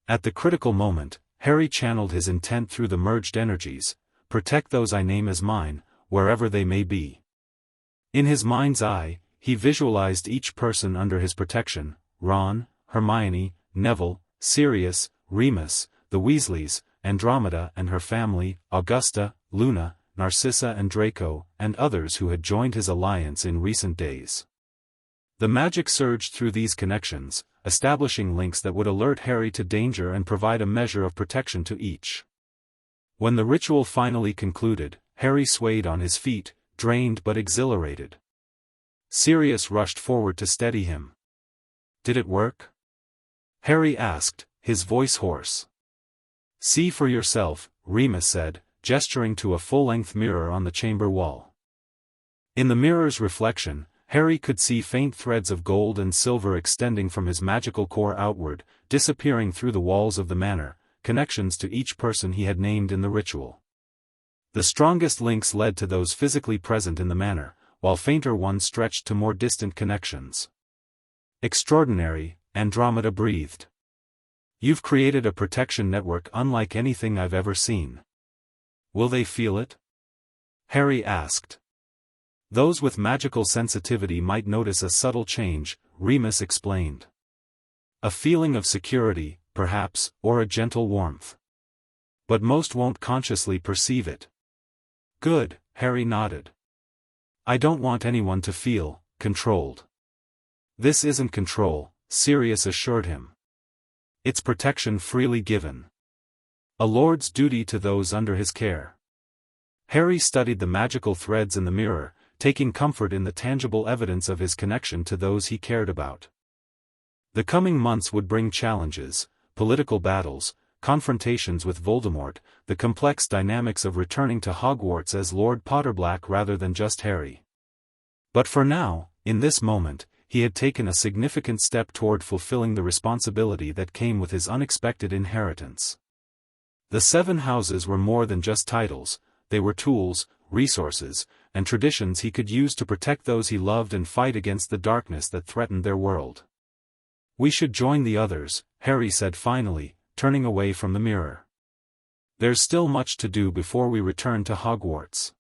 At the critical moment, Harry channeled his intent through the merged energies, protect those I name as mine, wherever they may be. In his mind's eye, he visualized each person under his protection, Ron, Hermione, Neville, Sirius, Remus, the Weasleys, Andromeda and her family, Augusta, Luna, Narcissa and Draco, and others who had joined his alliance in recent days. The magic surged through these connections, establishing links that would alert Harry to danger and provide a measure of protection to each. When the ritual finally concluded, Harry swayed on his feet, drained but exhilarated. Sirius rushed forward to steady him. Did it work? Harry asked, his voice hoarse. See for yourself, Remus said, gesturing to a full-length mirror on the chamber wall. In the mirror's reflection, Harry could see faint threads of gold and silver extending from his magical core outward, disappearing through the walls of the manor, connections to each person he had named in the ritual. The strongest links led to those physically present in the manor, while fainter ones stretched to more distant connections. Extraordinary, Andromeda breathed. You've created a protection network unlike anything I've ever seen. Will they feel it? Harry asked. Those with magical sensitivity might notice a subtle change, Remus explained. A feeling of security, perhaps, or a gentle warmth. But most won't consciously perceive it. Good, Harry nodded. I don't want anyone to feel controlled. This isn't control, Sirius assured him. It's protection freely given. A lord's duty to those under his care. Harry studied the magical threads in the mirror, taking comfort in the tangible evidence of his connection to those he cared about. The coming months would bring challenges, political battles, confrontations with Voldemort, the complex dynamics of returning to Hogwarts as Lord Potterblack rather than just Harry. But for now, in this moment, he had taken a significant step toward fulfilling the responsibility that came with his unexpected inheritance. The 7 houses were more than just titles, they were tools, resources, and traditions he could use to protect those he loved and fight against the darkness that threatened their world. "We should join the others," Harry said finally, turning away from the mirror. "There's still much to do before we return to Hogwarts."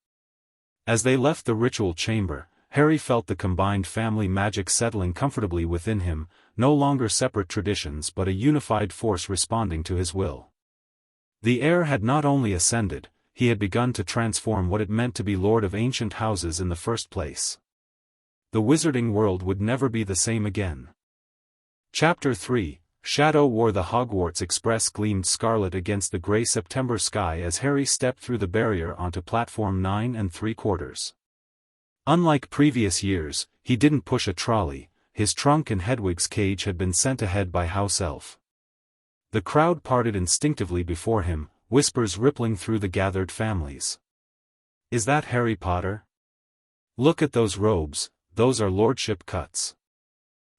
As they left the ritual chamber, Harry felt the combined family magic settling comfortably within him, no longer separate traditions but a unified force responding to his will. The heir had not only ascended, he had begun to transform what it meant to be lord of ancient houses in the first place. The wizarding world would never be the same again. Chapter 3, Shadow War. The Hogwarts Express gleamed scarlet against the grey September sky as Harry stepped through the barrier onto platform 9 3/4. Unlike previous years, he didn't push a trolley, his trunk and Hedwig's cage had been sent ahead by House Elf. The crowd parted instinctively before him, whispers rippling through the gathered families. "Is that Harry Potter? Look at those robes, those are lordship cuts.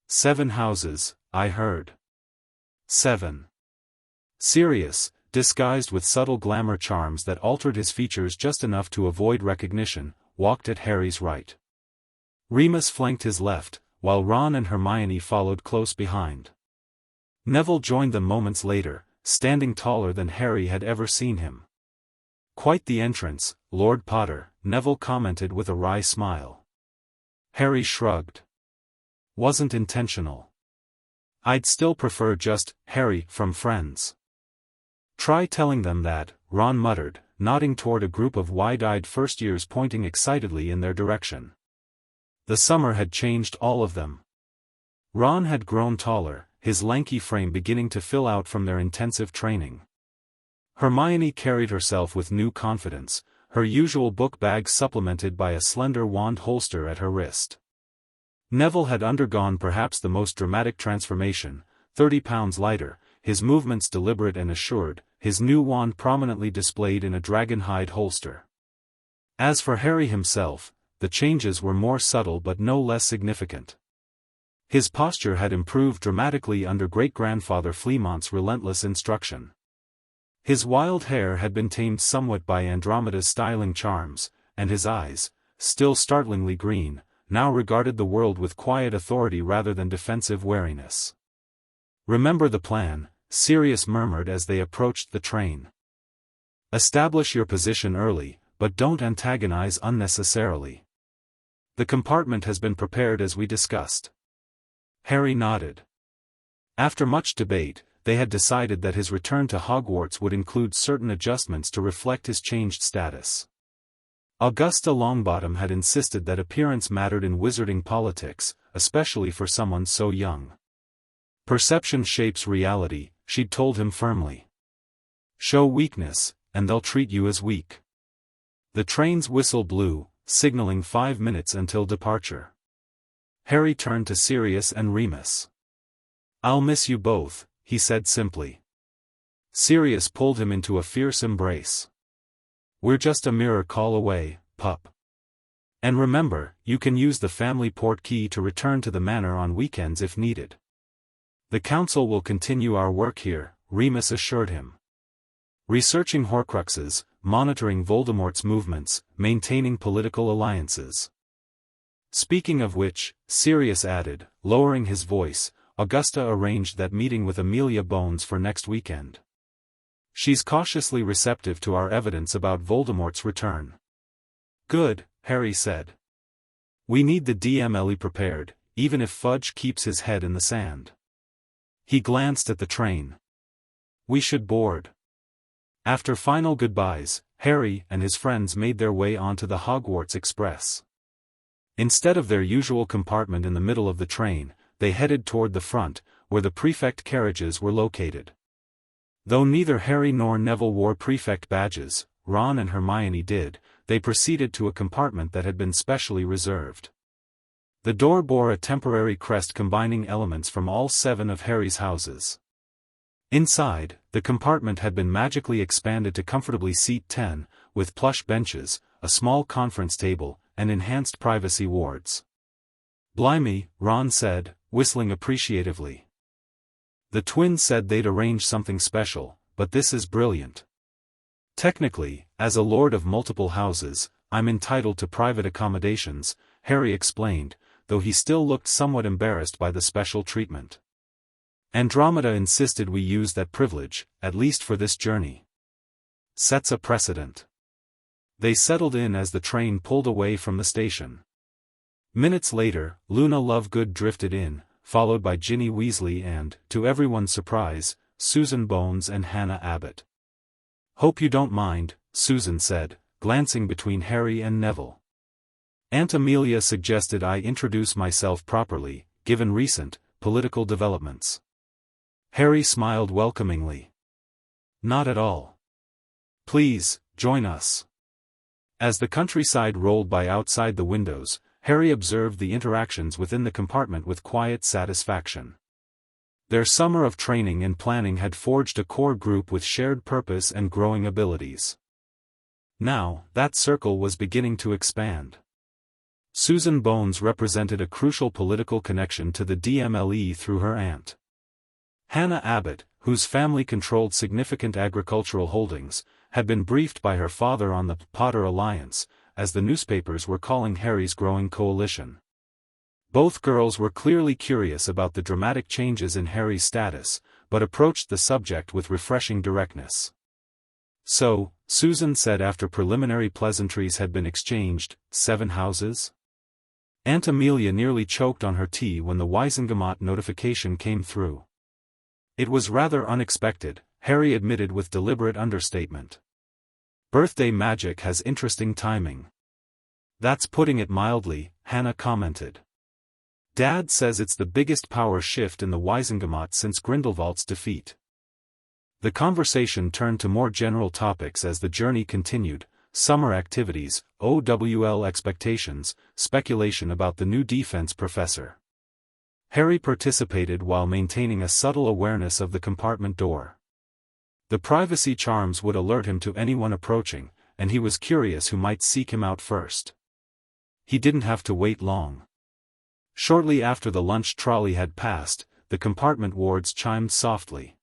7 houses, I heard. 7. Sirius, disguised with subtle glamour charms that altered his features just enough to avoid recognition, walked at Harry's right. Remus flanked his left, while Ron and Hermione followed close behind. Neville joined them moments later, standing taller than Harry had ever seen him. "Quite the entrance, Lord Potter," Neville commented with a wry smile. Harry shrugged. "Wasn't intentional. I'd still prefer just Harry from Friends." "Try telling them that," Ron muttered, nodding toward a group of wide-eyed first-years pointing excitedly in their direction. The summer had changed all of them. Ron had grown taller, his lanky frame beginning to fill out from their intensive training. Hermione carried herself with new confidence, her usual book bag supplemented by a slender wand holster at her wrist. Neville had undergone perhaps the most dramatic transformation, 30 pounds lighter, his movements deliberate and assured, his new wand prominently displayed in a dragonhide holster. As for Harry himself, the changes were more subtle but no less significant. His posture had improved dramatically under great-grandfather Fleamont's relentless instruction. His wild hair had been tamed somewhat by Andromeda's styling charms, and his eyes, still startlingly green, now regarded the world with quiet authority rather than defensive wariness. "Remember the plan," Sirius murmured as they approached the train. "Establish your position early, but don't antagonize unnecessarily. The compartment has been prepared as we discussed." Harry nodded. After much debate, they had decided that his return to Hogwarts would include certain adjustments to reflect his changed status. Augusta Longbottom had insisted that appearance mattered in wizarding politics, especially for someone so young. "Perception shapes reality," she'd told him firmly. "Show weakness, and they'll treat you as weak." The train's whistle blew, signaling 5 minutes until departure. Harry turned to Sirius and Remus. "I'll miss you both," he said simply. Sirius pulled him into a fierce embrace. "We're just a mirror call away, pup. And remember, you can use the family port key to return to the manor on weekends if needed." "The council will continue our work here," Remus assured him. "Researching Horcruxes, monitoring Voldemort's movements, maintaining political alliances." "Speaking of which," Sirius added, lowering his voice, "Augusta arranged that meeting with Amelia Bones for next weekend. She's cautiously receptive to our evidence about Voldemort's return." "Good," Harry said. "We need the DMLE prepared, even if Fudge keeps his head in the sand." He glanced at the train. "We should board." After final goodbyes, Harry and his friends made their way onto the Hogwarts Express. Instead of their usual compartment in the middle of the train, they headed toward the front, where the prefect carriages were located. Though neither Harry nor Neville wore prefect badges, Ron and Hermione did, they proceeded to a compartment that had been specially reserved. The door bore a temporary crest combining elements from all 7 of Harry's houses. Inside, the compartment had been magically expanded to comfortably seat 10, with plush benches, a small conference table, and enhanced privacy wards. "Blimey," Ron said, whistling appreciatively. "The twins said they'd arrange something special, but this is brilliant. Technically, as a lord of multiple houses, I'm entitled to private accommodations," Harry explained, though he still looked somewhat embarrassed by the special treatment. Andromeda insisted we use that privilege, at least for this journey. Sets a precedent. They settled in as the train pulled away from the station. Minutes later, Luna Lovegood drifted in, followed by Ginny Weasley and, to everyone's surprise, Susan Bones and Hannah Abbott. "Hope you don't mind," Susan said, glancing between Harry and Neville. "Aunt Amelia suggested I introduce myself properly, given recent, political developments." Harry smiled welcomingly. "Not at all. Please, join us." As the countryside rolled by outside the windows, Harry observed the interactions within the compartment with quiet satisfaction. Their summer of training and planning had forged a core group with shared purpose and growing abilities. Now, that circle was beginning to expand. Susan Bones represented a crucial political connection to the DMLE through her aunt. Hannah Abbott, whose family controlled significant agricultural holdings, had been briefed by her father on the Potter Alliance, as the newspapers were calling Harry's growing coalition. Both girls were clearly curious about the dramatic changes in Harry's status, but approached the subject with refreshing directness. "So," Susan said after preliminary pleasantries had been exchanged, 7 houses? Aunt Amelia nearly choked on her tea when the Wisengamot notification came through. It was rather unexpected, Harry admitted with deliberate understatement. "Birthday magic has interesting timing." "That's putting it mildly," Hannah commented. "Dad says it's the biggest power shift in the Wisengamot since Grindelwald's defeat." The conversation turned to more general topics as the journey continued: summer activities, OWL expectations, speculation about the new defense professor. Harry participated while maintaining a subtle awareness of the compartment door. The privacy charms would alert him to anyone approaching, and he was curious who might seek him out first. He didn't have to wait long. Shortly after the lunch trolley had passed, the compartment wards chimed softly.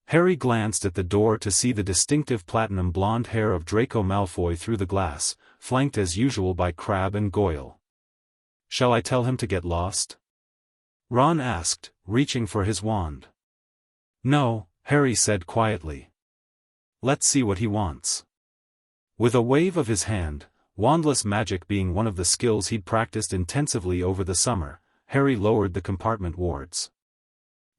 Harry glanced at the door to see the distinctive platinum blonde hair of Draco Malfoy through the glass, flanked as usual by Crabbe and Goyle. "Shall I tell him to get lost?" Ron asked, reaching for his wand. "No," Harry said quietly. "Let's see what he wants." With a wave of his hand, wandless magic being one of the skills he'd practiced intensively over the summer, Harry lowered the compartment wards.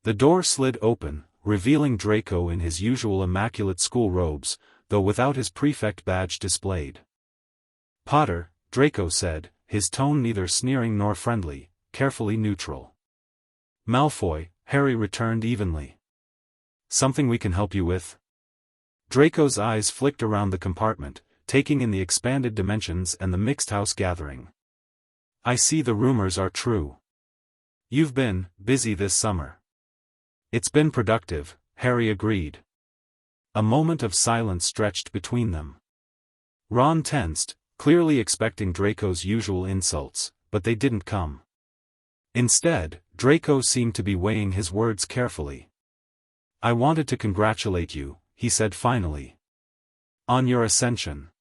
The door slid open, revealing Draco in his usual immaculate school robes, though without his prefect badge displayed. "Potter," Draco said, his tone neither sneering nor friendly, carefully neutral. "Malfoy," Harry returned evenly. "Something we can help you with?" Draco's eyes flicked around the compartment, taking in the expanded dimensions and the mixed house gathering. "I see the rumors are true. You've been busy this summer." "It's been productive," Harry agreed. A moment of silence stretched between them. Ron tensed, clearly expecting Draco's usual insults, but they didn't come. Instead, Draco seemed to be weighing his words carefully. "I wanted to congratulate you," he said finally. "On your ascension.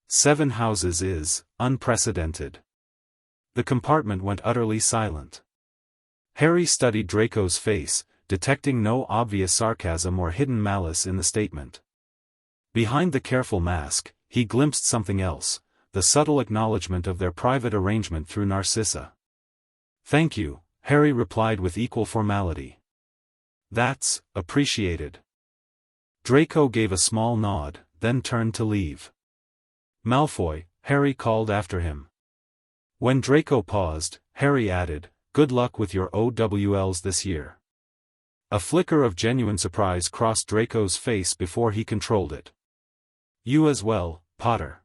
7 houses is unprecedented." The compartment went utterly silent. Harry studied Draco's face, detecting no obvious sarcasm or hidden malice in the statement. Behind the careful mask, he glimpsed something else, the subtle acknowledgement of their private arrangement through Narcissa. "Thank you," Harry replied with equal formality. "That's appreciated." Draco gave a small nod, then turned to leave. "Malfoy," Harry called after him. When Draco paused, Harry added, "Good luck with your OWLs this year." A flicker of genuine surprise crossed Draco's face before he controlled it. "You as well, Potter."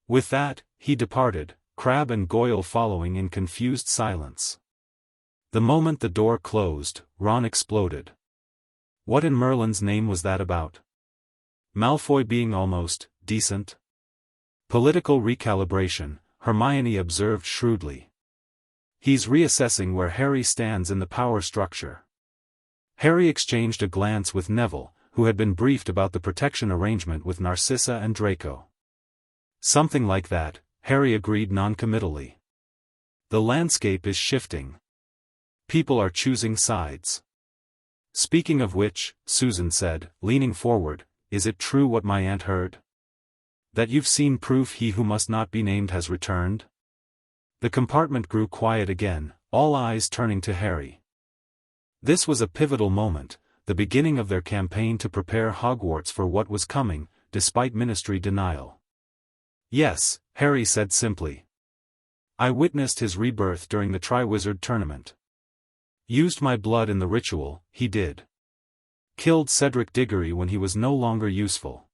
With that, he departed, Crabbe and Goyle following in confused silence. The moment the door closed, Ron exploded. What in Merlin's name was that about? Malfoy being almost decent? Political recalibration, Hermione observed shrewdly. He's reassessing where Harry stands in the power structure. Harry exchanged a glance with Neville, who had been briefed about the protection arrangement with Narcissa and Draco. Something like that, Harry agreed noncommittally. The landscape is shifting. People are choosing sides. "Speaking of which," Susan said, leaning forward, "is it true what my aunt heard? That you've seen proof he who must not be named has returned?" The compartment grew quiet again, all eyes turning to Harry. This was a pivotal moment, the beginning of their campaign to prepare Hogwarts for what was coming, despite Ministry denial. "Yes," Harry said simply. "I witnessed his rebirth during the Triwizard Tournament. Used my blood in the ritual, he did. Killed Cedric Diggory when he was no longer useful."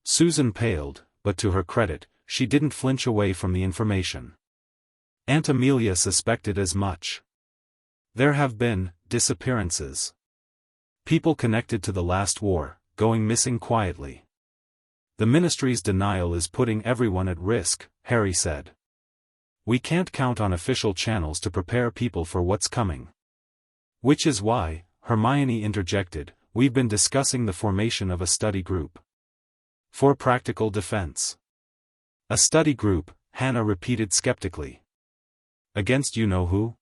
Susan paled, but to her credit, she didn't flinch away from the information. Aunt Amelia suspected as much. There have been disappearances. People connected to the last war, going missing quietly. The Ministry's denial is putting everyone at risk, Harry said. We can't count on official channels to prepare people for what's coming. Which is why, Hermione interjected, we've been discussing the formation of a study group. For practical defense. A study group, Hannah repeated skeptically. Against you-know-who?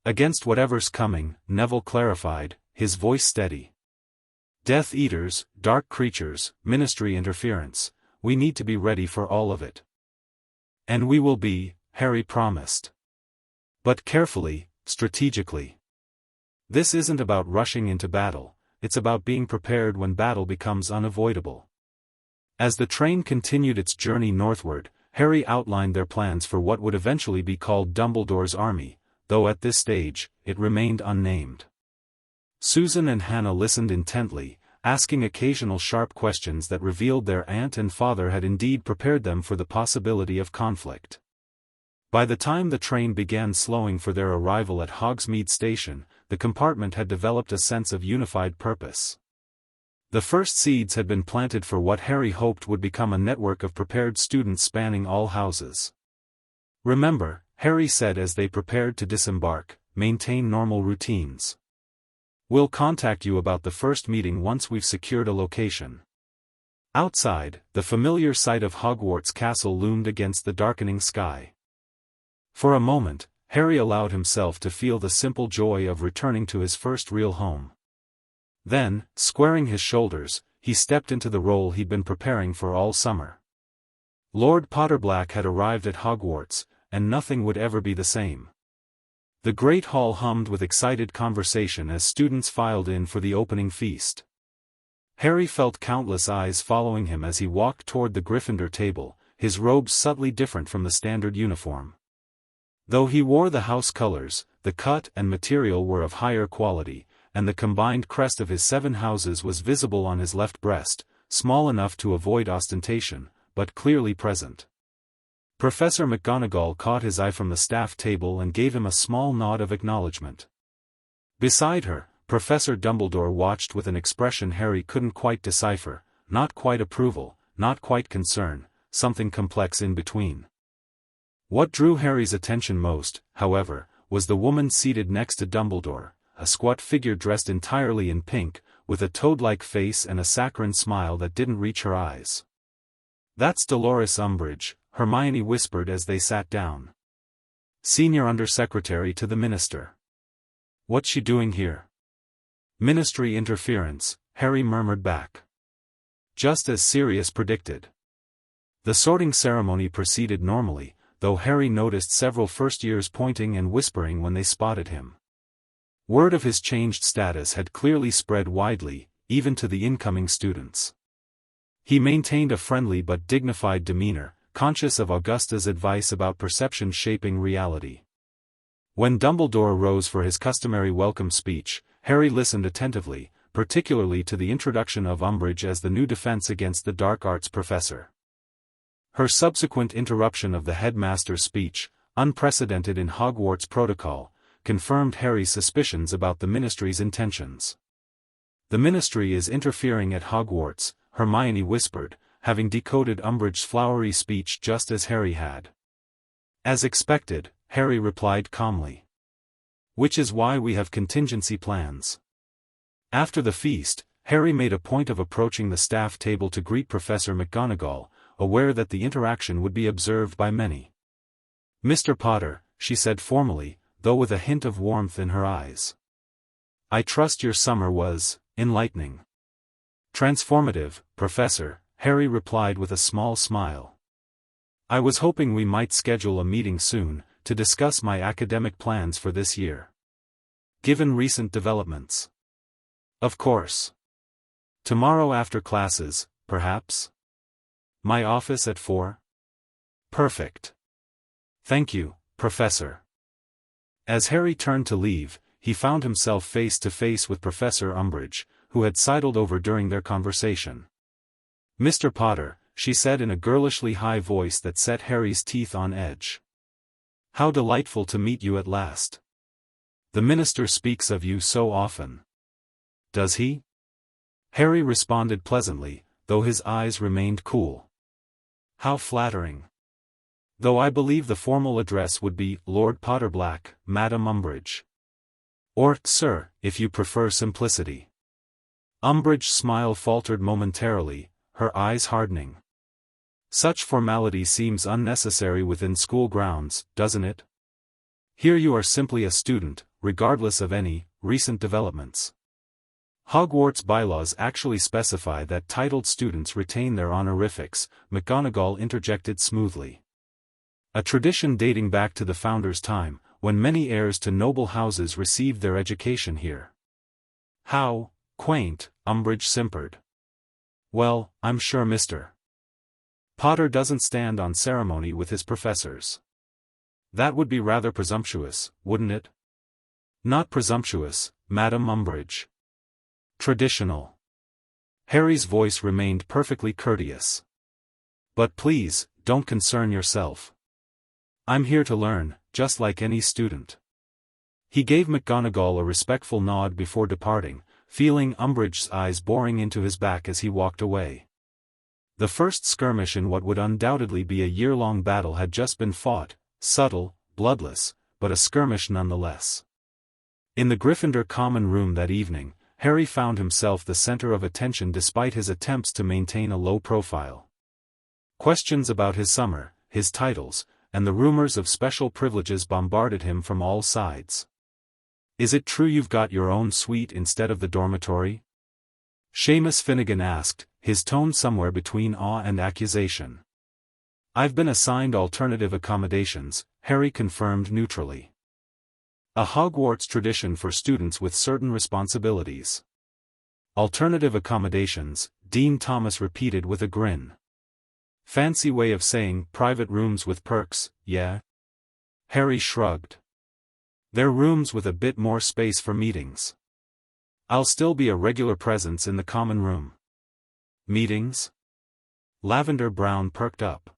Against whatever's coming, Neville clarified, his voice steady. Death Eaters, dark creatures, Ministry interference, we need to be ready for all of it. And we will be, Harry promised. But carefully, strategically. This isn't about rushing into battle, it's about being prepared when battle becomes unavoidable. As the train continued its journey northward, Harry outlined their plans for what would eventually be called Dumbledore's army, though at this stage, it remained unnamed. Susan and Hannah listened intently, asking occasional sharp questions that revealed their aunt and father had indeed prepared them for the possibility of conflict. By the time the train began slowing for their arrival at Hogsmeade Station, the compartment had developed a sense of unified purpose. The first seeds had been planted for what Harry hoped would become a network of prepared students spanning all houses. Remember, Harry said as they prepared to disembark, maintain normal routines. We'll contact you about the first meeting once we've secured a location. Outside, the familiar sight of Hogwarts Castle loomed against the darkening sky. For a moment, Harry allowed himself to feel the simple joy of returning to his first real home. Then, squaring his shoulders, he stepped into the role he'd been preparing for all summer. Lord Potterblack had arrived at Hogwarts, and nothing would ever be the same. The Great Hall hummed with excited conversation as students filed in for the opening feast. Harry felt countless eyes following him as he walked toward the Gryffindor table, his robes subtly different from the standard uniform. Though he wore the house colors, the cut and material were of higher quality, and the combined crest of his 7 houses was visible on his left breast, small enough to avoid ostentation, but clearly present. Professor McGonagall caught his eye from the staff table and gave him a small nod of acknowledgement. Beside her, Professor Dumbledore watched with an expression Harry couldn't quite decipher, not quite approval, not quite concern, something complex in between. What drew Harry's attention most, however, was the woman seated next to Dumbledore, a squat figure dressed entirely in pink, with a toad-like face and a saccharine smile that didn't reach her eyes. That's Dolores Umbridge, Hermione whispered as they sat down. Senior Undersecretary to the Minister. What's she doing here? Ministry interference, Harry murmured back. Just as Sirius predicted. The sorting ceremony proceeded normally, though Harry noticed several first-years pointing and whispering when they spotted him. Word of his changed status had clearly spread widely, even to the incoming students. He maintained a friendly but dignified demeanor, conscious of Augusta's advice about perception shaping reality. When Dumbledore rose for his customary welcome speech, Harry listened attentively, particularly to the introduction of Umbridge as the new defense against the dark arts professor. Her subsequent interruption of the headmaster's speech, unprecedented in Hogwarts protocol, confirmed Harry's suspicions about the Ministry's intentions. The Ministry is interfering at Hogwarts, Hermione whispered, having decoded Umbridge's flowery speech just as Harry had. As expected, Harry replied calmly. Which is why we have contingency plans. After the feast, Harry made a point of approaching the staff table to greet Professor McGonagall, aware that the interaction would be observed by many. Mr. Potter, she said formally, though with a hint of warmth in her eyes. I trust your summer was enlightening. Transformative, Professor, Harry replied with a small smile. I was hoping we might schedule a meeting soon, to discuss my academic plans for this year. Given recent developments. Of course. Tomorrow after classes, perhaps? My office at 4? Perfect. Thank you, Professor. As Harry turned to leave, he found himself face to face with Professor Umbridge, who had sidled over during their conversation. Mr. Potter, she said in a girlishly high voice that set Harry's teeth on edge. How delightful to meet you at last. The minister speaks of you so often. Does he? Harry responded pleasantly, though his eyes remained cool. How flattering. Though I believe the formal address would be, Lord Potterblack, Madam Umbridge. Or, Sir, if you prefer simplicity. Umbridge's smile faltered momentarily, her eyes hardening. Such formality seems unnecessary within school grounds, doesn't it? Here you are simply a student, regardless of any recent developments. Hogwarts bylaws actually specify that titled students retain their honorifics, McGonagall interjected smoothly. A tradition dating back to the founder's time, when many heirs to noble houses received their education here. How quaint, Umbridge simpered. Well, I'm sure Mr. Potter doesn't stand on ceremony with his professors. That would be rather presumptuous, wouldn't it? Not presumptuous, Madam Umbridge. Traditional. Harry's voice remained perfectly courteous. But please, don't concern yourself. I'm here to learn, just like any student. He gave McGonagall a respectful nod before departing, feeling Umbridge's eyes boring into his back as he walked away. The first skirmish in what would undoubtedly be a year-long battle had just been fought, subtle, bloodless, but a skirmish nonetheless. In the Gryffindor common room that evening, Harry found himself the center of attention despite his attempts to maintain a low profile. Questions about his summer, his titles, and the rumors of special privileges bombarded him from all sides. Is it true you've got your own suite instead of the dormitory? Seamus Finnegan asked, his tone somewhere between awe and accusation. I've been assigned alternative accommodations, Harry confirmed neutrally. A Hogwarts tradition for students with certain responsibilities. Alternative accommodations, Dean Thomas repeated with a grin. Fancy way of saying private rooms with perks, yeah? Harry shrugged. They're rooms with a bit more space for meetings. I'll still be a regular presence in the common room. Meetings? Lavender Brown perked up.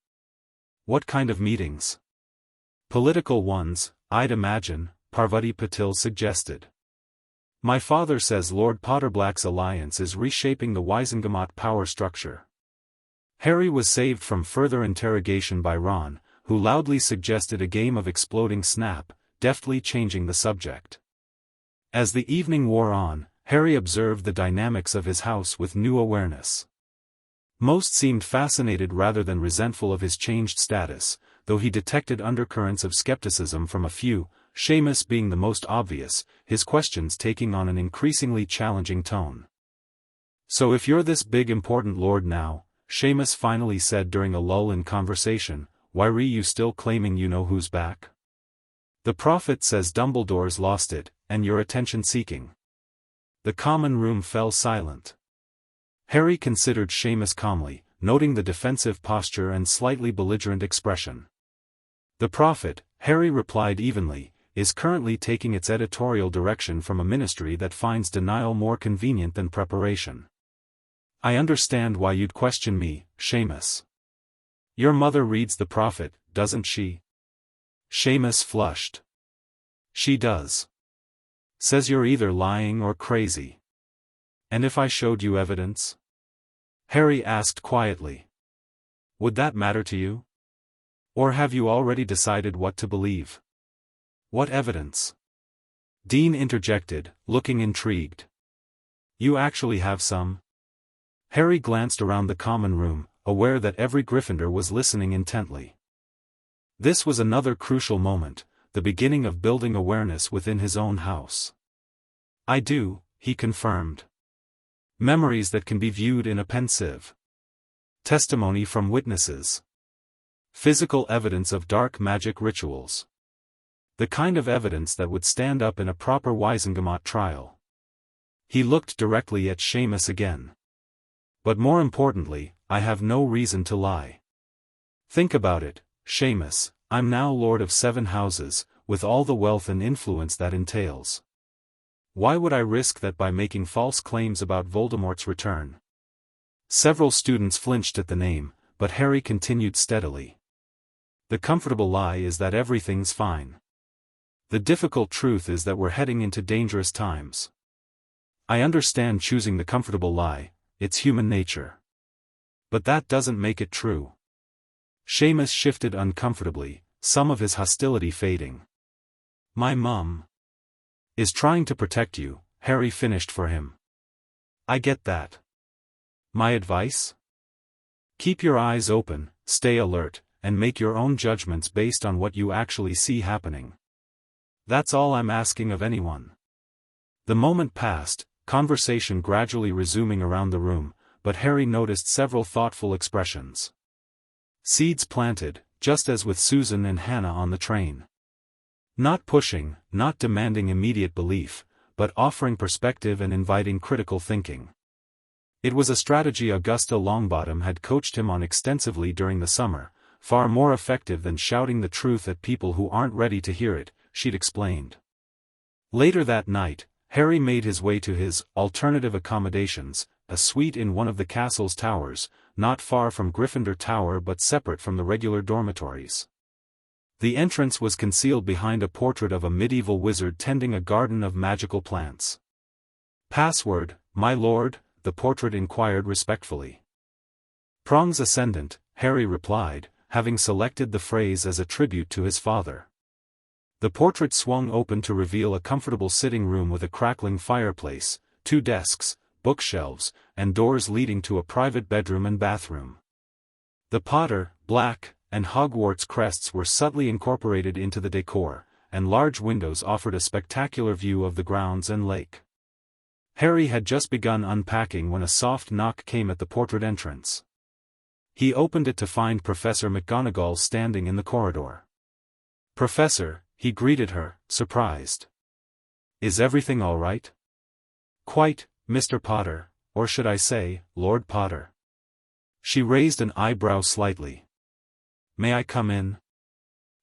What kind of meetings? Political ones, I'd imagine, Parvati Patil suggested. My father says Lord Potterblack's alliance is reshaping the Wizengamot power structure. Harry was saved from further interrogation by Ron, who loudly suggested a game of exploding snap, deftly changing the subject. As the evening wore on, Harry observed the dynamics of his house with new awareness. Most seemed fascinated rather than resentful of his changed status, though he detected undercurrents of skepticism from a few, Seamus being the most obvious, his questions taking on an increasingly challenging tone. So if you're this big important lord now, Seamus finally said during a lull in conversation, why are you still claiming you know who's back? The prophet says Dumbledore's lost it, and you're attention-seeking. The common room fell silent. Harry considered Seamus calmly, noting the defensive posture and slightly belligerent expression. The prophet, Harry replied evenly, is currently taking its editorial direction from a ministry that finds denial more convenient than preparation. I understand why you'd question me, Seamus. Your mother reads the prophet, doesn't she? Seamus flushed. She does. Says you're either lying or crazy. And if I showed you evidence? Harry asked quietly. Would that matter to you? Or have you already decided what to believe? What evidence? Dean interjected, looking intrigued. You actually have some? Harry glanced around the common room, aware that every Gryffindor was listening intently. This was another crucial moment, the beginning of building awareness within his own house. I do, he confirmed. Memories that can be viewed in a pensieve. Testimony from witnesses. Physical evidence of dark magic rituals. The kind of evidence that would stand up in a proper Wizengamot trial. He looked directly at Seamus again. But more importantly, I have no reason to lie. Think about it, Seamus, I'm now Lord of 7 houses, with all the wealth and influence that entails. Why would I risk that by making false claims about Voldemort's return? Several students flinched at the name, but Harry continued steadily. The comfortable lie is that everything's fine. The difficult truth is that we're heading into dangerous times. I understand choosing the comfortable lie, it's human nature. But that doesn't make it true. Seamus shifted uncomfortably, some of his hostility fading. My mum is trying to protect you, Harry finished for him. I get that. My advice? Keep your eyes open, stay alert, and make your own judgments based on what you actually see happening. That's all I'm asking of anyone. The moment passed, conversation gradually resuming around the room, but Harry noticed several thoughtful expressions. Seeds planted, just as with Susan and Hannah on the train. Not pushing, not demanding immediate belief, but offering perspective and inviting critical thinking. It was a strategy Augusta Longbottom had coached him on extensively during the summer, far more effective than shouting the truth at people who aren't ready to hear it, she'd explained. Later that night, Harry made his way to his alternative accommodations, a suite in one of the castle's towers, not far from Gryffindor Tower but separate from the regular dormitories. The entrance was concealed behind a portrait of a medieval wizard tending a garden of magical plants. Password, my lord? The portrait inquired respectfully. Prongs Ascendant, Harry replied, having selected the phrase as a tribute to his father. The portrait swung open to reveal a comfortable sitting room with a crackling fireplace, 2 desks, bookshelves, and doors leading to a private bedroom and bathroom. The Potter, Black, and Hogwarts crests were subtly incorporated into the decor, and large windows offered a spectacular view of the grounds and lake. Harry had just begun unpacking when a soft knock came at the portrait entrance. He opened it to find Professor McGonagall standing in the corridor. Professor, he greeted her, surprised. Is everything all right? Quite, Mr. Potter, or should I say, Lord Potter. She raised an eyebrow slightly. May I come in?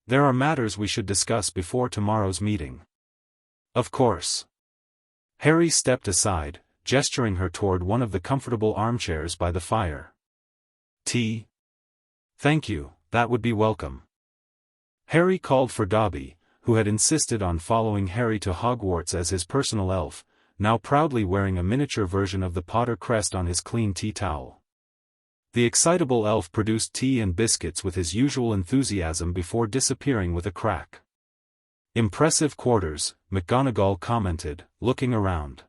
There are matters we should discuss before tomorrow's meeting. Of course. Harry stepped aside, gesturing her toward one of the comfortable armchairs by the fire. Tea? Thank you, that would be welcome. Harry called for Dobby, who had insisted on following Harry to Hogwarts as his personal elf, now proudly wearing a miniature version of the Potter crest on his clean tea towel. The excitable elf produced tea and biscuits with his usual enthusiasm before disappearing with a crack. Impressive quarters, McGonagall commented, looking around.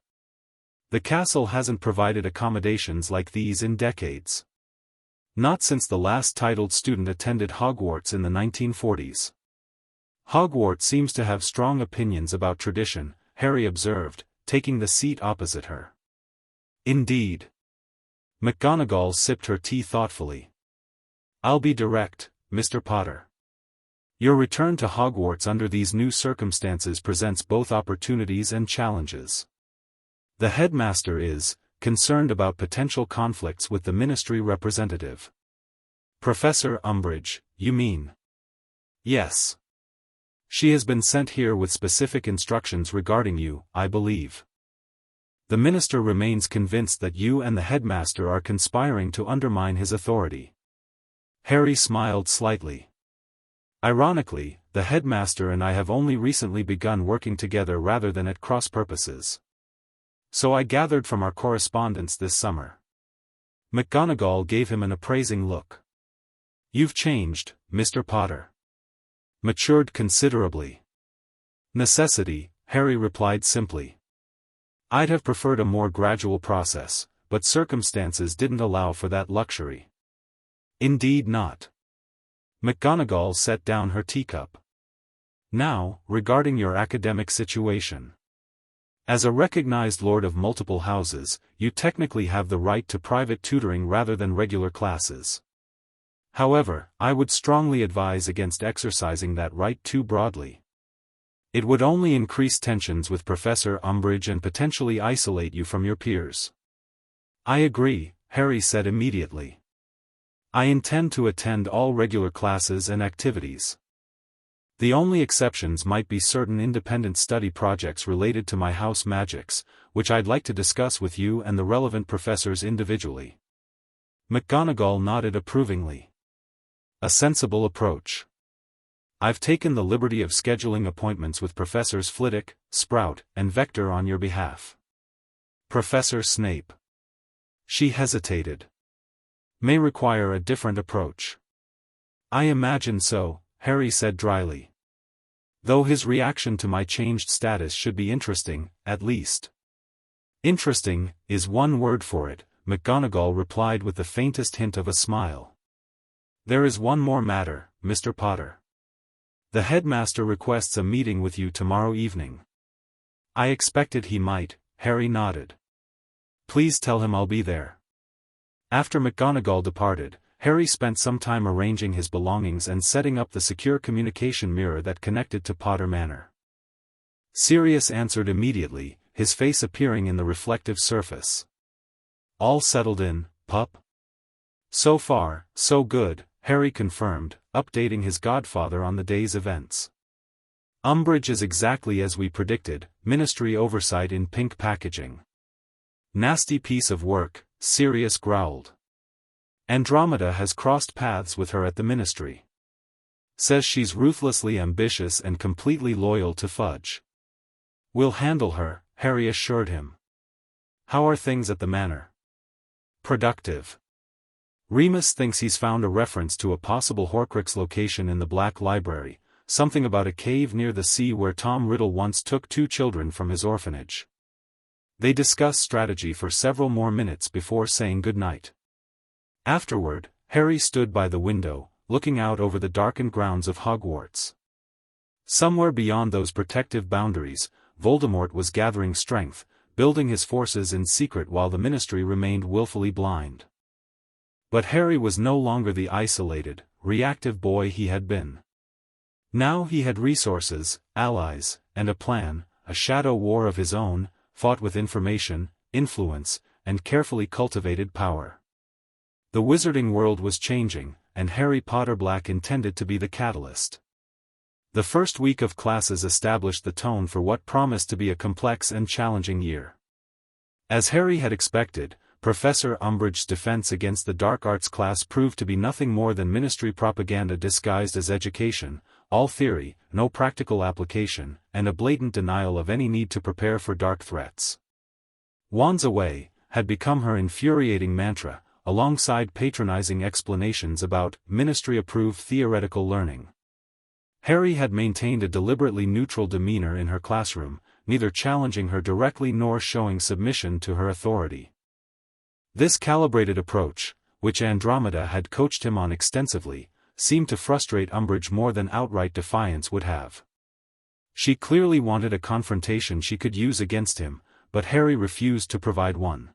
The castle hasn't provided accommodations like these in decades. Not since the last titled student attended Hogwarts in the 1940s. Hogwarts seems to have strong opinions about tradition, Harry observed, taking the seat opposite her. Indeed. McGonagall sipped her tea thoughtfully. I'll be direct, Mr. Potter. Your return to Hogwarts under these new circumstances presents both opportunities and challenges. The headmaster is concerned about potential conflicts with the ministry representative. Professor Umbridge, you mean? Yes. She has been sent here with specific instructions regarding you, I believe. The minister remains convinced that you and the headmaster are conspiring to undermine his authority. Harry smiled slightly. Ironically, the headmaster and I have only recently begun working together rather than at cross purposes. So I gathered from our correspondence this summer. McGonagall gave him an appraising look. You've changed, Mr. Potter. Matured considerably. Necessity, Harry replied simply. I'd have preferred a more gradual process, but circumstances didn't allow for that luxury. Indeed not. McGonagall set down her teacup. Now, regarding your academic situation. As a recognized lord of multiple houses, you technically have the right to private tutoring rather than regular classes. However, I would strongly advise against exercising that right too broadly. It would only increase tensions with Professor Umbridge and potentially isolate you from your peers. I agree, Harry said immediately. I intend to attend all regular classes and activities. The only exceptions might be certain independent study projects related to my house magics, which I'd like to discuss with you and the relevant professors individually. McGonagall nodded approvingly. A sensible approach. I've taken the liberty of scheduling appointments with Professors Flitwick, Sprout, and Vector on your behalf. Professor Snape. She hesitated. May require a different approach. I imagine so, Harry said dryly. Though his reaction to my changed status should be interesting, at least. Interesting is one word for it, McGonagall replied with the faintest hint of a smile. There is one more matter, Mr. Potter. The headmaster requests a meeting with you tomorrow evening. I expected he might, Harry nodded. Please tell him I'll be there. After McGonagall departed, Harry spent some time arranging his belongings and setting up the secure communication mirror that connected to Potter Manor. Sirius answered immediately, his face appearing in the reflective surface. All settled in, pup? So far, so good, Harry confirmed, updating his godfather on the day's events. Umbridge is exactly as we predicted, Ministry oversight in pink packaging. Nasty piece of work, Sirius growled. Andromeda has crossed paths with her at the Ministry. Says she's ruthlessly ambitious and completely loyal to Fudge. We'll handle her, Harry assured him. How are things at the Manor? Productive. Remus thinks he's found a reference to a possible Horcrux location in the Black Library, something about a cave near the sea where Tom Riddle once took 2 children from his orphanage. They discuss strategy for several more minutes before saying goodnight. Afterward, Harry stood by the window, looking out over the darkened grounds of Hogwarts. Somewhere beyond those protective boundaries, Voldemort was gathering strength, building his forces in secret while the Ministry remained willfully blind. But Harry was no longer the isolated, reactive boy he had been. Now he had resources, allies, and a plan, a shadow war of his own, fought with information, influence, and carefully cultivated power. The wizarding world was changing, and Harry Potter Black intended to be the catalyst. The first week of classes established the tone for what promised to be a complex and challenging year. As Harry had expected, Professor Umbridge's defense against the dark arts class proved to be nothing more than Ministry propaganda disguised as education, all theory, no practical application, and a blatant denial of any need to prepare for dark threats. Wands away had become her infuriating mantra, alongside patronizing explanations about Ministry-approved theoretical learning. Harry had maintained a deliberately neutral demeanor in her classroom, neither challenging her directly nor showing submission to her authority. This calibrated approach, which Andromeda had coached him on extensively, seemed to frustrate Umbridge more than outright defiance would have. She clearly wanted a confrontation she could use against him, but Harry refused to provide one.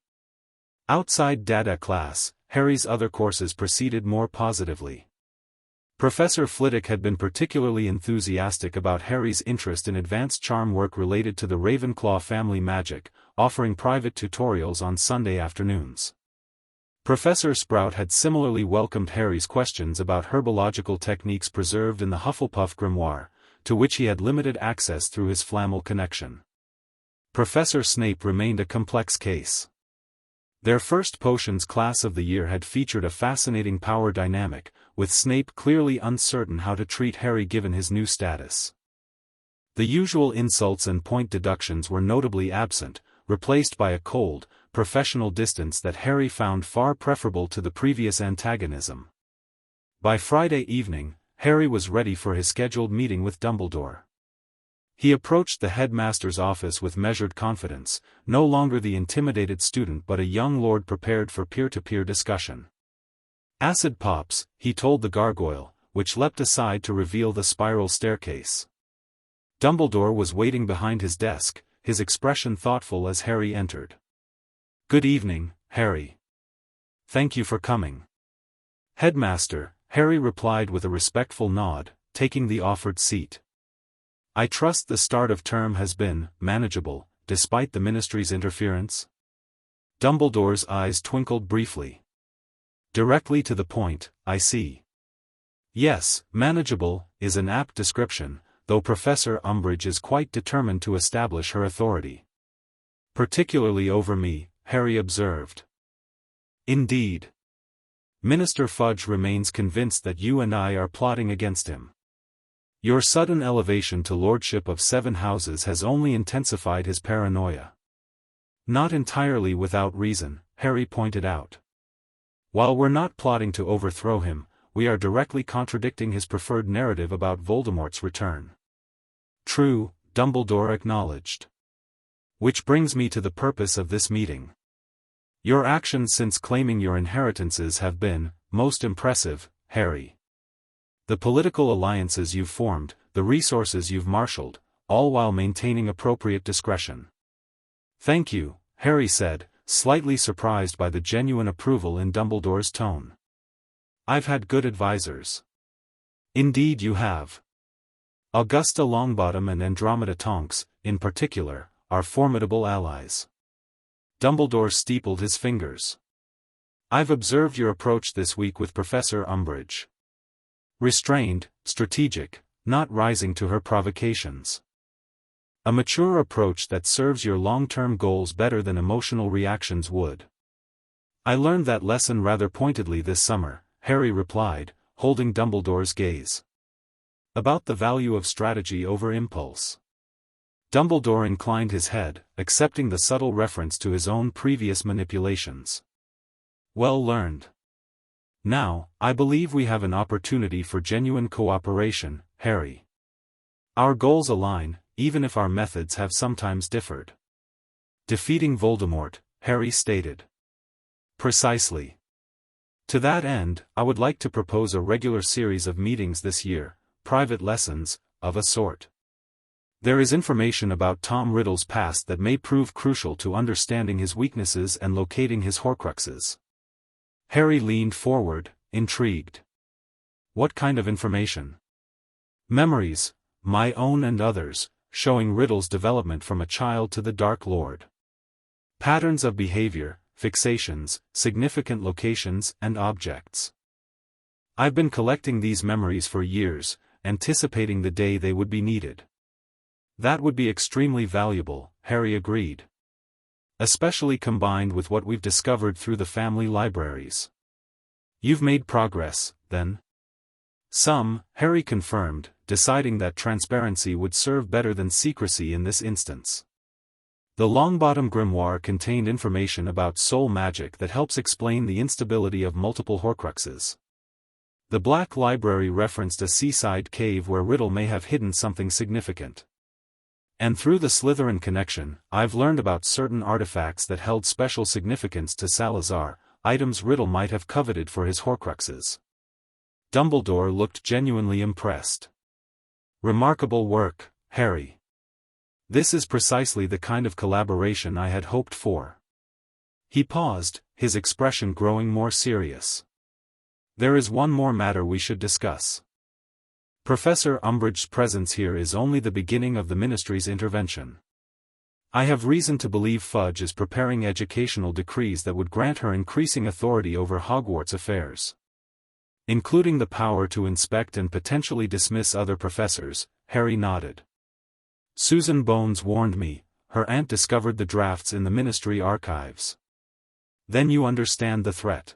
Outside Dada class, Harry's other courses proceeded more positively. Professor Flitwick had been particularly enthusiastic about Harry's interest in advanced charm work related to the Ravenclaw family magic, offering private tutorials on Sunday afternoons. Professor Sprout had similarly welcomed Harry's questions about herbological techniques preserved in the Hufflepuff grimoire, to which he had limited access through his Flammel connection. Professor Snape remained a complex case. Their first potions class of the year had featured a fascinating power dynamic, with Snape clearly uncertain how to treat Harry given his new status. The usual insults and point deductions were notably absent, replaced by a cold, professional distance that Harry found far preferable to the previous antagonism. By Friday evening, Harry was ready for his scheduled meeting with Dumbledore. He approached the headmaster's office with measured confidence, no longer the intimidated student but a young lord prepared for peer-to-peer discussion. Acid pops, he told the gargoyle, which leapt aside to reveal the spiral staircase. Dumbledore was waiting behind his desk, his expression thoughtful as Harry entered. "Good evening, Harry. Thank you for coming." "Headmaster," Harry replied with a respectful nod, taking the offered seat. "I trust the start of term has been manageable, despite the ministry's interference?" Dumbledore's eyes twinkled briefly. "Directly to the point, I see." "Yes, manageable is an apt description, though Professor Umbridge is quite determined to establish her authority. Particularly over me," Harry observed. "Indeed. Minister Fudge remains convinced that you and I are plotting against him. Your sudden elevation to lordship of 7 houses has only intensified his paranoia." "Not entirely without reason," Harry pointed out. "While we're not plotting to overthrow him, we are directly contradicting his preferred narrative about Voldemort's return." "True," Dumbledore acknowledged. "Which brings me to the purpose of this meeting. Your actions since claiming your inheritances have been most impressive, Harry. The political alliances you've formed, the resources you've marshaled, all while maintaining appropriate discretion." "Thank you," Harry said, slightly surprised by the genuine approval in Dumbledore's tone. "I've had good advisors." "Indeed you have. Augusta Longbottom and Andromeda Tonks, in particular, are formidable allies." Dumbledore steepled his fingers. "I've observed your approach this week with Professor Umbridge. Restrained, strategic, not rising to her provocations. A mature approach that serves your long-term goals better than emotional reactions would." "I learned that lesson rather pointedly this summer," Harry replied, holding Dumbledore's gaze. "About the value of strategy over impulse." Dumbledore inclined his head, accepting the subtle reference to his own previous manipulations. "Well learned. Now, I believe we have an opportunity for genuine cooperation, Harry. Our goals align, even if our methods have sometimes differed." "Defeating Voldemort," Harry stated. "Precisely. To that end, I would like to propose a regular series of meetings this year, private lessons, of a sort. There is information about Tom Riddle's past that may prove crucial to understanding his weaknesses and locating his Horcruxes." Harry leaned forward, intrigued. "What kind of information?" "Memories, my own and others, showing Riddle's development from a child to the Dark Lord. Patterns of behavior, fixations, significant locations and objects. I've been collecting these memories for years, anticipating the day they would be needed." "That would be extremely valuable," Harry agreed. "Especially combined with what we've discovered through the family libraries." "You've made progress, then?" "Some," Harry confirmed, deciding that transparency would serve better than secrecy in this instance. The Longbottom grimoire contained information about soul magic that helps explain the instability of multiple Horcruxes. The Black Library referenced a seaside cave where Riddle may have hidden something significant. And through the Slytherin connection, I've learned about certain artifacts that held special significance to Salazar, items Riddle might have coveted for his Horcruxes." Dumbledore looked genuinely impressed. "Remarkable work, Harry. This is precisely the kind of collaboration I had hoped for." He paused, his expression growing more serious. "There is one more matter we should discuss. Professor Umbridge's presence here is only the beginning of the Ministry's intervention. I have reason to believe Fudge is preparing educational decrees that would grant her increasing authority over Hogwarts affairs. Including the power to inspect and potentially dismiss other professors," Harry nodded. "Susan Bones warned me, her aunt discovered the drafts in the Ministry archives." "Then you understand the threat.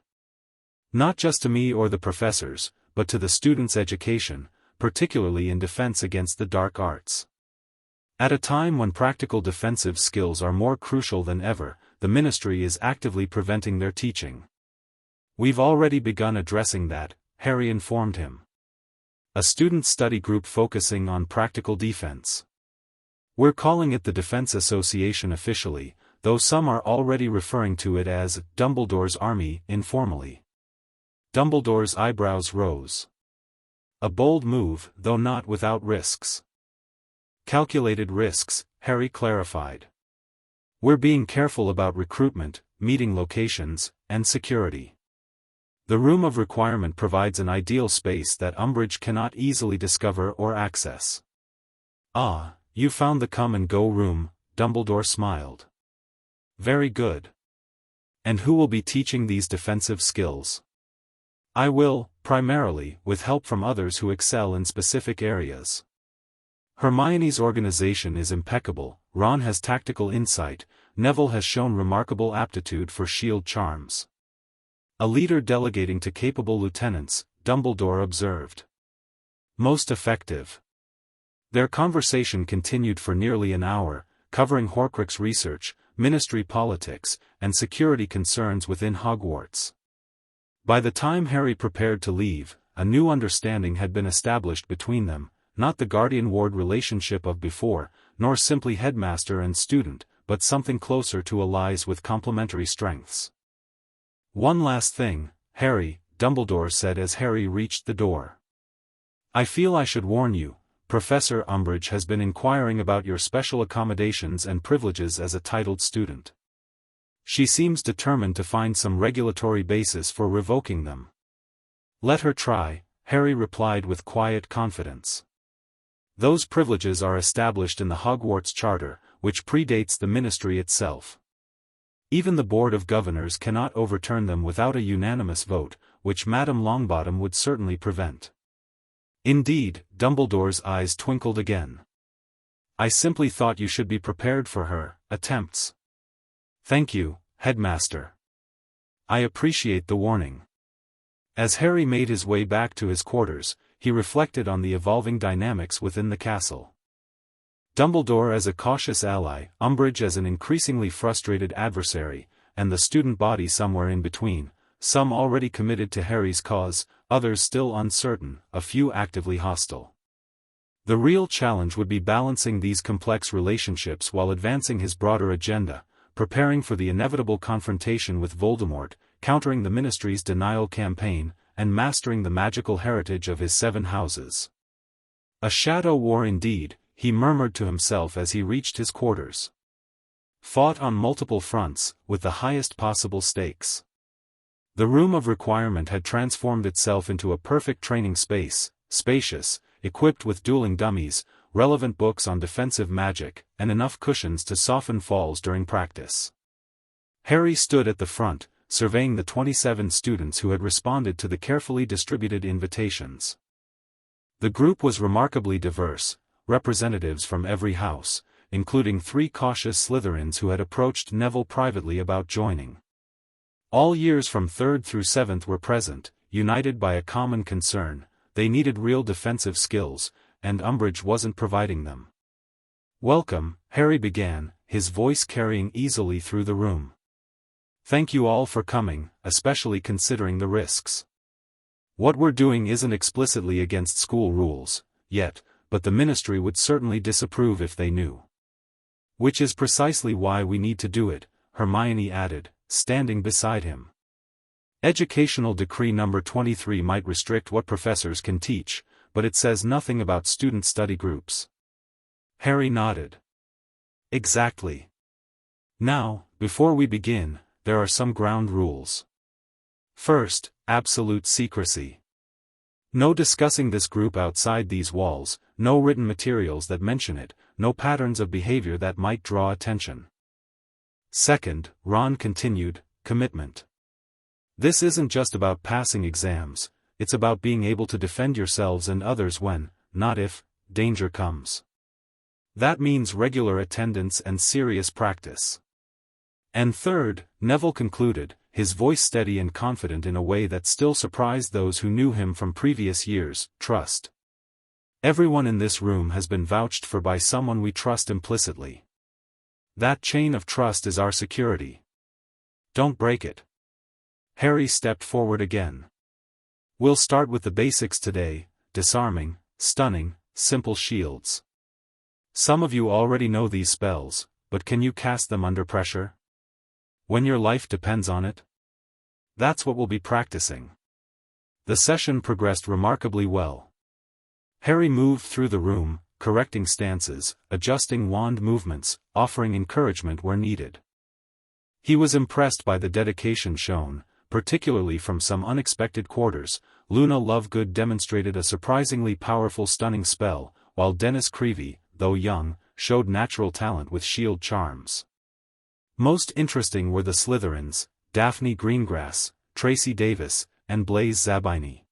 Not just to me or the professors, but to the students' education, particularly in defense against the dark arts. At a time when practical defensive skills are more crucial than ever, the Ministry is actively preventing their teaching." "We've already begun addressing that," Harry informed him. "A student study group focusing on practical defense. We're calling it the Defense Association officially, though some are already referring to it as Dumbledore's Army informally." Dumbledore's eyebrows rose. "A bold move, though not without risks." Calculated risks, Harry clarified. We're being careful about recruitment, meeting locations, and security. The Room of Requirement provides an ideal space that Umbridge cannot easily discover or access. Ah, you found the come-and-go room, Dumbledore smiled. Very good. And who will be teaching these defensive skills? I will, primarily, with help from others who excel in specific areas. Hermione's organization is impeccable, Ron has tactical insight, Neville has shown remarkable aptitude for shield charms. A leader delegating to capable lieutenants, Dumbledore observed. Most effective. Their conversation continued for nearly an hour, covering Horcrux research, ministry politics, and security concerns within Hogwarts. By the time Harry prepared to leave, a new understanding had been established between them, not the guardian-ward relationship of before, nor simply headmaster and student, but something closer to allies with complementary strengths. One last thing, Harry, Dumbledore said as Harry reached the door. I feel I should warn you, Professor Umbridge has been inquiring about your special accommodations and privileges as a titled student. She seems determined to find some regulatory basis for revoking them. Let her try, Harry replied with quiet confidence. Those privileges are established in the Hogwarts Charter, which predates the ministry itself. Even the Board of Governors cannot overturn them without a unanimous vote, which Madame Longbottom would certainly prevent. Indeed, Dumbledore's eyes twinkled again. I simply thought you should be prepared for her attempts. Thank you, Headmaster. I appreciate the warning. As Harry made his way back to his quarters, he reflected on the evolving dynamics within the castle. Dumbledore as a cautious ally, Umbridge as an increasingly frustrated adversary, and the student body somewhere in between, some already committed to Harry's cause, others still uncertain, a few actively hostile. The real challenge would be balancing these complex relationships while advancing his broader agenda, preparing for the inevitable confrontation with Voldemort, countering the Ministry's denial campaign, and mastering the magical heritage of his 7 houses. A shadow war indeed, he murmured to himself as he reached his quarters. Fought on multiple fronts, with the highest possible stakes. The Room of Requirement had transformed itself into a perfect training space, spacious, equipped with dueling dummies, relevant books on defensive magic, and enough cushions to soften falls during practice. Harry stood at the front, surveying the 27 students who had responded to the carefully distributed invitations. The group was remarkably diverse, representatives from every house, including 3 cautious Slytherins who had approached Neville privately about joining. All years from 3rd through 7th were present, united by a common concern: they needed real defensive skills, and Umbridge wasn't providing them. Welcome, Harry began, his voice carrying easily through the room. Thank you all for coming, especially considering the risks. What we're doing isn't explicitly against school rules, yet, but the Ministry would certainly disapprove if they knew. Which is precisely why we need to do it, Hermione added, standing beside him. Educational Decree Number 23 might restrict what professors can teach, but it says nothing about student study groups. Harry nodded. Exactly. Now, before we begin, there are some ground rules. First, absolute secrecy. No discussing this group outside these walls, no written materials that mention it, no patterns of behavior that might draw attention. Second, Ron continued, commitment. This isn't just about passing exams, it's about being able to defend yourselves and others when, not if, danger comes. That means regular attendance and serious practice. And third, Neville concluded, his voice steady and confident in a way that still surprised those who knew him from previous years, trust. Everyone in this room has been vouched for by someone we trust implicitly. That chain of trust is our security. Don't break it. Harry stepped forward again. We'll start with the basics today: disarming, stunning, simple shields. Some of you already know these spells, but can you cast them under pressure? When your life depends on it? That's what we'll be practicing. The session progressed remarkably well. Harry moved through the room, correcting stances, adjusting wand movements, offering encouragement where needed. He was impressed by the dedication shown, particularly from some unexpected quarters. Luna Lovegood demonstrated a surprisingly powerful stunning spell, while Dennis Creevey, though young, showed natural talent with shield charms. Most interesting were the Slytherins, Daphne Greengrass, Tracy Davis, and Blaise Zabini.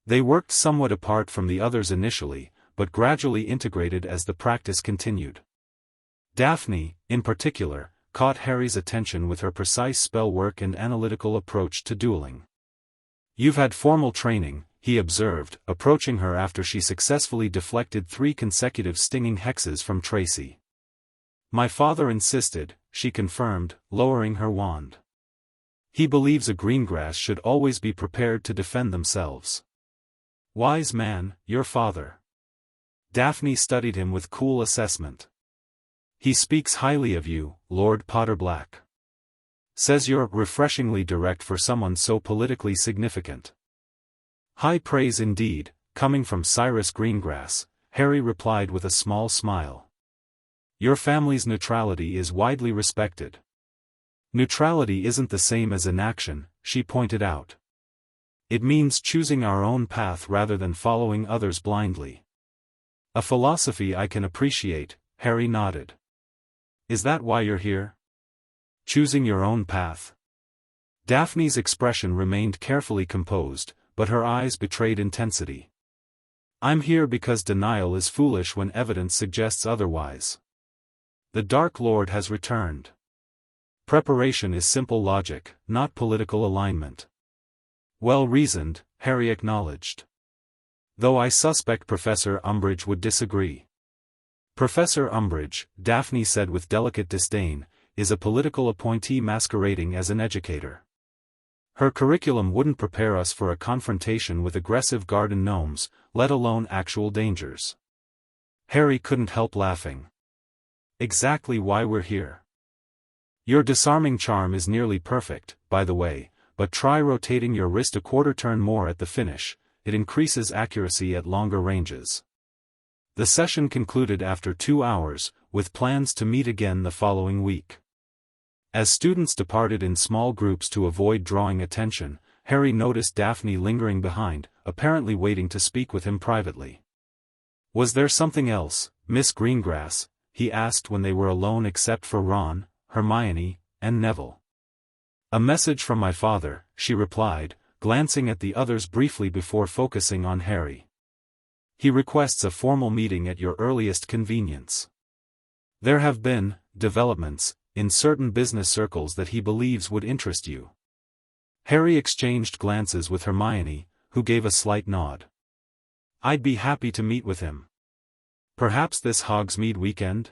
They worked somewhat apart from the others initially, but gradually integrated as the practice continued. Daphne, in particular, caught Harry's attention with her precise spell work and analytical approach to dueling. "You've had formal training," he observed, approaching her after she successfully deflected 3 consecutive stinging hexes from Tracy. "My father insisted," she confirmed, lowering her wand. "He believes a greengrass should always be prepared to defend themselves." "Wise man, your father." Daphne studied him with cool assessment. "He speaks highly of you, Lord Potterblack. Says you're refreshingly direct for someone so politically significant." "High praise indeed, coming from Cyrus Greengrass," Harry replied with a small smile. "Your family's neutrality is widely respected." "Neutrality isn't the same as inaction," she pointed out. "It means choosing our own path rather than following others blindly." "A philosophy I can appreciate," Harry nodded. "Is that why you're here? Choosing your own path?" Daphne's expression remained carefully composed, but her eyes betrayed intensity. "I'm here because denial is foolish when evidence suggests otherwise. The Dark Lord has returned. Preparation is simple logic, not political alignment." "Well reasoned," Harry acknowledged. "Though I suspect Professor Umbridge would disagree." "Professor Umbridge," Daphne said with delicate disdain, "is a political appointee masquerading as an educator. Her curriculum wouldn't prepare us for a confrontation with aggressive garden gnomes, let alone actual dangers." Harry couldn't help laughing. "Exactly why we're here. Your disarming charm is nearly perfect, by the way, but try rotating your wrist a quarter turn more at the finish, it increases accuracy at longer ranges." The session concluded after 2 hours, with plans to meet again the following week. As students departed in small groups to avoid drawing attention, Harry noticed Daphne lingering behind, apparently waiting to speak with him privately. "Was there something else, Miss Greengrass?" he asked when they were alone except for Ron, Hermione, and Neville. "A message from my father," she replied, glancing at the others briefly before focusing on Harry. "He requests a formal meeting at your earliest convenience. There have been developments in certain business circles that he believes would interest you." Harry exchanged glances with Hermione, who gave a slight nod. "I'd be happy to meet with him. Perhaps this Hogsmeade weekend?"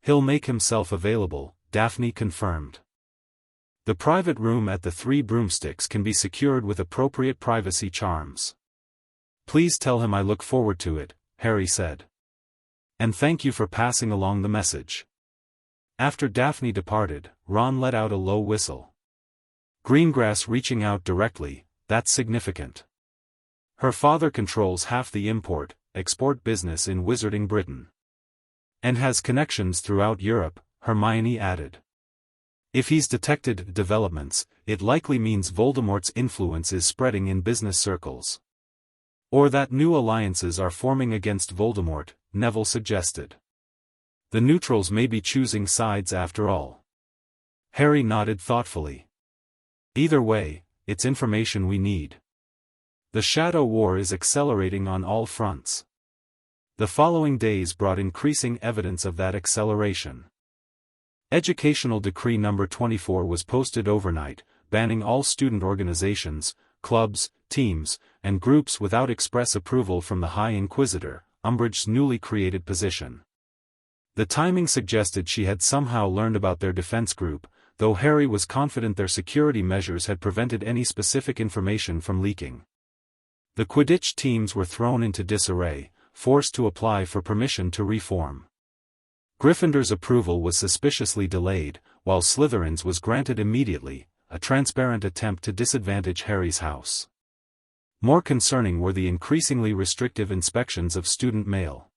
"He'll make himself available," Daphne confirmed. "The private room at the Three Broomsticks can be secured with appropriate privacy charms." "Please tell him I look forward to it," Harry said. "And thank you for passing along the message." After Daphne departed, Ron let out a low whistle. "Greengrass reaching out directly, that's significant. Her father controls half the import-export business in Wizarding Britain. And has connections throughout Europe," Hermione added. "If he's detected developments, it likely means Voldemort's influence is spreading in business circles. Or that new alliances are forming against Voldemort," Neville suggested. "The neutrals may be choosing sides after all." Harry nodded thoughtfully. "Either way, it's information we need. The Shadow War is accelerating on all fronts." The following days brought increasing evidence of that acceleration. Educational Decree No. 24 was posted overnight, banning all student organizations, clubs, teams, and groups without express approval from the High Inquisitor, Umbridge's newly created position. The timing suggested she had somehow learned about their defense group, though Harry was confident their security measures had prevented any specific information from leaking. The Quidditch teams were thrown into disarray, forced to apply for permission to reform. Gryffindor's approval was suspiciously delayed, while Slytherin's was granted immediately, a transparent attempt to disadvantage Harry's house. More concerning were the increasingly restrictive inspections of student mail.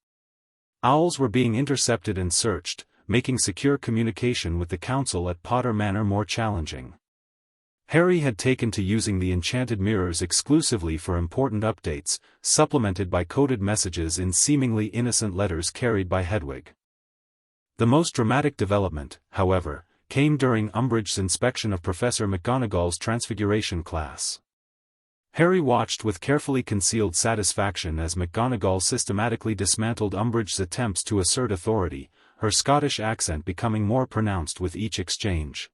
Owls were being intercepted and searched, making secure communication with the council at Potter Manor more challenging. Harry had taken to using the enchanted mirrors exclusively for important updates, supplemented by coded messages in seemingly innocent letters carried by Hedwig. The most dramatic development, however, came during Umbridge's inspection of Professor McGonagall's Transfiguration class. Harry watched with carefully concealed satisfaction as McGonagall systematically dismantled Umbridge's attempts to assert authority, her Scottish accent becoming more pronounced with each exchange.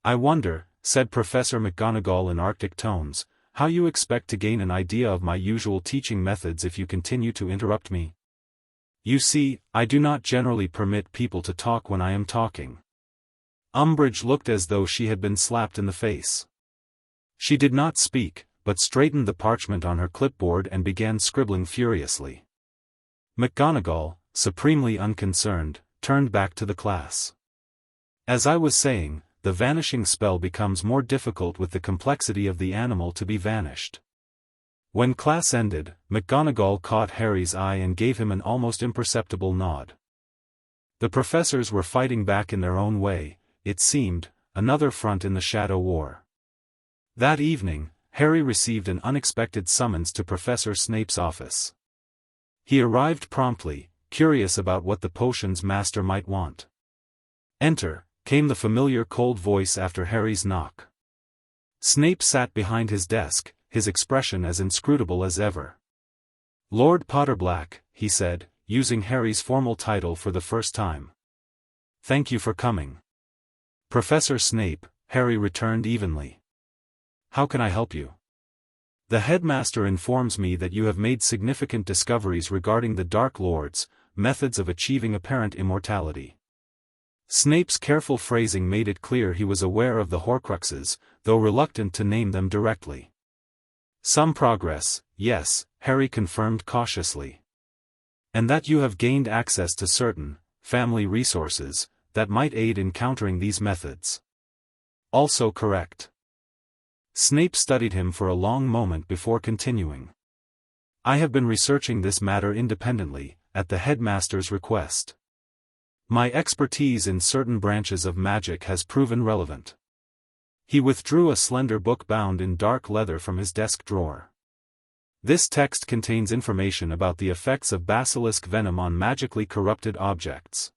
"I wonder," said Professor McGonagall in Arctic tones, "how you expect to gain an idea of my usual teaching methods if you continue to interrupt me? You see, I do not generally permit people to talk when I am talking." Umbridge looked as though she had been slapped in the face. She did not speak, but straightened the parchment on her clipboard and began scribbling furiously. McGonagall, supremely unconcerned, turned back to the class. "As I was saying, the vanishing spell becomes more difficult with the complexity of the animal to be vanished." When class ended, McGonagall caught Harry's eye and gave him an almost imperceptible nod. The professors were fighting back in their own way, it seemed, another front in the Shadow War. That evening, Harry received an unexpected summons to Professor Snape's office. He arrived promptly, curious about what the potion's master might want. "Enter," came the familiar cold voice after Harry's knock. Snape sat behind his desk, his expression as inscrutable as ever. "Lord Potterblack," he said, using Harry's formal title for the first time. "Thank you for coming." "Professor Snape," Harry returned evenly. "How can I help you?" "The headmaster informs me that you have made significant discoveries regarding the Dark Lords, methods of achieving apparent immortality." Snape's careful phrasing made it clear he was aware of the Horcruxes, though reluctant to name them directly. "Some progress, yes," Harry confirmed cautiously. "And that you have gained access to certain family resources that might aid in countering these methods." "Also correct." Snape studied him for a long moment before continuing. "I have been researching this matter independently, at the headmaster's request. My expertise in certain branches of magic has proven relevant." He withdrew a slender book bound in dark leather from his desk drawer. "This text contains information about the effects of basilisk venom on magically corrupted objects.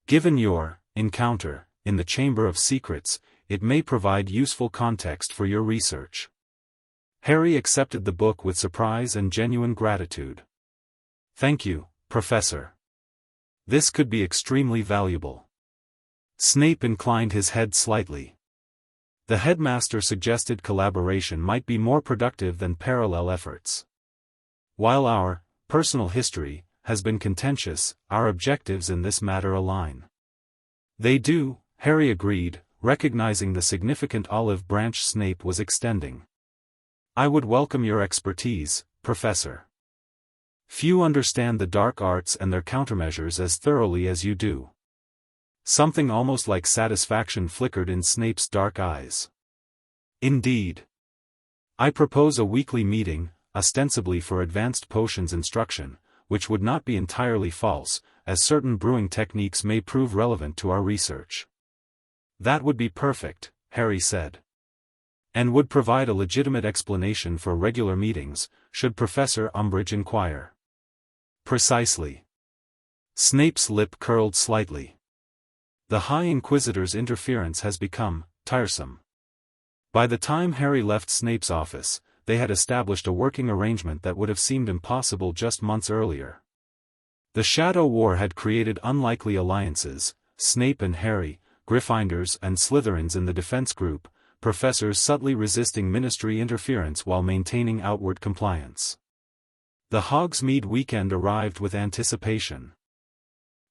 Given your encounter in the Chamber of Secrets, it may provide useful context for your research." Harry accepted the book with surprise and genuine gratitude. "Thank you, Professor. This could be extremely valuable." Snape inclined his head slightly. The headmaster suggested collaboration might be more productive than parallel efforts. "While our personal history has been contentious, our objectives in this matter align." "They do," Harry agreed, recognizing the significant olive branch Snape was extending. "I would welcome your expertise, Professor. Few understand the dark arts and their countermeasures as thoroughly as you do." Something almost like satisfaction flickered in Snape's dark eyes. "Indeed. I propose a weekly meeting, ostensibly for advanced potions instruction, which would not be entirely false, as certain brewing techniques may prove relevant to our research." "That would be perfect," Harry said. "And would provide a legitimate explanation for regular meetings, should Professor Umbridge inquire." "Precisely." Snape's lip curled slightly. The High Inquisitor's interference has become tiresome. By the time Harry left Snape's office, they had established a working arrangement that would have seemed impossible just months earlier. The Shadow War had created unlikely alliances, Snape and Harry, Gryffindors and Slytherins in the defense group, professors subtly resisting ministry interference while maintaining outward compliance. The Hogsmeade weekend arrived with anticipation.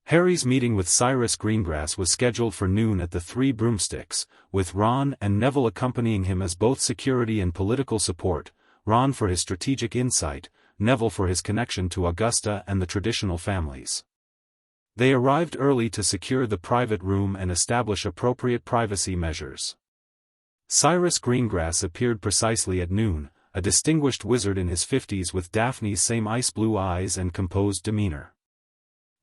Harry's meeting with Cyrus Greengrass was scheduled for noon at the Three Broomsticks, with Ron and Neville accompanying him as both security and political support, Ron for his strategic insight, Neville for his connection to Augusta and the traditional families. They arrived early to secure the private room and establish appropriate privacy measures. Cyrus Greengrass appeared precisely at noon, a distinguished wizard in his 50s with Daphne's same ice-blue eyes and composed demeanor.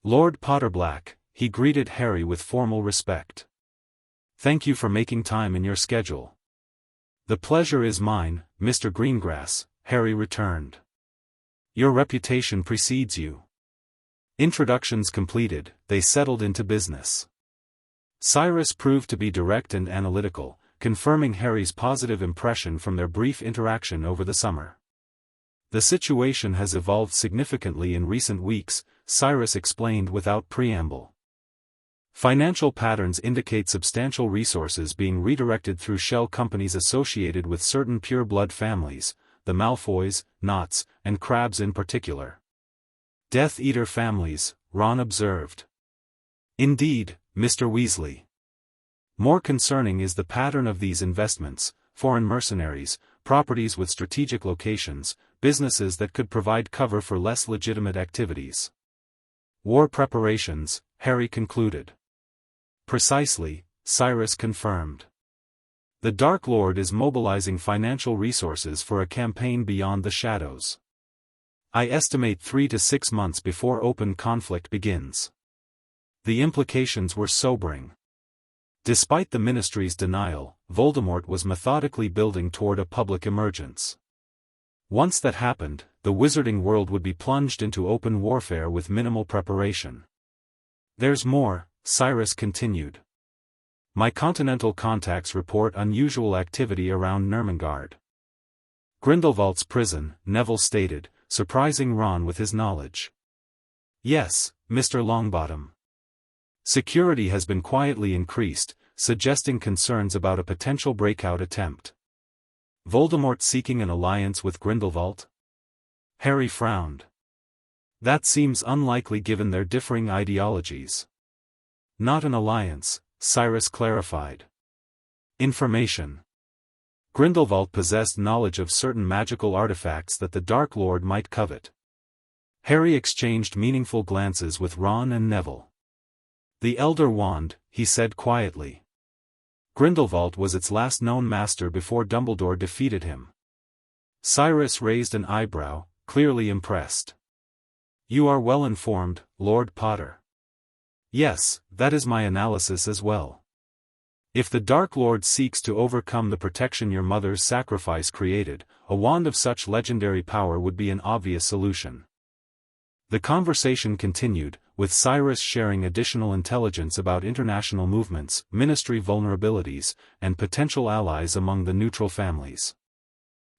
Lord Potterblack, he greeted Harry with formal respect. Thank you for making time in your schedule. The pleasure is mine, Mr. Greengrass, Harry returned. Your reputation precedes you. Introductions completed, they settled into business. Cyrus proved to be direct and analytical, confirming Harry's positive impression from their brief interaction over the summer. The situation has evolved significantly in recent weeks, Cyrus explained without preamble. Financial patterns indicate substantial resources being redirected through shell companies associated with certain pure-blood families, the Malfoys, Knots, and Crabs in particular. Death Eater families, Ron observed. Indeed, Mr. Weasley. More concerning is the pattern of these investments: foreign mercenaries, properties with strategic locations, businesses that could provide cover for less legitimate activities. War preparations, Harry concluded. Precisely, Cyrus confirmed. The Dark Lord is mobilizing financial resources for a campaign beyond the shadows. I estimate 3 to 6 months before open conflict begins. The implications were sobering. Despite the Ministry's denial, Voldemort was methodically building toward a public emergence. Once that happened, the wizarding world would be plunged into open warfare with minimal preparation. There's more, Cyrus continued. My continental contacts report unusual activity around Nurmengard. Grindelwald's prison, Neville stated, surprising Ron with his knowledge. Yes, Mr. Longbottom. Security has been quietly increased, suggesting concerns about a potential breakout attempt. Voldemort seeking an alliance with Grindelwald? Harry frowned. That seems unlikely given their differing ideologies. Not an alliance, Cyrus clarified. Information. Grindelwald possessed knowledge of certain magical artifacts that the Dark Lord might covet. Harry exchanged meaningful glances with Ron and Neville. The Elder Wand, he said quietly. Grindelwald was its last known master before Dumbledore defeated him. Cyrus raised an eyebrow, clearly impressed. You are well informed, Lord Potter. Yes, that is my analysis as well. If the Dark Lord seeks to overcome the protection your mother's sacrifice created, a wand of such legendary power would be an obvious solution. The conversation continued, with Cyrus sharing additional intelligence about international movements, ministry vulnerabilities, and potential allies among the neutral families.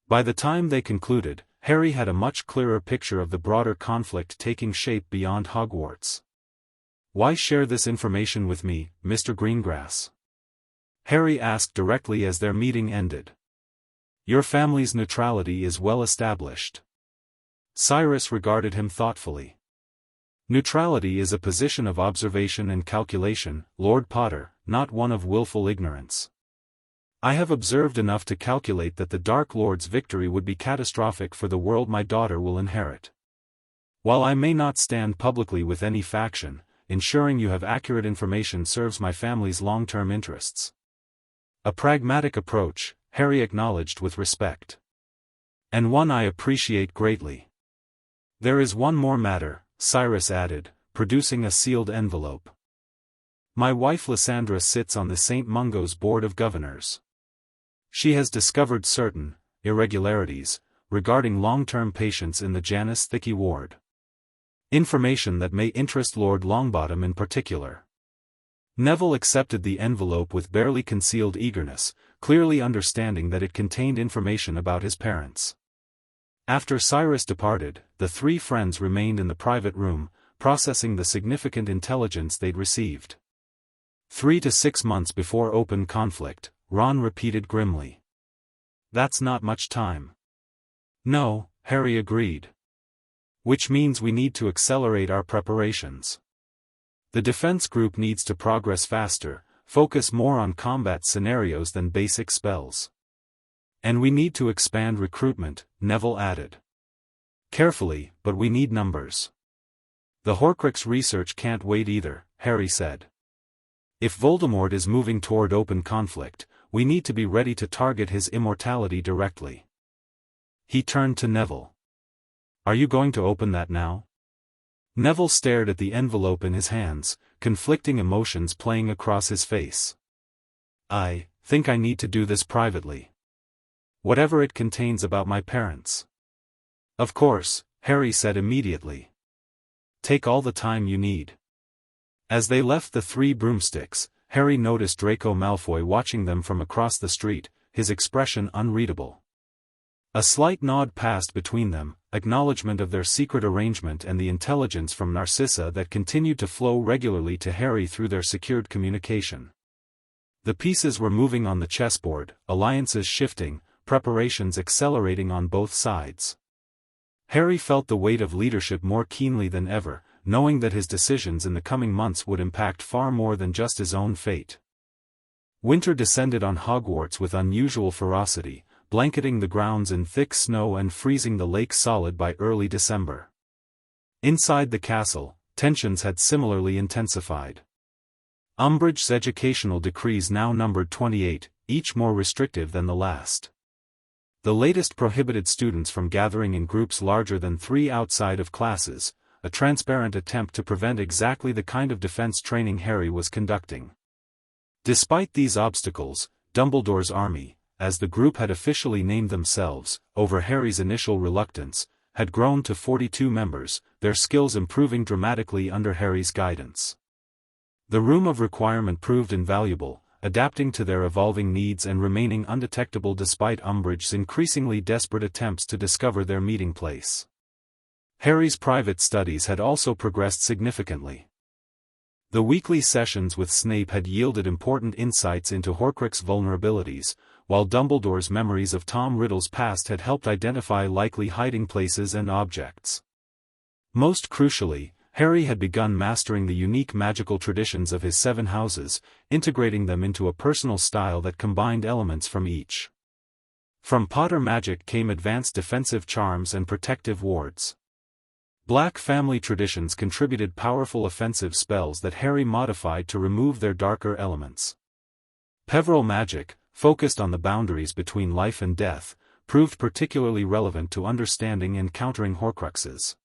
By the time they concluded, Harry had a much clearer picture of the broader conflict taking shape beyond Hogwarts. Why share this information with me, Mr. Greengrass? Harry asked directly as their meeting ended. Your family's neutrality is well established. Cyrus regarded him thoughtfully. Neutrality is a position of observation and calculation, Lord Potter, not one of willful ignorance. I have observed enough to calculate that the Dark Lord's victory would be catastrophic for the world my daughter will inherit. While I may not stand publicly with any faction, ensuring you have accurate information serves my family's long-term interests. A pragmatic approach, Harry acknowledged with respect. And one I appreciate greatly. There is one more matter, Cyrus added, producing a sealed envelope. My wife Lysandra sits on the St. Mungo's Board of Governors. She has discovered certain irregularities regarding long-term patients in the Janus Thicky ward. Information that may interest Lord Longbottom in particular. Neville accepted the envelope with barely concealed eagerness, clearly understanding that it contained information about his parents. After Cyrus departed, the three friends remained in the private room, processing the significant intelligence they'd received. 3 to 6 months before open conflict, Ron repeated grimly. That's not much time. No, Harry agreed. Which means we need to accelerate our preparations. The defense group needs to progress faster, focus more on combat scenarios than basic spells. And we need to expand recruitment, Neville added. Carefully, but we need numbers. The Horcrux research can't wait either, Harry said. If Voldemort is moving toward open conflict, we need to be ready to target his immortality directly. He turned to Neville. Are you going to open that now? Neville stared at the envelope in his hands, conflicting emotions playing across his face. I think I need to do this privately. Whatever it contains about my parents. Of course, Harry said immediately. Take all the time you need. As they left the Three Broomsticks, Harry noticed Draco Malfoy watching them from across the street, his expression unreadable. A slight nod passed between them, acknowledgement of their secret arrangement and the intelligence from Narcissa that continued to flow regularly to Harry through their secured communication. The pieces were moving on the chessboard, alliances shifting, preparations accelerating on both sides. Harry felt the weight of leadership more keenly than ever, knowing that his decisions in the coming months would impact far more than just his own fate. Winter descended on Hogwarts with unusual ferocity, blanketing the grounds in thick snow and freezing the lake solid by early December. Inside the castle, tensions had similarly intensified. Umbridge's educational decrees now numbered 28, each more restrictive than the last. The latest prohibited students from gathering in groups larger than 3 outside of classes, a transparent attempt to prevent exactly the kind of defense training Harry was conducting. Despite these obstacles, Dumbledore's army, as the group had officially named themselves, over Harry's initial reluctance, had grown to 42 members, their skills improving dramatically under Harry's guidance. The Room of Requirement proved invaluable, adapting to their evolving needs and remaining undetectable despite Umbridge's increasingly desperate attempts to discover their meeting place. Harry's private studies had also progressed significantly. The weekly sessions with Snape had yielded important insights into Horcrux vulnerabilities, while Dumbledore's memories of Tom Riddle's past had helped identify likely hiding places and objects. Most crucially, Harry had begun mastering the unique magical traditions of his 7 houses, integrating them into a personal style that combined elements from each. From Potter magic came advanced defensive charms and protective wards. Black family traditions contributed powerful offensive spells that Harry modified to remove their darker elements. Peverell magic, focused on the boundaries between life and death, proved particularly relevant to understanding and countering Horcruxes.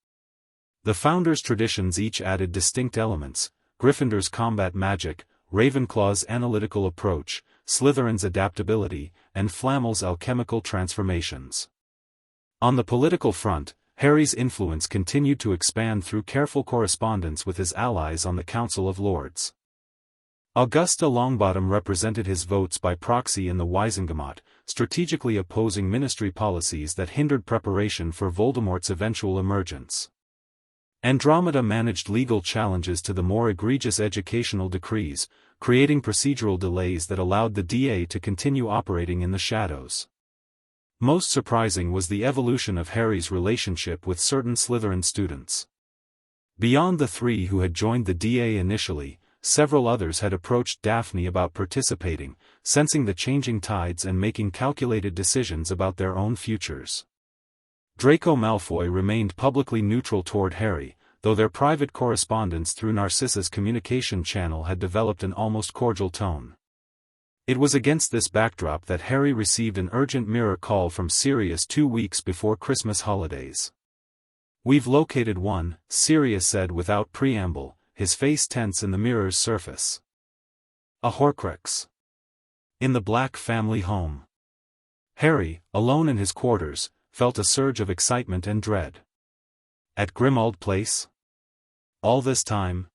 The Founders' traditions each added distinct elements: Gryffindor's combat magic, Ravenclaw's analytical approach, Slytherin's adaptability, and Flamel's alchemical transformations. On the political front, Harry's influence continued to expand through careful correspondence with his allies on the Council of Lords. Augusta Longbottom represented his votes by proxy in the Wizengamot, strategically opposing ministry policies that hindered preparation for Voldemort's eventual emergence. Andromeda managed legal challenges to the more egregious educational decrees, creating procedural delays that allowed the DA to continue operating in the shadows. Most surprising was the evolution of Harry's relationship with certain Slytherin students. Beyond the 3 who had joined the DA initially, several others had approached Daphne about participating, sensing the changing tides and making calculated decisions about their own futures. Draco Malfoy remained publicly neutral toward Harry, though their private correspondence through Narcissa's communication channel had developed an almost cordial tone. It was against this backdrop that Harry received an urgent mirror call from Sirius 2 weeks before Christmas holidays. "We've located one," Sirius said without preamble, his face tense in the mirror's surface. "A Horcrux. In the Black family home." Harry, alone in his quarters, felt a surge of excitement and dread. At Grimmauld Place? All this time?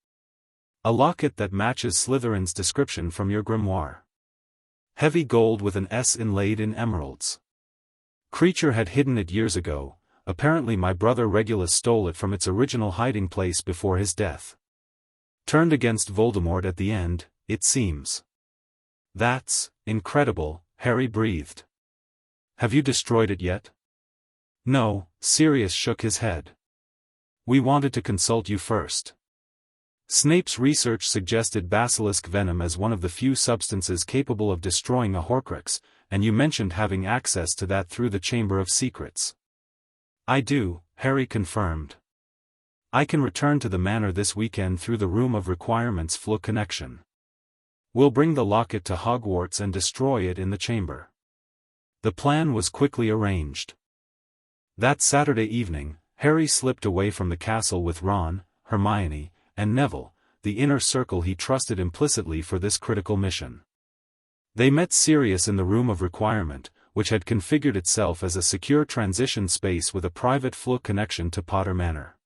A locket that matches Slytherin's description from your grimoire. Heavy gold with an S inlaid in emeralds. Creature had hidden it years ago. Apparently my brother Regulus stole it from its original hiding place before his death. Turned against Voldemort at the end, it seems. That's incredible, Harry breathed. Have you destroyed it yet? No, Sirius shook his head. We wanted to consult you first. Snape's research suggested basilisk venom as one of the few substances capable of destroying a Horcrux, and you mentioned having access to that through the Chamber of Secrets. I do, Harry confirmed. I can return to the Manor this weekend through the Room of Requirement's flow connection. We'll bring the locket to Hogwarts and destroy it in the chamber. The plan was quickly arranged. That Saturday evening, Harry slipped away from the castle with Ron, Hermione, and Neville, the inner circle he trusted implicitly for this critical mission. They met Sirius in the room of requirement, which had configured itself as a secure transition space with a private flow connection to Potter Manor.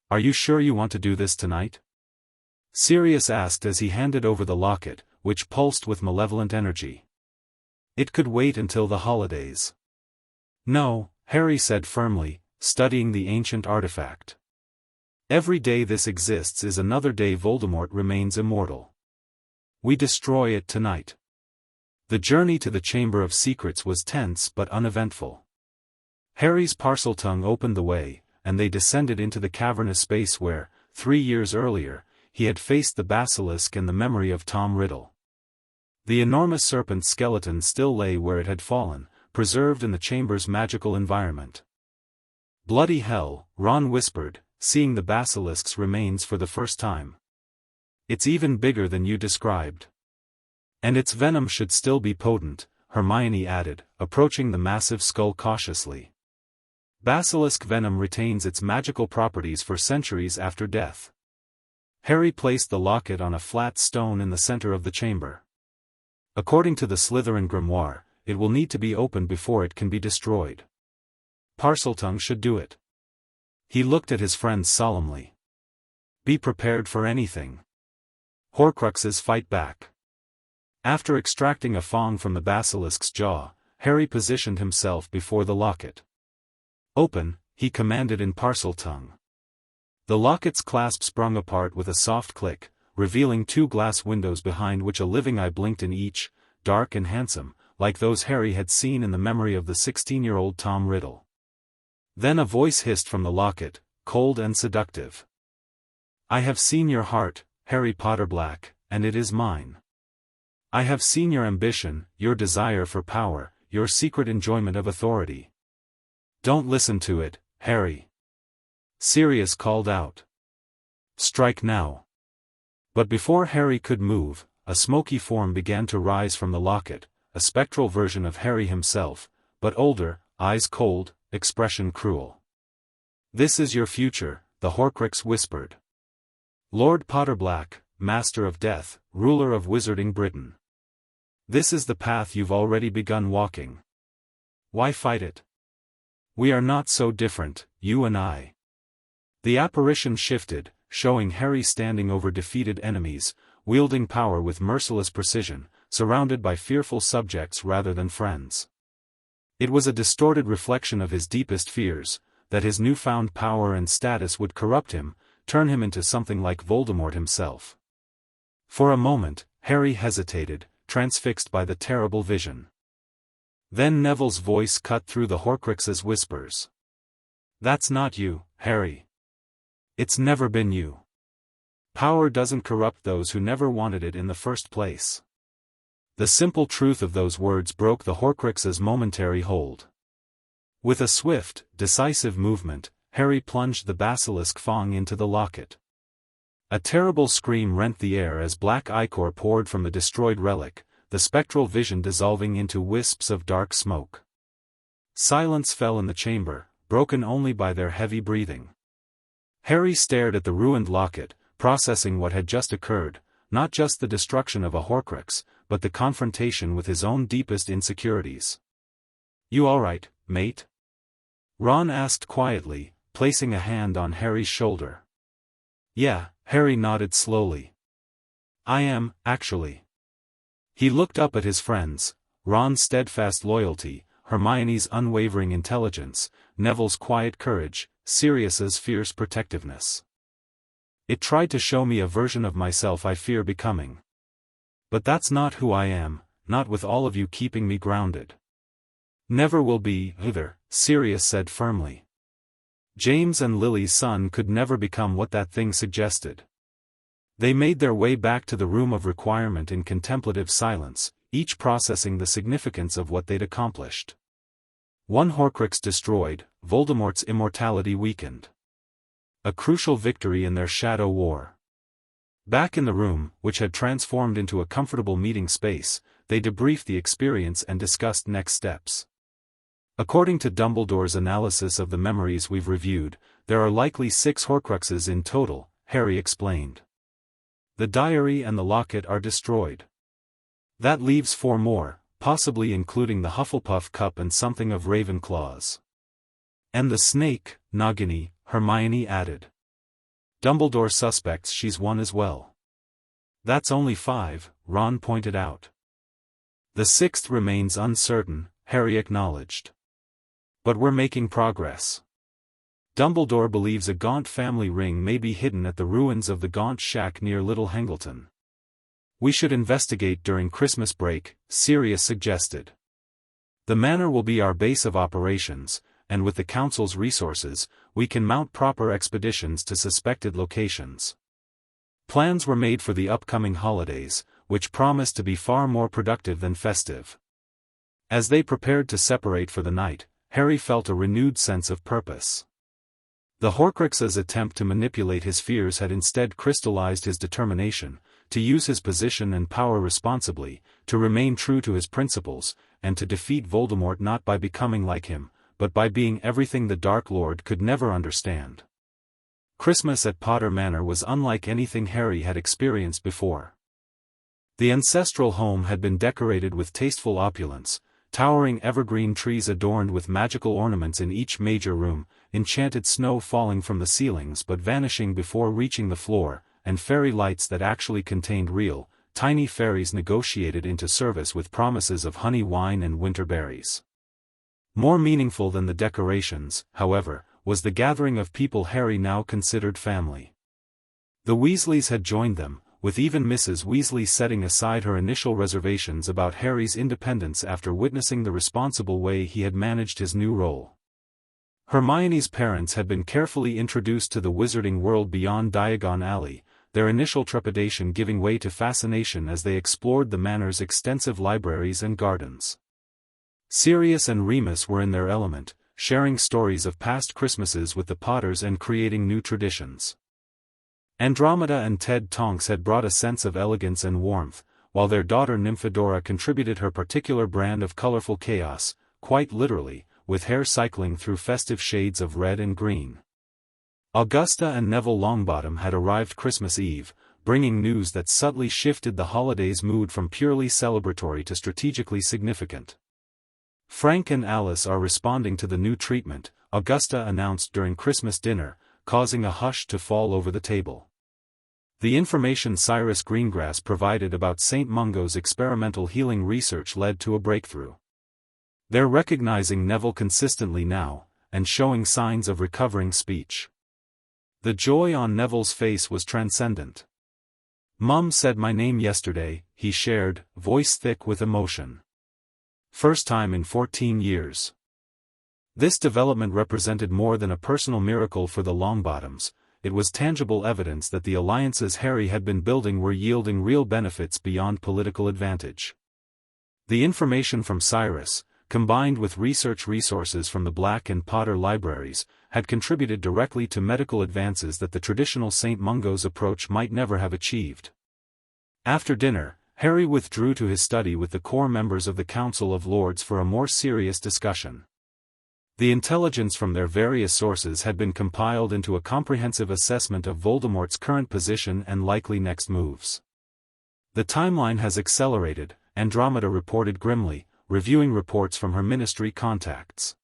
"Are you sure you want to do this tonight?" Sirius asked as he handed over the locket, which pulsed with malevolent energy. "It could wait until the holidays." "No," Harry said firmly, studying the ancient artifact. "Every day this exists is another day Voldemort remains immortal. We destroy it tonight." The journey to the Chamber of Secrets was tense but uneventful. Harry's Parseltongue opened the way, and they descended into the cavernous space where, 3 years earlier, he had faced the basilisk and the memory of Tom Riddle. The enormous serpent skeleton still lay where it had fallen, preserved in the chamber's magical environment. "Bloody hell," Ron whispered, seeing the basilisk's remains for the first time. "It's even bigger than you described." "And its venom should still be potent," Hermione added, approaching the massive skull cautiously. "Basilisk venom retains its magical properties for centuries after death." Harry placed the locket on a flat stone in the center of the chamber. "According to the Slytherin grimoire, it will need to be opened before it can be destroyed. Parseltongue should do it." He looked at his friends solemnly. "Be prepared for anything. Horcruxes fight back." After extracting a fang from the basilisk's jaw, Harry positioned himself before the locket. "Open," he commanded in Parseltongue. The locket's clasp sprung apart with a soft click, revealing 2 glass windows behind which a living eye blinked in each, dark and handsome, like those Harry had seen in the memory of the 16-year-old Tom Riddle. Then a voice hissed from the locket, cold and seductive. "I have seen your heart, Harry Potter Black, and it is mine. I have seen your ambition, your desire for power, your secret enjoyment of authority. Don't listen to it, Harry." Sirius called out. "Strike now." But before Harry could move, a smoky form began to rise from the locket, a spectral version of Harry himself, but older, eyes cold, expression cruel. "This is your future," the Horcrux whispered. "Lord Potterblack, Master of Death, ruler of Wizarding Britain. This is the path you've already begun walking. Why fight it? We are not so different, you and I." The apparition shifted, showing Harry standing over defeated enemies, wielding power with merciless precision, surrounded by fearful subjects rather than friends. It was a distorted reflection of his deepest fears, that his newfound power and status would corrupt him, turn him into something like Voldemort himself. For a moment, Harry hesitated, transfixed by the terrible vision. Then Neville's voice cut through the Horcrux's whispers. "That's not you, Harry. It's never been you. Power doesn't corrupt those who never wanted it in the first place." The simple truth of those words broke the Horcrux's momentary hold. With a swift, decisive movement, Harry plunged the basilisk fang into the locket. A terrible scream rent the air as black ichor poured from the destroyed relic, the spectral vision dissolving into wisps of dark smoke. Silence fell in the chamber, broken only by their heavy breathing. Harry stared at the ruined locket, processing what had just occurred, not just the destruction of a Horcrux, but the confrontation with his own deepest insecurities. "You all right, mate?" Ron asked quietly, placing a hand on Harry's shoulder. "Yeah," Harry nodded slowly. "I am, actually." He looked up at his friends, Ron's steadfast loyalty, Hermione's unwavering intelligence, Neville's quiet courage, Sirius's fierce protectiveness. "It tried to show me a version of myself I fear becoming. But that's not who I am, not with all of you keeping me grounded." "Never will be, either," Sirius said firmly. James and Lily's son could never become what that thing suggested. They made their way back to the room of requirement in contemplative silence, each processing the significance of what they'd accomplished. One Horcrux destroyed, Voldemort's immortality weakened. A crucial victory in their shadow war. Back in the room, which had transformed into a comfortable meeting space, they debriefed the experience and discussed next steps. According to Dumbledore's analysis of the memories we've reviewed, there are likely 6 Horcruxes in total, Harry explained. The diary and the locket are destroyed. That leaves 4 more, possibly including the Hufflepuff cup and something of Ravenclaw's. And the snake, Nagini, Hermione added. Dumbledore suspects she's one as well. That's only 5, Ron pointed out. The 6th remains uncertain, Harry acknowledged. But we're making progress. Dumbledore believes a Gaunt family ring may be hidden at the ruins of the Gaunt shack near Little Hangleton. We should investigate during Christmas break, Sirius suggested. The Manor will be our base of operations, and with the Council's resources, we can mount proper expeditions to suspected locations. Plans were made for the upcoming holidays, which promised to be far more productive than festive. As they prepared to separate for the night, Harry felt a renewed sense of purpose. The Horcrux's attempt to manipulate his fears had instead crystallized his determination, to use his position and power responsibly, to remain true to his principles, and to defeat Voldemort not by becoming like him, but by being everything the Dark Lord could never understand. Christmas at Potter Manor was unlike anything Harry had experienced before. The ancestral home had been decorated with tasteful opulence, towering evergreen trees adorned with magical ornaments in each major room, enchanted snow falling from the ceilings but vanishing before reaching the floor, and fairy lights that actually contained real, tiny fairies negotiated into service with promises of honey wine and winter berries. More meaningful than the decorations, however, was the gathering of people Harry now considered family. The Weasleys had joined them, with even Mrs. Weasley setting aside her initial reservations about Harry's independence after witnessing the responsible way he had managed his new role. Hermione's parents had been carefully introduced to the wizarding world beyond Diagon Alley, their initial trepidation giving way to fascination as they explored the Manor's extensive libraries and gardens. Sirius and Remus were in their element, sharing stories of past Christmases with the Potters and creating new traditions. Andromeda and Ted Tonks had brought a sense of elegance and warmth, while their daughter Nymphadora contributed her particular brand of colorful chaos, quite literally, with hair cycling through festive shades of red and green. Augusta and Neville Longbottom had arrived Christmas Eve, bringing news that subtly shifted the holiday's mood from purely celebratory to strategically significant. Frank and Alice are responding to the new treatment, Augusta announced during Christmas dinner, causing a hush to fall over the table. The information Cyrus Greengrass provided about St. Mungo's experimental healing research led to a breakthrough. They're recognizing Neville consistently now, and showing signs of recovering speech. The joy on Neville's face was transcendent. "Mum said my name yesterday," he shared, voice thick with emotion. First time in 14 years. This development represented more than a personal miracle for the Longbottoms. It was tangible evidence that the alliances Harry had been building were yielding real benefits beyond political advantage. The information from Cyrus, combined with research resources from the Black and Potter libraries, had contributed directly to medical advances that the traditional St. Mungo's approach might never have achieved. After dinner, Harry withdrew to his study with the core members of the Council of Lords for a more serious discussion. The intelligence from their various sources had been compiled into a comprehensive assessment of Voldemort's current position and likely next moves. "The timeline has accelerated," Andromeda reported grimly, reviewing reports from her ministry contacts.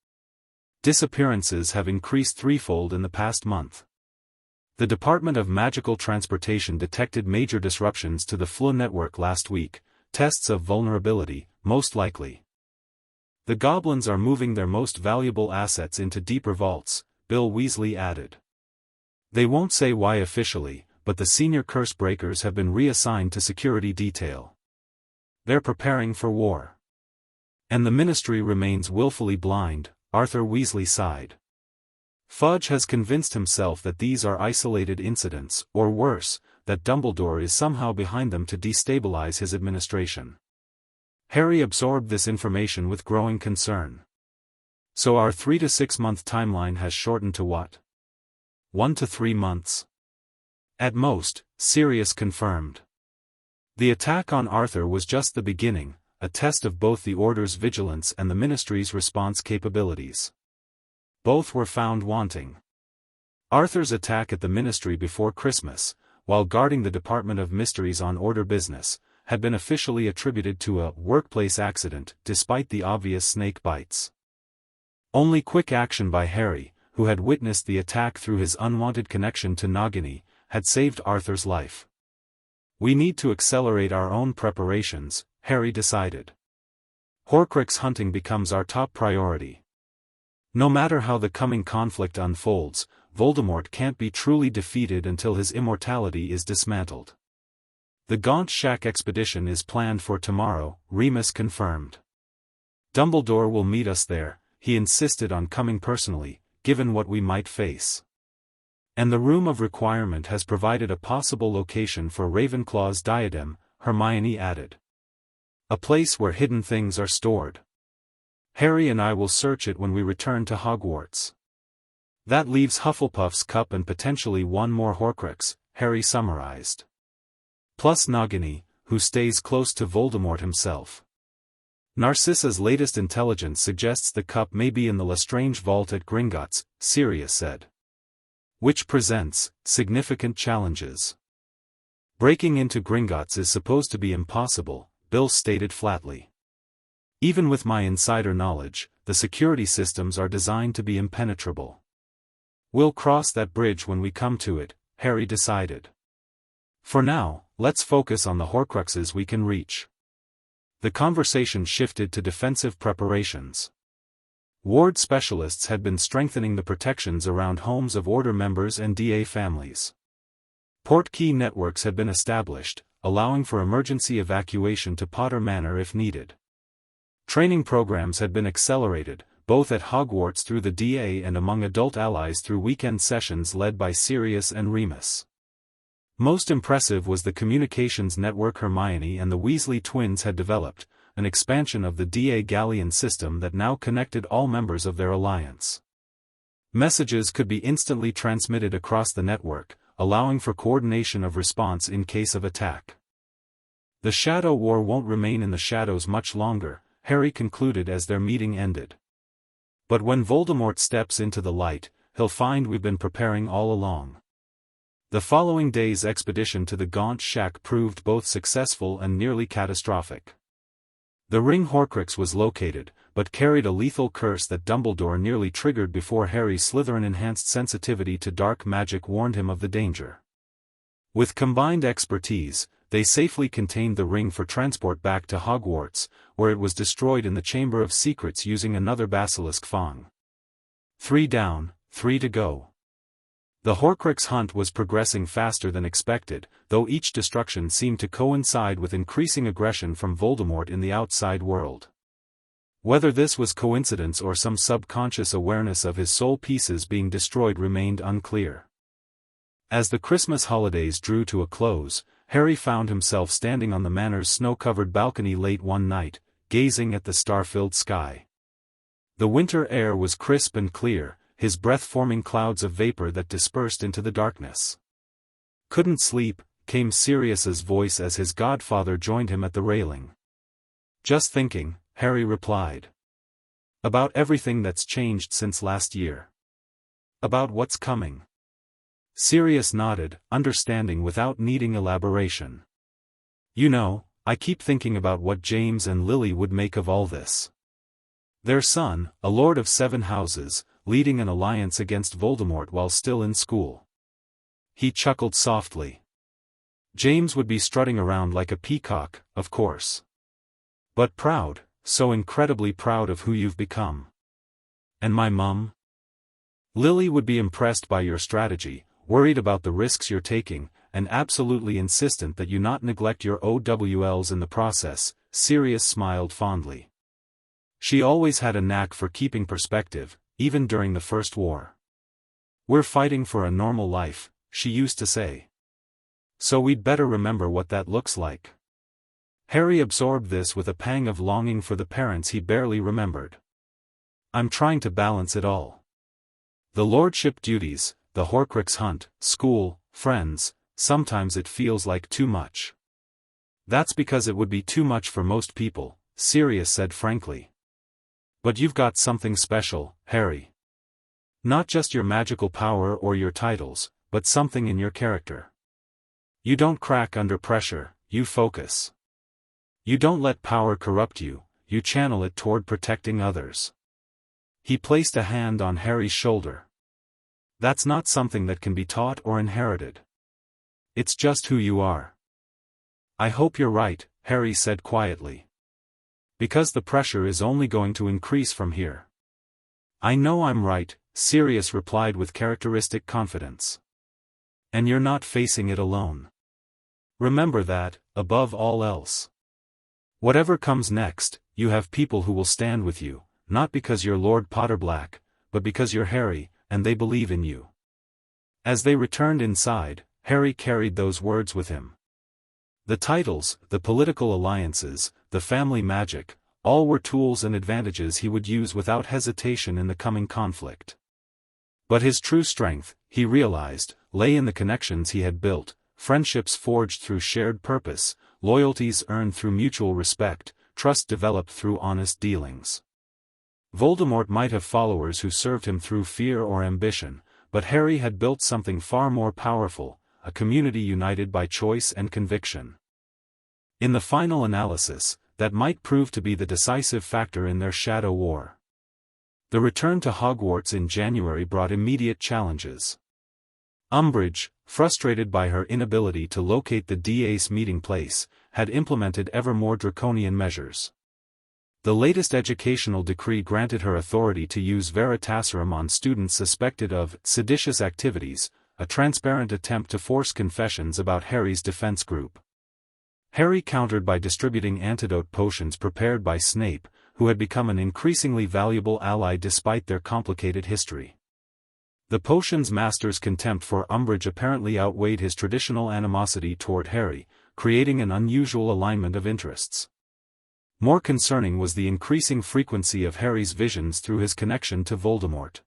"Disappearances have increased threefold in the past month. The Department of Magical Transportation detected major disruptions to the FLU network last week, tests of vulnerability, most likely. The Goblins are moving their most valuable assets into deeper vaults," Bill Weasley added. "They won't say why officially, but the senior curse breakers have been reassigned to security detail. They're preparing for war. And the Ministry remains willfully blind," Arthur Weasley sighed. "Fudge has convinced himself that these are isolated incidents, or worse, that Dumbledore is somehow behind them to destabilize his administration." Harry absorbed this information with growing concern. "So our 3 to 6 month timeline has shortened to what? 1 to 3 months? At most," Sirius confirmed. The attack on Arthur was just the beginning, a test of both the Order's vigilance and the Ministry's response capabilities. Both were found wanting. Arthur's attack at the Ministry before Christmas, while guarding the Department of Mysteries on order business, had been officially attributed to a workplace accident, despite the obvious snake bites. Only quick action by Harry, who had witnessed the attack through his unwanted connection to Nagini, had saved Arthur's life. We need to accelerate our own preparations, Harry decided. Horcrux hunting becomes our top priority. No matter how the coming conflict unfolds, Voldemort can't be truly defeated until his immortality is dismantled. The Gaunt Shack expedition is planned for tomorrow, Remus confirmed. Dumbledore will meet us there, he insisted on coming personally, given what we might face. And the Room of Requirement has provided a possible location for Ravenclaw's diadem, Hermione added. A place where hidden things are stored. Harry and I will search it when we return to Hogwarts. That leaves Hufflepuff's cup and potentially one more Horcrux, Harry summarized. Plus Nagini, who stays close to Voldemort himself. Narcissa's latest intelligence suggests the cup may be in the Lestrange vault at Gringotts, Sirius said. Which presents significant challenges. Breaking into Gringotts is supposed to be impossible, Bill stated flatly. Even with my insider knowledge, the security systems are designed to be impenetrable. We'll cross that bridge when we come to it, Harry decided. For now, let's focus on the Horcruxes we can reach. The conversation shifted to defensive preparations. Ward specialists had been strengthening the protections around homes of Order members and DA families. Portkey networks had been established, allowing for emergency evacuation to Potter Manor if needed. Training programs had been accelerated, both at Hogwarts through the DA and among adult allies through weekend sessions led by Sirius and Remus. Most impressive was the communications network Hermione and the Weasley twins had developed, an expansion of the DA Galleon system that now connected all members of their alliance. Messages could be instantly transmitted across the network, allowing for coordination of response in case of attack. The Shadow War won't remain in the shadows much longer, Harry concluded as their meeting ended. But when Voldemort steps into the light, he'll find we've been preparing all along. The following day's expedition to the Gaunt Shack proved both successful and nearly catastrophic. The ring Horcrux was located, but carried a lethal curse that Dumbledore nearly triggered before Harry's Slytherin-enhanced sensitivity to dark magic warned him of the danger. With combined expertise, they safely contained the ring for transport back to Hogwarts, where it was destroyed in the Chamber of Secrets using another basilisk fang. 3 down, 3 to go. The Horcrux hunt was progressing faster than expected, though each destruction seemed to coincide with increasing aggression from Voldemort in the outside world. Whether this was coincidence or some subconscious awareness of his soul pieces being destroyed remained unclear. As the Christmas holidays drew to a close, Harry found himself standing on the Manor's snow-covered balcony late one night, gazing at the star-filled sky. The winter air was crisp and clear, his breath forming clouds of vapor that dispersed into the darkness. Couldn't sleep, came Sirius's voice as his godfather joined him at the railing. Just thinking, Harry replied. About everything that's changed since last year. About what's coming. Sirius nodded, understanding without needing elaboration. You know, I keep thinking about what James and Lily would make of all this. Their son, a lord of 7 houses, leading an alliance against Voldemort while still in school. He chuckled softly. James would be strutting around like a peacock, of course. But proud, so incredibly proud of who you've become. And my mum? Lily would be impressed by your strategy, worried about the risks you're taking, and absolutely insistent that you not neglect your OWLs in the process, Sirius smiled fondly. She always had a knack for keeping perspective, even during the First War. We're fighting for a normal life, she used to say. So we'd better remember what that looks like. Harry absorbed this with a pang of longing for the parents he barely remembered. I'm trying to balance it all. The lordship duties, the Horcrux hunt, school, friends, sometimes it feels like too much. That's because it would be too much for most people, Sirius said frankly. But you've got something special, Harry. Not just your magical power or your titles, but something in your character. You don't crack under pressure, you focus. You don't let power corrupt you, you channel it toward protecting others. He placed a hand on Harry's shoulder. That's not something that can be taught or inherited. It's just who you are. I hope you're right, Harry said quietly. Because the pressure is only going to increase from here. I know I'm right, Sirius replied with characteristic confidence. And you're not facing it alone. Remember that, above all else. Whatever comes next, you have people who will stand with you, not because you're Lord Potterblack, but because you're Harry, and they believe in you. As they returned inside, Harry carried those words with him. The titles, the political alliances, the family magic, all were tools and advantages he would use without hesitation in the coming conflict. But his true strength, he realized, lay in the connections he had built, friendships forged through shared purpose, loyalties earned through mutual respect, trust developed through honest dealings. Voldemort might have followers who served him through fear or ambition, but Harry had built something far more powerful, a community united by choice and conviction. In the final analysis, that might prove to be the decisive factor in their shadow war. The return to Hogwarts in January brought immediate challenges. Umbridge, frustrated by her inability to locate the DA's meeting place, had implemented ever more draconian measures. The latest educational decree granted her authority to use Veritaserum on students suspected of seditious activities, a transparent attempt to force confessions about Harry's defense group. Harry countered by distributing antidote potions prepared by Snape, who had become an increasingly valuable ally despite their complicated history. The potions master's contempt for Umbridge apparently outweighed his traditional animosity toward Harry, creating an unusual alignment of interests. More concerning was the increasing frequency of Harry's visions through his connection to Voldemort.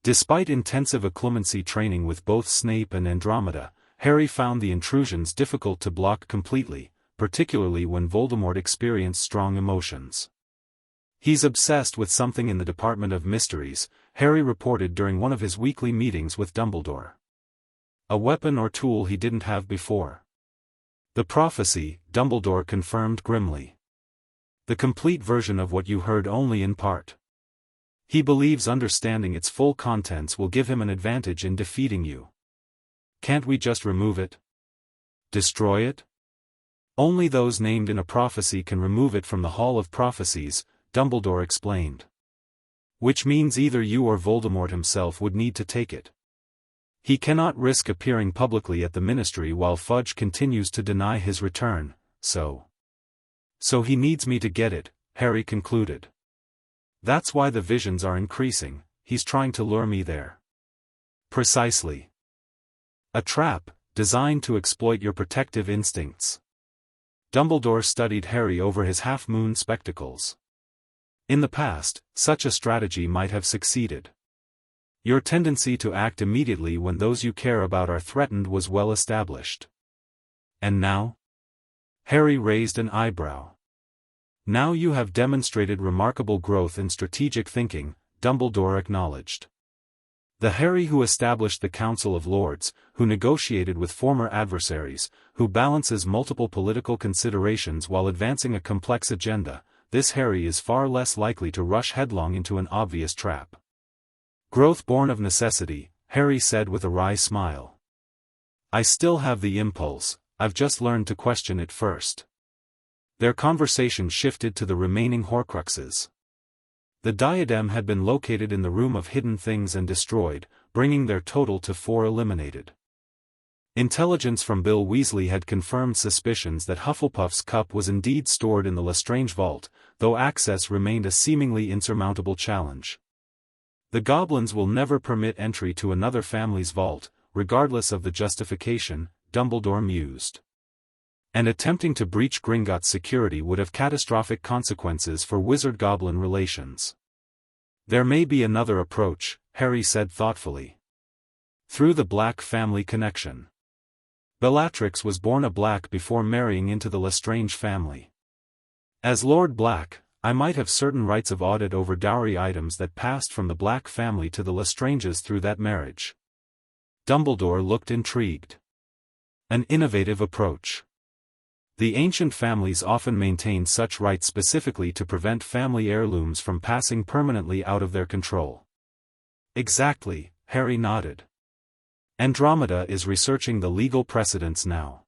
Despite intensive occlumency training with both Snape and Andromeda, Harry found the intrusions difficult to block completely, particularly when Voldemort experienced strong emotions. He's obsessed with something in the Department of Mysteries, Harry reported during one of his weekly meetings with Dumbledore. A weapon or tool he didn't have before. The prophecy, Dumbledore confirmed grimly. The complete version of what you heard only in part. He believes understanding its full contents will give him an advantage in defeating you. Can't we just remove it? Destroy it? Only those named in a prophecy can remove it from the Hall of Prophecies, Dumbledore explained. Which means either you or Voldemort himself would need to take it. He cannot risk appearing publicly at the Ministry while Fudge continues to deny his return, so he needs me to get it, Harry concluded. That's why the visions are increasing, he's trying to lure me there. Precisely. A trap, designed to exploit your protective instincts. Dumbledore studied Harry over his half-moon spectacles. In the past, such a strategy might have succeeded. Your tendency to act immediately when those you care about are threatened was well established. And now? Harry raised an eyebrow. Now you have demonstrated remarkable growth in strategic thinking, Dumbledore acknowledged. The Harry who established the Council of Lords, who negotiated with former adversaries, who balances multiple political considerations while advancing a complex agenda, this Harry is far less likely to rush headlong into an obvious trap. Growth born of necessity, Harry said with a wry smile. I still have the impulse, I've just learned to question it first. Their conversation shifted to the remaining Horcruxes. The diadem had been located in the Room of Hidden Things and destroyed, bringing their total to 4 eliminated. Intelligence from Bill Weasley had confirmed suspicions that Hufflepuff's cup was indeed stored in the Lestrange vault, though access remained a seemingly insurmountable challenge. The Goblins will never permit entry to another family's vault, regardless of the justification, Dumbledore mused. And attempting to breach Gringotts' security would have catastrophic consequences for wizard-goblin relations. There may be another approach, Harry said thoughtfully. Through the Black family connection. Bellatrix was born a Black before marrying into the Lestrange family. As Lord Black, I might have certain rights of audit over dowry items that passed from the Black family to the Lestranges through that marriage. Dumbledore looked intrigued. An innovative approach. The ancient families often maintained such rights specifically to prevent family heirlooms from passing permanently out of their control. Exactly, Harry nodded. Andromeda is researching the legal precedents now.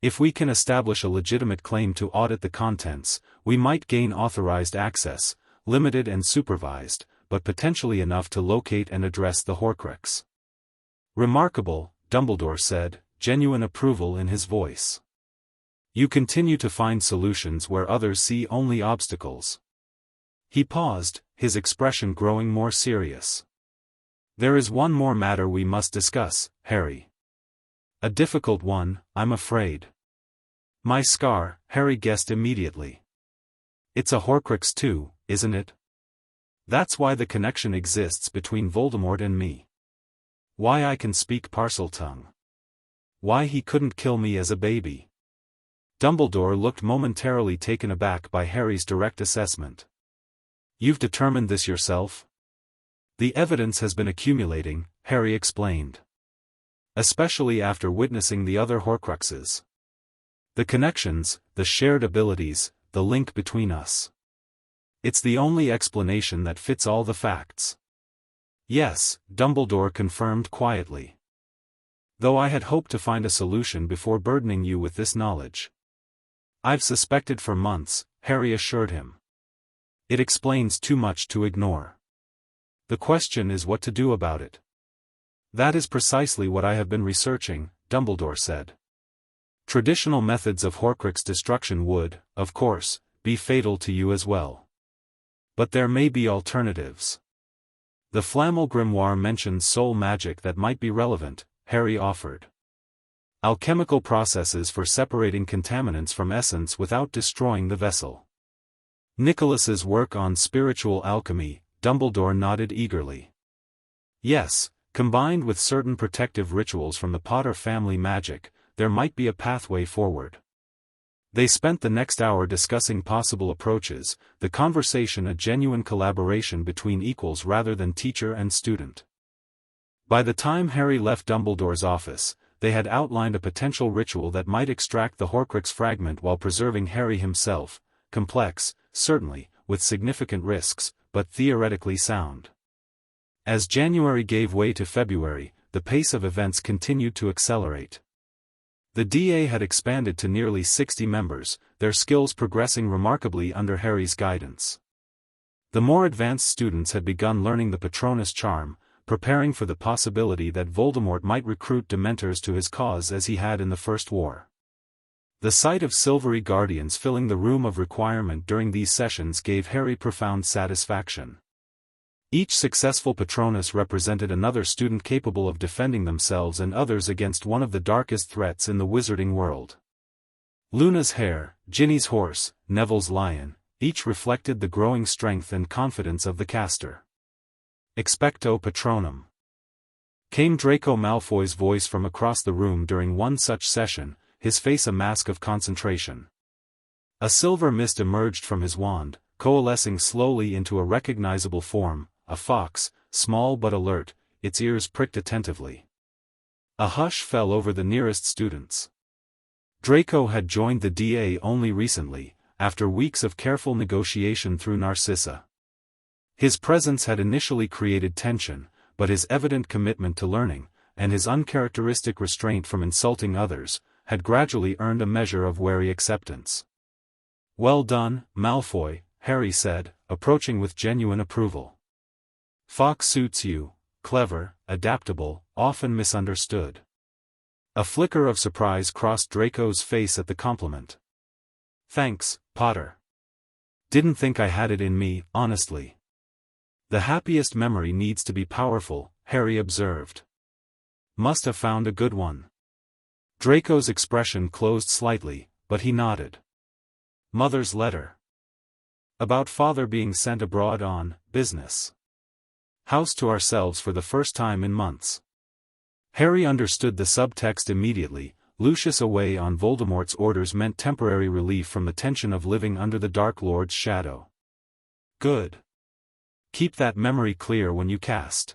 If we can establish a legitimate claim to audit the contents, we might gain authorized access, limited and supervised, but potentially enough to locate and address the Horcrux. Remarkable, Dumbledore said, genuine approval in his voice. You continue to find solutions where others see only obstacles. He paused, his expression growing more serious. There is one more matter we must discuss, Harry. A difficult one, I'm afraid. My scar, Harry guessed immediately. It's a Horcrux too, isn't it? That's why the connection exists between Voldemort and me. Why I can speak Parseltongue. Why he couldn't kill me as a baby. Dumbledore looked momentarily taken aback by Harry's direct assessment. You've determined this yourself? The evidence has been accumulating, Harry explained. Especially after witnessing the other Horcruxes. The connections, the shared abilities, the link between us. It's the only explanation that fits all the facts. Yes, Dumbledore confirmed quietly. Though I had hoped to find a solution before burdening you with this knowledge. I've suspected for months, Harry assured him. It explains too much to ignore. The question is what to do about it. That is precisely what I have been researching, Dumbledore said. Traditional methods of Horcrux destruction would, of course, be fatal to you as well. But there may be alternatives. The Flammel Grimoire mentions soul magic that might be relevant, Harry offered. Alchemical processes for separating contaminants from essence without destroying the vessel. Nicholas's work on spiritual alchemy, Dumbledore nodded eagerly. Yes, combined with certain protective rituals from the Potter family magic, there might be a pathway forward. They spent the next hour discussing possible approaches, the conversation a genuine collaboration between equals rather than teacher and student. By the time Harry left Dumbledore's office, they had outlined a potential ritual that might extract the Horcrux fragment while preserving Harry himself, complex, certainly, with significant risks, but theoretically sound. As January gave way to February, the pace of events continued to accelerate. The DA had expanded to nearly 60 members, their skills progressing remarkably under Harry's guidance. The more advanced students had begun learning the Patronus charm, preparing for the possibility that Voldemort might recruit Dementors to his cause as he had in the First War. The sight of silvery guardians filling the room of requirement during these sessions gave Harry profound satisfaction. Each successful Patronus represented another student capable of defending themselves and others against one of the darkest threats in the wizarding world. Luna's hare, Ginny's horse, Neville's lion, each reflected the growing strength and confidence of the caster. Expecto Patronum. Came Draco Malfoy's voice from across the room during one such session, his face a mask of concentration. A silver mist emerged from his wand, coalescing slowly into a recognizable form, a fox, small but alert, its ears pricked attentively. A hush fell over the nearest students. Draco had joined the DA only recently, after weeks of careful negotiation through Narcissa. His presence had initially created tension, but his evident commitment to learning, and his uncharacteristic restraint from insulting others, had gradually earned a measure of wary acceptance. "Well done, Malfoy," Harry said, approaching with genuine approval. "Fox suits you, clever, adaptable, often misunderstood." A flicker of surprise crossed Draco's face at the compliment. "Thanks, Potter. Didn't think I had it in me, honestly." "The happiest memory needs to be powerful," Harry observed. "Must have found a good one." Draco's expression closed slightly, but he nodded. "Mother's letter. About father being sent abroad on business. House to ourselves for the first time in months." Harry understood the subtext immediately, Lucius away on Voldemort's orders meant temporary relief from the tension of living under the Dark Lord's shadow. Good. Keep that memory clear when you cast.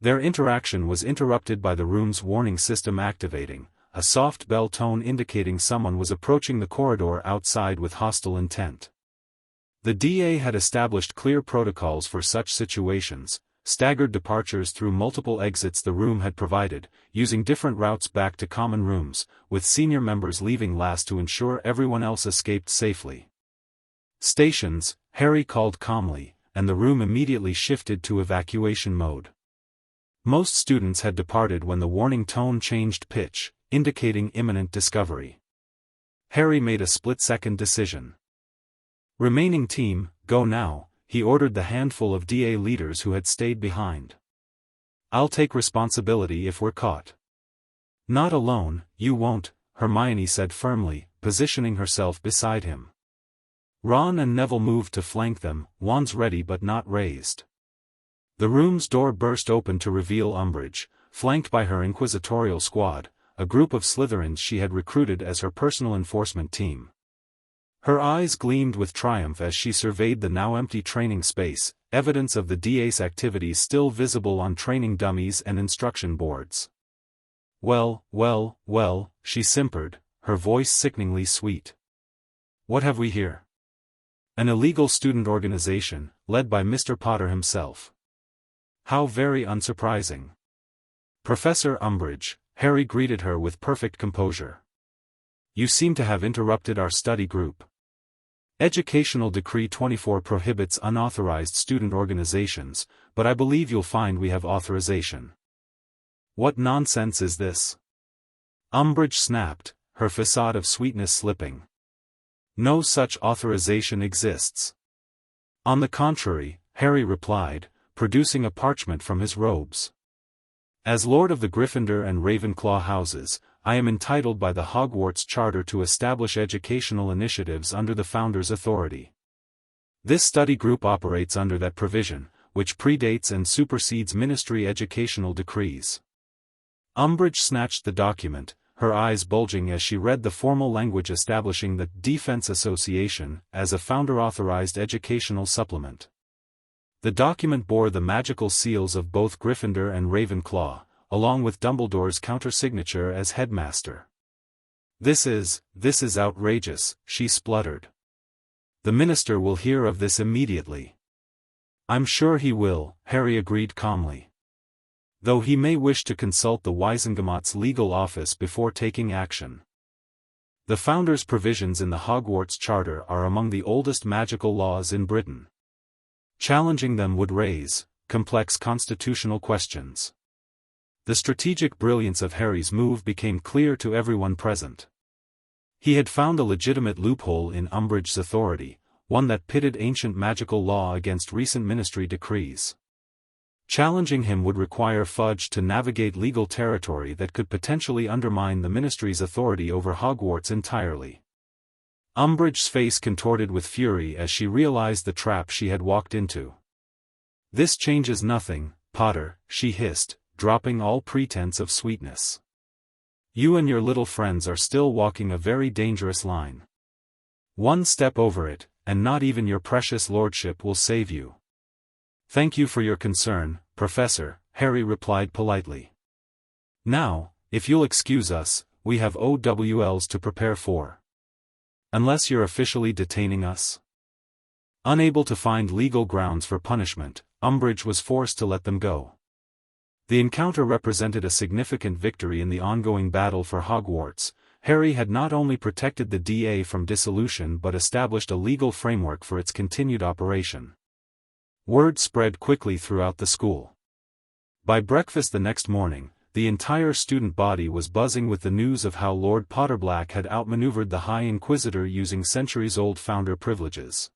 Their interaction was interrupted by the room's warning system activating, a soft bell tone indicating someone was approaching the corridor outside with hostile intent. The DA had established clear protocols for such situations, staggered departures through multiple exits the room had provided, using different routes back to common rooms, with senior members leaving last to ensure everyone else escaped safely. Stations, Harry called calmly, and the room immediately shifted to evacuation mode. Most students had departed when the warning tone changed pitch, indicating imminent discovery. Harry made a split-second decision. Remaining team, go now, he ordered the handful of DA leaders who had stayed behind. I'll take responsibility if we're caught. Not alone, you won't, Hermione said firmly, positioning herself beside him. Ron and Neville moved to flank them, wands ready but not raised. The room's door burst open to reveal Umbridge, flanked by her inquisitorial squad, a group of Slytherins she had recruited as her personal enforcement team. Her eyes gleamed with triumph as she surveyed the now empty training space, evidence of the DA's activities still visible on training dummies and instruction boards. Well, she simpered, her voice sickeningly sweet. What have we here? An illegal student organization, led by Mr. Potter himself. How very unsurprising. Professor Umbridge, Harry greeted her with perfect composure. You seem to have interrupted our study group. Educational Decree 24 prohibits unauthorized student organizations, but I believe you'll find we have authorization. What nonsense is this? Umbridge snapped, her facade of sweetness slipping. No such authorization exists. On the contrary, Harry replied, producing a parchment from his robes. As Lord of the Gryffindor and Ravenclaw houses, I am entitled by the Hogwarts Charter to establish educational initiatives under the Founder's authority. This study group operates under that provision, which predates and supersedes ministry educational decrees. Umbridge snatched the document, her eyes bulging as she read the formal language establishing the Defense Association as a Founder-authorized educational supplement. The document bore the magical seals of both Gryffindor and Ravenclaw, along with Dumbledore's countersignature as headmaster. This is outrageous, she spluttered. The minister will hear of this immediately. I'm sure he will, Harry agreed calmly. Though he may wish to consult the Wisengamot's legal office before taking action. The Founder's provisions in the Hogwarts Charter are among the oldest magical laws in Britain. Challenging them would raise complex constitutional questions. The strategic brilliance of Harry's move became clear to everyone present. He had found a legitimate loophole in Umbridge's authority, one that pitted ancient magical law against recent ministry decrees. Challenging him would require Fudge to navigate legal territory that could potentially undermine the ministry's authority over Hogwarts entirely. Umbridge's face contorted with fury as she realized the trap she had walked into. This changes nothing, Potter, she hissed, dropping all pretense of sweetness. You and your little friends are still walking a very dangerous line. One step over it, and not even your precious lordship will save you. Thank you for your concern, Professor, Harry replied politely. Now, if you'll excuse us, we have OWLs to prepare for. Unless you're officially detaining us. Unable to find legal grounds for punishment, Umbridge was forced to let them go. The encounter represented a significant victory in the ongoing battle for Hogwarts. Harry had not only protected the DA from dissolution but established a legal framework for its continued operation. Word spread quickly throughout the school. By breakfast the next morning, the entire student body was buzzing with the news of how Lord Potterblack had outmaneuvered the High Inquisitor using centuries-old founder privileges.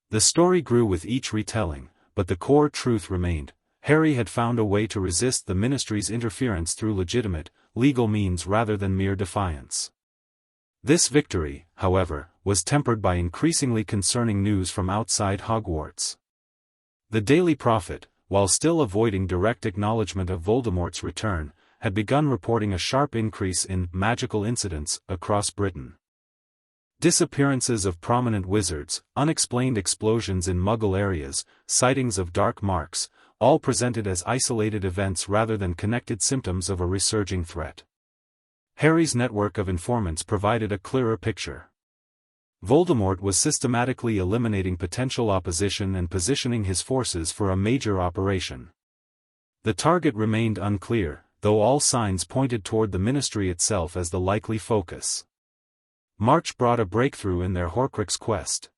The story grew with each retelling, but the core truth remained. Harry had found a way to resist the ministry's interference through legitimate, legal means rather than mere defiance. This victory, however, was tempered by increasingly concerning news from outside Hogwarts. The Daily Prophet, while still avoiding direct acknowledgement of Voldemort's return, had begun reporting a sharp increase in magical incidents across Britain. Disappearances of prominent wizards, unexplained explosions in Muggle areas, sightings of dark marks, all presented as isolated events rather than connected symptoms of a resurging threat. Harry's network of informants provided a clearer picture. Voldemort was systematically eliminating potential opposition and positioning his forces for a major operation. The target remained unclear, though all signs pointed toward the Ministry itself as the likely focus. March brought a breakthrough in their Horcrux quest.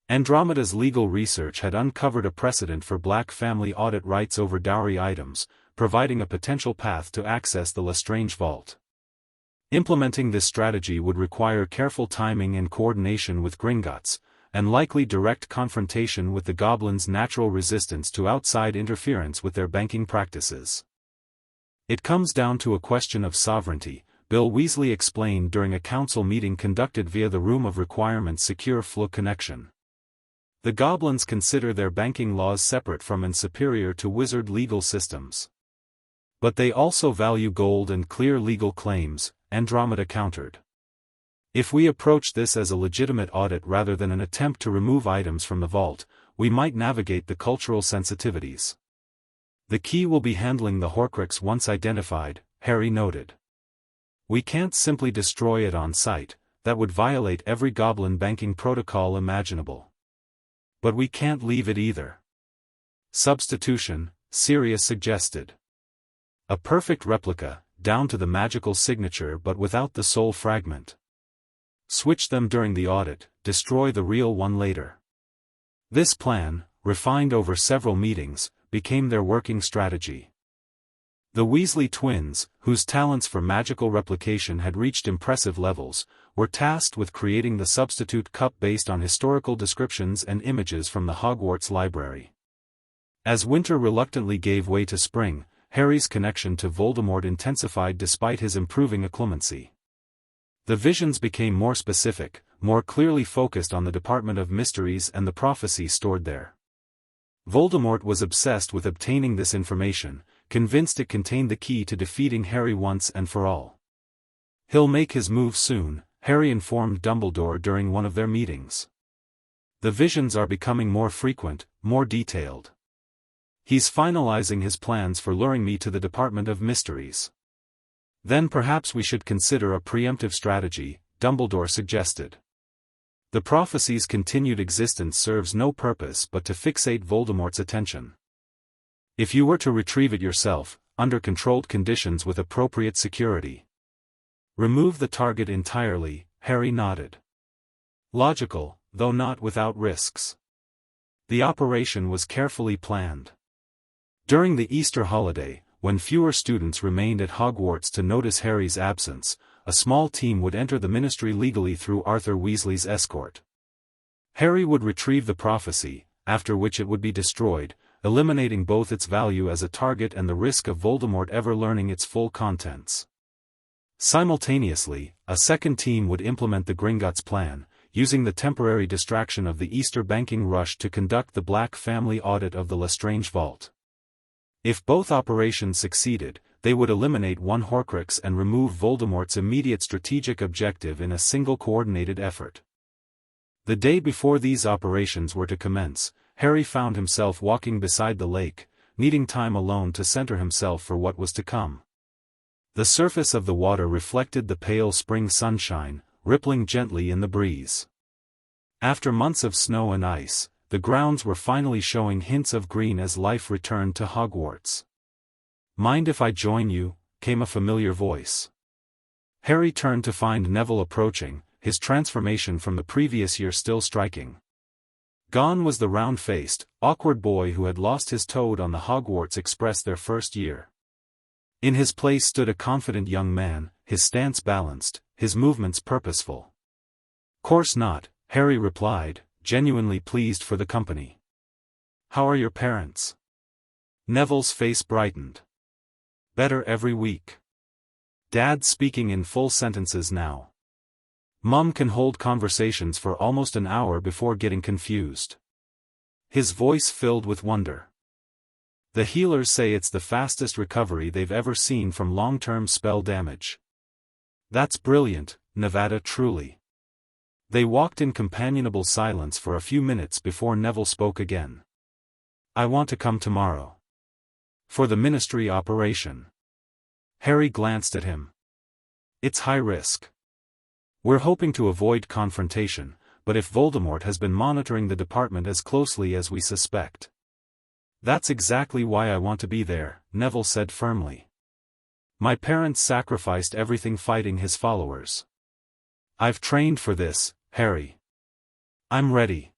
Andromeda's legal research had uncovered a precedent for Black family audit rights over dowry items, providing a potential path to access the Lestrange Vault. Implementing this strategy would require careful timing and coordination with Gringotts, and likely direct confrontation with the Goblins' natural resistance to outside interference with their banking practices. It comes down to a question of sovereignty, Bill Weasley explained during a council meeting conducted via the Room of Requirements Secure Flow connection. The Goblins consider their banking laws separate from and superior to wizard legal systems. But they also value gold and clear legal claims, Andromeda countered. If we approach this as a legitimate audit rather than an attempt to remove items from the vault, we might navigate the cultural sensitivities. The key will be handling the Horcrux once identified, Harry noted. We can't simply destroy it on sight, that would violate every Goblin banking protocol imaginable. But we can't leave it either. Substitution, Sirius suggested. A perfect replica, down to the magical signature but without the soul fragment. Switch them during the audit, destroy the real one later. This plan, refined over several meetings, became their working strategy. The Weasley twins, whose talents for magical replication had reached impressive levels, were tasked with creating the substitute cup based on historical descriptions and images from the Hogwarts library. As winter reluctantly gave way to spring, Harry's connection to Voldemort intensified despite his improving occlumency. The visions became more specific, more clearly focused on the Department of Mysteries and the prophecy stored there. Voldemort was obsessed with obtaining this information, convinced it contained the key to defeating Harry once and for all. He'll make his move soon, Harry informed Dumbledore during one of their meetings. The visions are becoming more frequent, more detailed. He's finalizing his plans for luring me to the Department of Mysteries. Then perhaps we should consider a preemptive strategy, Dumbledore suggested. The prophecy's continued existence serves no purpose but to fixate Voldemort's attention. If you were to retrieve it yourself, under controlled conditions with appropriate security. Remove the target entirely, Harry nodded. Logical, though not without risks. The operation was carefully planned. During the Easter holiday, when fewer students remained at Hogwarts to notice Harry's absence, a small team would enter the Ministry legally through Arthur Weasley's escort. Harry would retrieve the prophecy, after which it would be destroyed, eliminating both its value as a target and the risk of Voldemort ever learning its full contents. Simultaneously, a second team would implement the Gringotts plan, using the temporary distraction of the Easter banking rush to conduct the Black family audit of the Lestrange Vault. If both operations succeeded, they would eliminate one Horcrux and remove Voldemort's immediate strategic objective in a single coordinated effort. The day before these operations were to commence, Harry found himself walking beside the lake, needing time alone to center himself for what was to come. The surface of the water reflected the pale spring sunshine, rippling gently in the breeze. After months of snow and ice, the grounds were finally showing hints of green as life returned to Hogwarts. "Mind if I join you?" came a familiar voice. Harry turned to find Neville approaching, his transformation from the previous year still striking. Gone was the round-faced, awkward boy who had lost his toad on the Hogwarts Express their first year. In his place stood a confident young man, his stance balanced, his movements purposeful. "Course not," Harry replied, genuinely pleased for the company. "How are your parents?" Neville's face brightened. "Better every week. Dad's speaking in full sentences now. Mum can hold conversations for almost an hour before getting confused." His voice filled with wonder. The healers say it's the fastest recovery they've ever seen from long-term spell damage. That's brilliant, Nevada, truly. They walked in companionable silence for a few minutes before Neville spoke again. I want to come tomorrow. For the ministry operation. Harry glanced at him. It's high risk. We're hoping to avoid confrontation, but if Voldemort has been monitoring the department as closely as we suspect. That's exactly why I want to be there, Neville said firmly. My parents sacrificed everything fighting his followers. I've trained for this, Harry. I'm ready.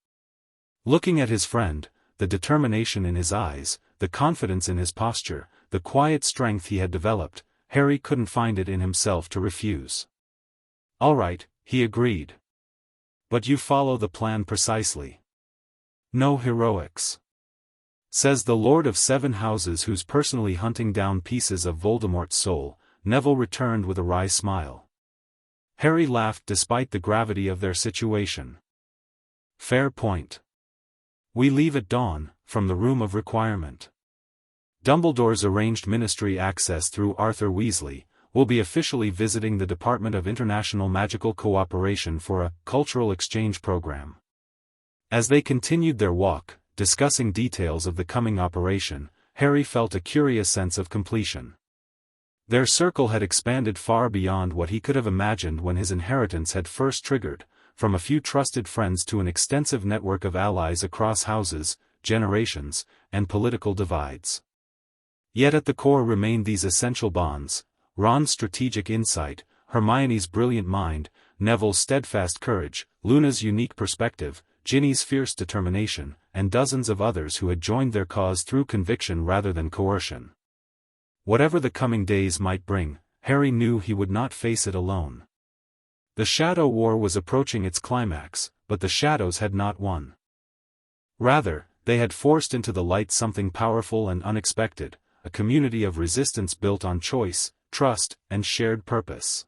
Looking at his friend, the determination in his eyes, the confidence in his posture, the quiet strength he had developed, Harry couldn't find it in himself to refuse. All right, he agreed. But you follow the plan precisely. No heroics. Says the Lord of Seven Houses, who's personally hunting down pieces of Voldemort's soul, Neville returned with a wry smile. Harry laughed despite the gravity of their situation. Fair point. We leave at dawn, from the Room of Requirement. Dumbledore's arranged ministry access through Arthur Weasley, will be officially visiting the Department of International Magical Cooperation for a cultural exchange program. As they continued their walk, discussing details of the coming operation, Harry felt a curious sense of completion. Their circle had expanded far beyond what he could have imagined when his inheritance had first triggered, from a few trusted friends to an extensive network of allies across houses, generations, and political divides. Yet at the core remained these essential bonds: Ron's strategic insight, Hermione's brilliant mind, Neville's steadfast courage, Luna's unique perspective, Ginny's fierce determination, and dozens of others who had joined their cause through conviction rather than coercion. Whatever the coming days might bring, Harry knew he would not face it alone. The Shadow War was approaching its climax, but the shadows had not won. Rather, they had forced into the light something powerful and unexpected, a community of resistance built on choice, trust, and shared purpose.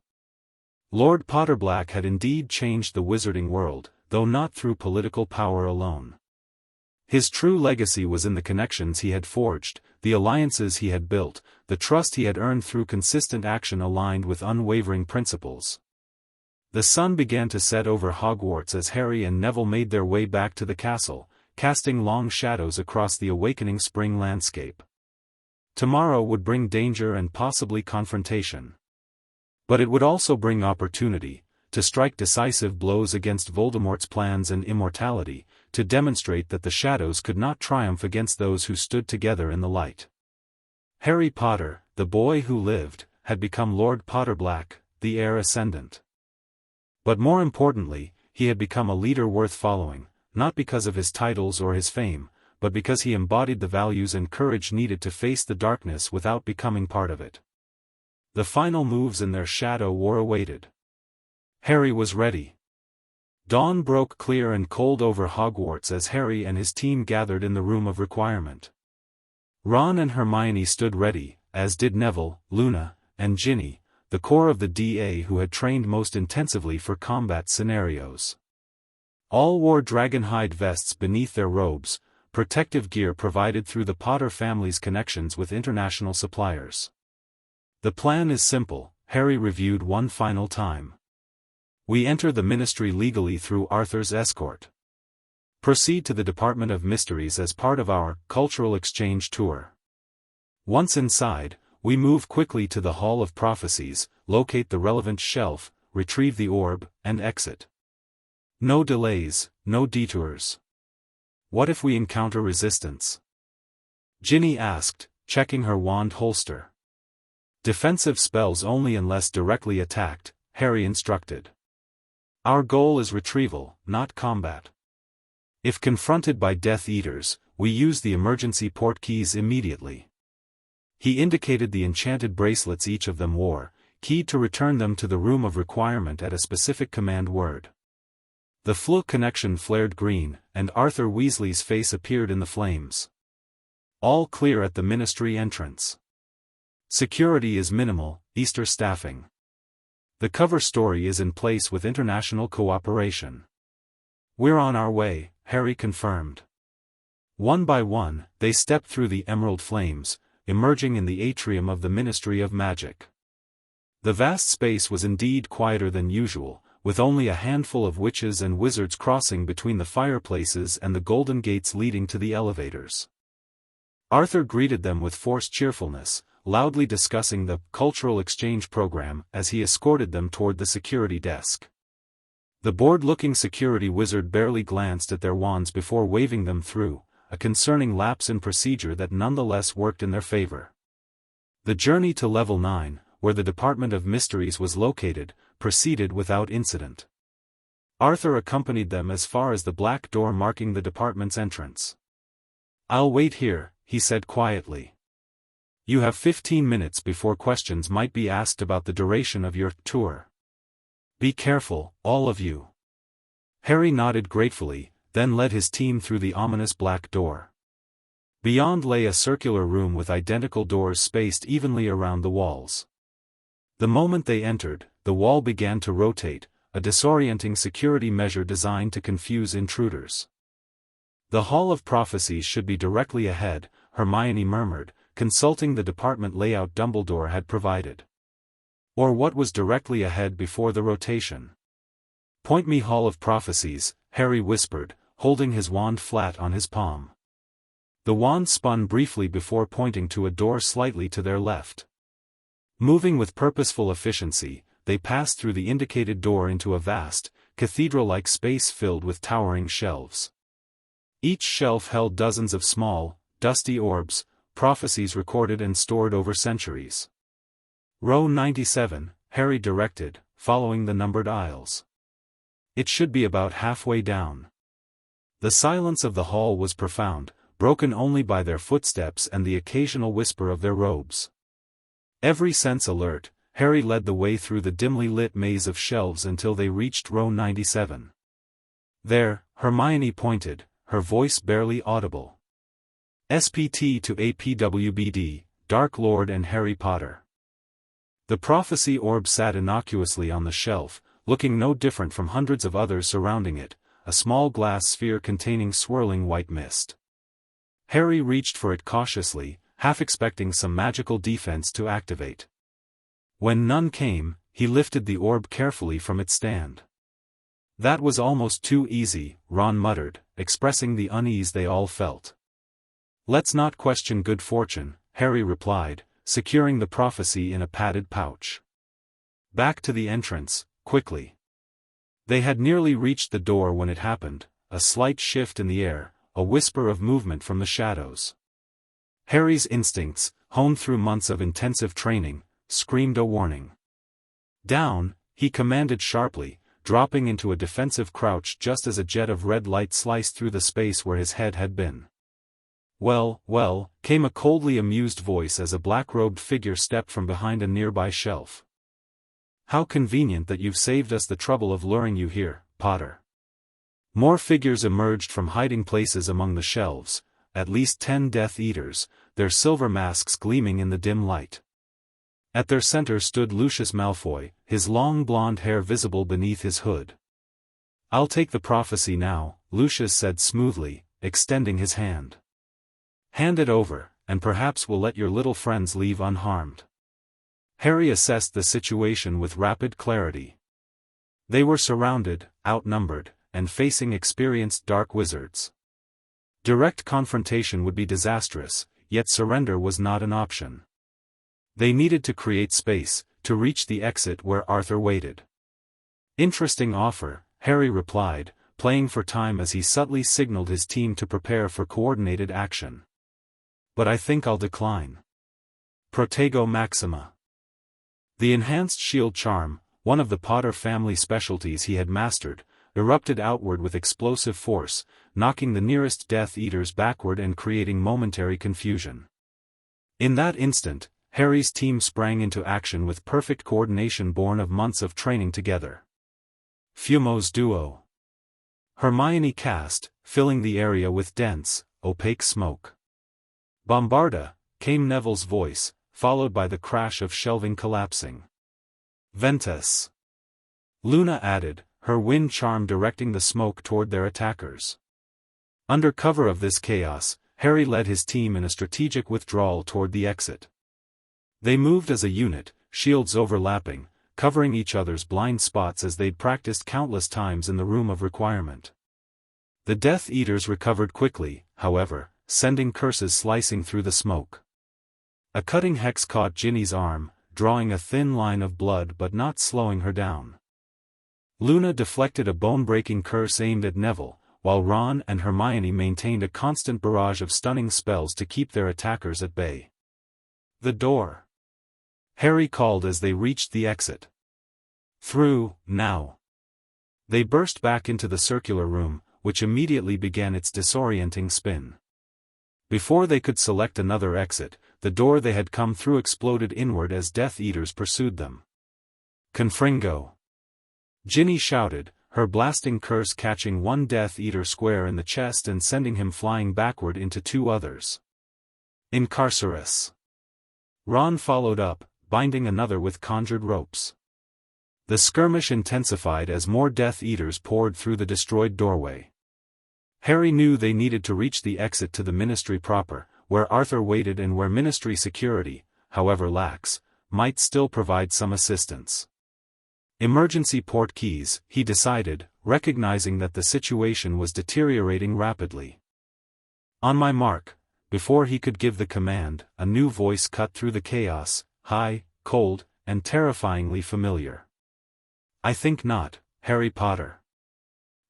Lord Potterblack had indeed changed the wizarding world, though not through political power alone. His true legacy was in the connections he had forged, the alliances he had built, the trust he had earned through consistent action aligned with unwavering principles. The sun began to set over Hogwarts as Harry and Neville made their way back to the castle, casting long shadows across the awakening spring landscape. Tomorrow would bring danger and possibly confrontation. But it would also bring opportunity, to strike decisive blows against Voldemort's plans and immortality, to demonstrate that the shadows could not triumph against those who stood together in the light. Harry Potter, the boy who lived, had become Lord Potterblack, the heir ascendant. But more importantly, he had become a leader worth following, not because of his titles or his fame, but because he embodied the values and courage needed to face the darkness without becoming part of it. The final moves in their Shadow War awaited. Harry was ready. Dawn broke clear and cold over Hogwarts as Harry and his team gathered in the Room of Requirement. Ron and Hermione stood ready, as did Neville, Luna, and Ginny, the core of the DA who had trained most intensively for combat scenarios. All wore dragonhide vests beneath their robes, protective gear provided through the Potter family's connections with international suppliers. The plan is simple, Harry reviewed one final time. We enter the Ministry legally through Arthur's escort. Proceed to the Department of Mysteries as part of our cultural exchange tour. Once inside, we move quickly to the Hall of Prophecies, locate the relevant shelf, retrieve the orb, and exit. No delays, no detours. What if we encounter resistance? Ginny asked, checking her wand holster. Defensive spells only unless directly attacked, Harry instructed. Our goal is retrieval, not combat. If confronted by Death Eaters, we use the emergency port keys immediately. He indicated the enchanted bracelets each of them wore, keyed to return them to the Room of Requirement at a specific command word. The Floo connection flared green, and Arthur Weasley's face appeared in the flames. All clear at the Ministry entrance. Security is minimal, Easter staffing. The cover story is in place with international cooperation. We're on our way, Harry confirmed. One by one, they stepped through the emerald flames, emerging in the atrium of the Ministry of Magic. The vast space was indeed quieter than usual, with only a handful of witches and wizards crossing between the fireplaces and the golden gates leading to the elevators. Arthur greeted them with forced cheerfulness, loudly discussing the cultural exchange program as he escorted them toward the security desk. The bored-looking security wizard barely glanced at their wands before waving them through, a concerning lapse in procedure that nonetheless worked in their favor. The journey to Level 9, where the Department of Mysteries was located, proceeded without incident. Arthur accompanied them as far as the black door marking the department's entrance. "I'll wait here," he said quietly. "You have 15 minutes before questions might be asked about the duration of your tour. Be careful, all of you." Harry nodded gratefully, then led his team through the ominous black door. Beyond lay a circular room with identical doors spaced evenly around the walls. The moment they entered, the wall began to rotate, a disorienting security measure designed to confuse intruders. "The Hall of Prophecies should be directly ahead," Hermione murmured, consulting the department layout Dumbledore had provided. Or what was directly ahead before the rotation? "Point me Hall of Prophecies," Harry whispered, holding his wand flat on his palm. The wand spun briefly before pointing to a door slightly to their left. Moving with purposeful efficiency, they passed through the indicated door into a vast, cathedral-like space filled with towering shelves. Each shelf held dozens of small, dusty orbs, prophecies recorded and stored over centuries. "Row 97, Harry directed, following the numbered aisles. "It should be about halfway down." The silence of the hall was profound, broken only by their footsteps and the occasional whisper of their robes. Every sense alert, Harry led the way through the dimly lit maze of shelves until they reached row 97. There, Hermione pointed, her voice barely audible. "SPT to APWBD, Dark Lord and Harry Potter." The prophecy orb sat innocuously on the shelf, looking no different from hundreds of others surrounding it, a small glass sphere containing swirling white mist. Harry reached for it cautiously, half expecting some magical defense to activate. When none came, he lifted the orb carefully from its stand. "That was almost too easy," Ron muttered, expressing the unease they all felt. "Let's not question good fortune," Harry replied, securing the prophecy in a padded pouch. "Back to the entrance, quickly." They had nearly reached the door when it happened, a slight shift in the air, a whisper of movement from the shadows. Harry's instincts, honed through months of intensive training, screamed a warning. "Down," he commanded sharply, dropping into a defensive crouch just as a jet of red light sliced through the space where his head had been. "Well, well," came a coldly amused voice as a black-robed figure stepped from behind a nearby shelf. "How convenient that you've saved us the trouble of luring you here, Potter." More figures emerged from hiding places among the shelves, at least 10 Death Eaters, their silver masks gleaming in the dim light. At their center stood Lucius Malfoy, his long blonde hair visible beneath his hood. "I'll take the prophecy now," Lucius said smoothly, extending his hand. "Hand it over, and perhaps we'll let your little friends leave unharmed." Harry assessed the situation with rapid clarity. They were surrounded, outnumbered, and facing experienced dark wizards. Direct confrontation would be disastrous, yet surrender was not an option. They needed to create space, to reach the exit where Arthur waited. "Interesting offer," Harry replied, playing for time as he subtly signaled his team to prepare for coordinated action. "But I think I'll decline. Protego Maxima." The enhanced shield charm, one of the Potter family specialties he had mastered, erupted outward with explosive force, knocking the nearest Death Eaters backward and creating momentary confusion. In that instant, Harry's team sprang into action with perfect coordination born of months of training together. Fumos Duo. Hermione cast, filling the area with dense, opaque smoke. Bombarda, came Neville's voice, followed by the crash of shelving collapsing. Ventus. Luna added, her wind charm directing the smoke toward their attackers. Under cover of this chaos, Harry led his team in a strategic withdrawal toward the exit. They moved as a unit, shields overlapping, covering each other's blind spots as they'd practiced countless times in the room of requirement. The Death Eaters recovered quickly, however, sending curses slicing through the smoke. A cutting hex caught Ginny's arm, drawing a thin line of blood but not slowing her down. Luna deflected a bone-breaking curse aimed at Neville, while Ron and Hermione maintained a constant barrage of stunning spells to keep their attackers at bay. "The door!" Harry called as they reached the exit. "Through, now!" They burst back into the circular room, which immediately began its disorienting spin. Before they could select another exit, the door they had come through exploded inward as Death Eaters pursued them. "Confringo!" Ginny shouted, her blasting curse catching one Death Eater square in the chest and sending him flying backward into two others. "Incarcerus!" Ron followed up, binding another with conjured ropes. The skirmish intensified as more Death Eaters poured through the destroyed doorway. Harry knew they needed to reach the exit to the Ministry proper, where Arthur waited and where Ministry security, however lax, might still provide some assistance. Emergency port keys, he decided, recognizing that the situation was deteriorating rapidly. "On my mark." Before he could give the command, a new voice cut through the chaos, high, cold, and terrifyingly familiar. "I think not, Harry Potter."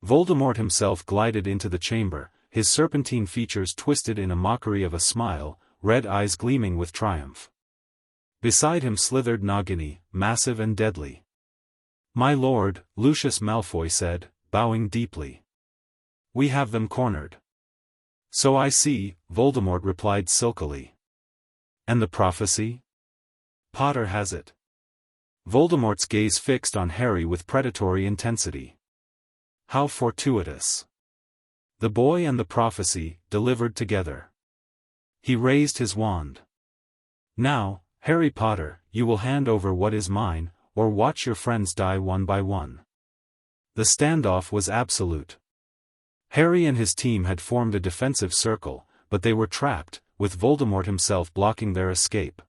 Voldemort himself glided into the chamber, his serpentine features twisted in a mockery of a smile, red eyes gleaming with triumph. Beside him slithered Nagini, massive and deadly. "My lord," Lucius Malfoy said, bowing deeply. "We have them cornered." "So I see," Voldemort replied silkily. "And the prophecy?" "Potter has it." Voldemort's gaze fixed on Harry with predatory intensity. "How fortuitous." The boy and the prophecy, delivered together. He raised his wand. "Now, Harry Potter, you will hand over what is mine, or watch your friends die one by one." The standoff was absolute. Harry and his team had formed a defensive circle, but they were trapped, with Voldemort himself blocking their escape.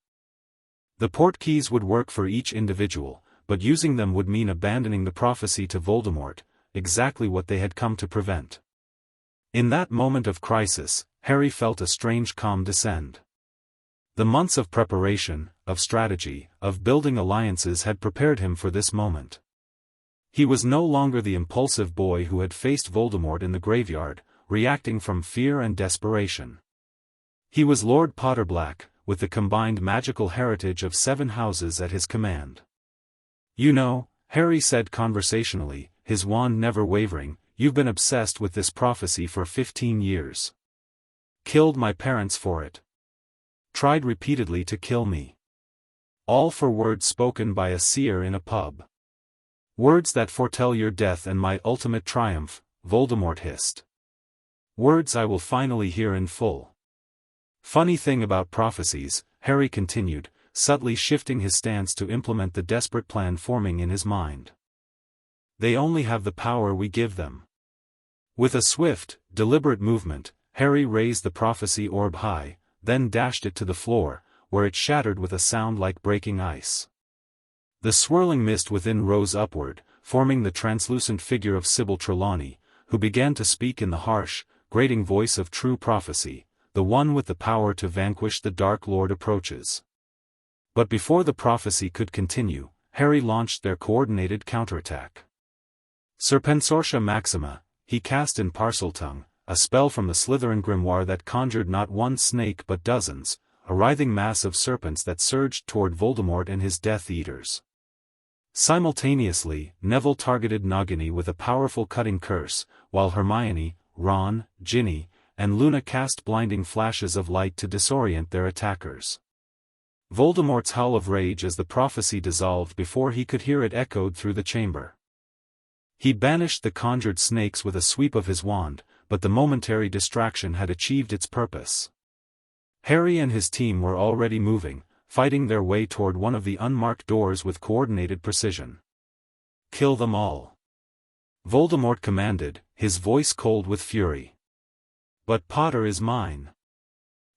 The portkeys would work for each individual, but using them would mean abandoning the prophecy to Voldemort, exactly what they had come to prevent. In that moment of crisis, Harry felt a strange calm descend. The months of preparation, of strategy, of building alliances had prepared him for this moment. He was no longer the impulsive boy who had faced Voldemort in the graveyard, reacting from fear and desperation. He was Lord Potterblack, with the combined magical heritage of 7 houses at his command. "You know," Harry said conversationally, his wand never wavering, "you've been obsessed with this prophecy for 15 years. Killed my parents for it. Tried repeatedly to kill me. All for words spoken by a seer in a pub. Words that foretell your death and my ultimate triumph," Voldemort hissed. "Words I will finally hear in full." "Funny thing about prophecies," Harry continued, subtly shifting his stance to implement the desperate plan forming in his mind. "They only have the power we give them." With a swift, deliberate movement, Harry raised the prophecy orb high, then dashed it to the floor, where it shattered with a sound like breaking ice. The swirling mist within rose upward, forming the translucent figure of Sybil Trelawney, who began to speak in the harsh, grating voice of true prophecy, "The one with the power to vanquish the Dark Lord approaches." But before the prophecy could continue, Harry launched their coordinated counterattack. Serpensortia Maxima, he cast in Parseltongue, a spell from the Slytherin grimoire that conjured not one snake but dozens, a writhing mass of serpents that surged toward Voldemort and his Death Eaters. Simultaneously, Neville targeted Nagini with a powerful cutting curse, while Hermione, Ron, Ginny, and Luna cast blinding flashes of light to disorient their attackers. Voldemort's howl of rage as the prophecy dissolved before he could hear it echoed through the chamber. He banished the conjured snakes with a sweep of his wand, but the momentary distraction had achieved its purpose. Harry and his team were already moving, fighting their way toward one of the unmarked doors with coordinated precision. "Kill them all," Voldemort commanded, his voice cold with fury. But Potter is mine.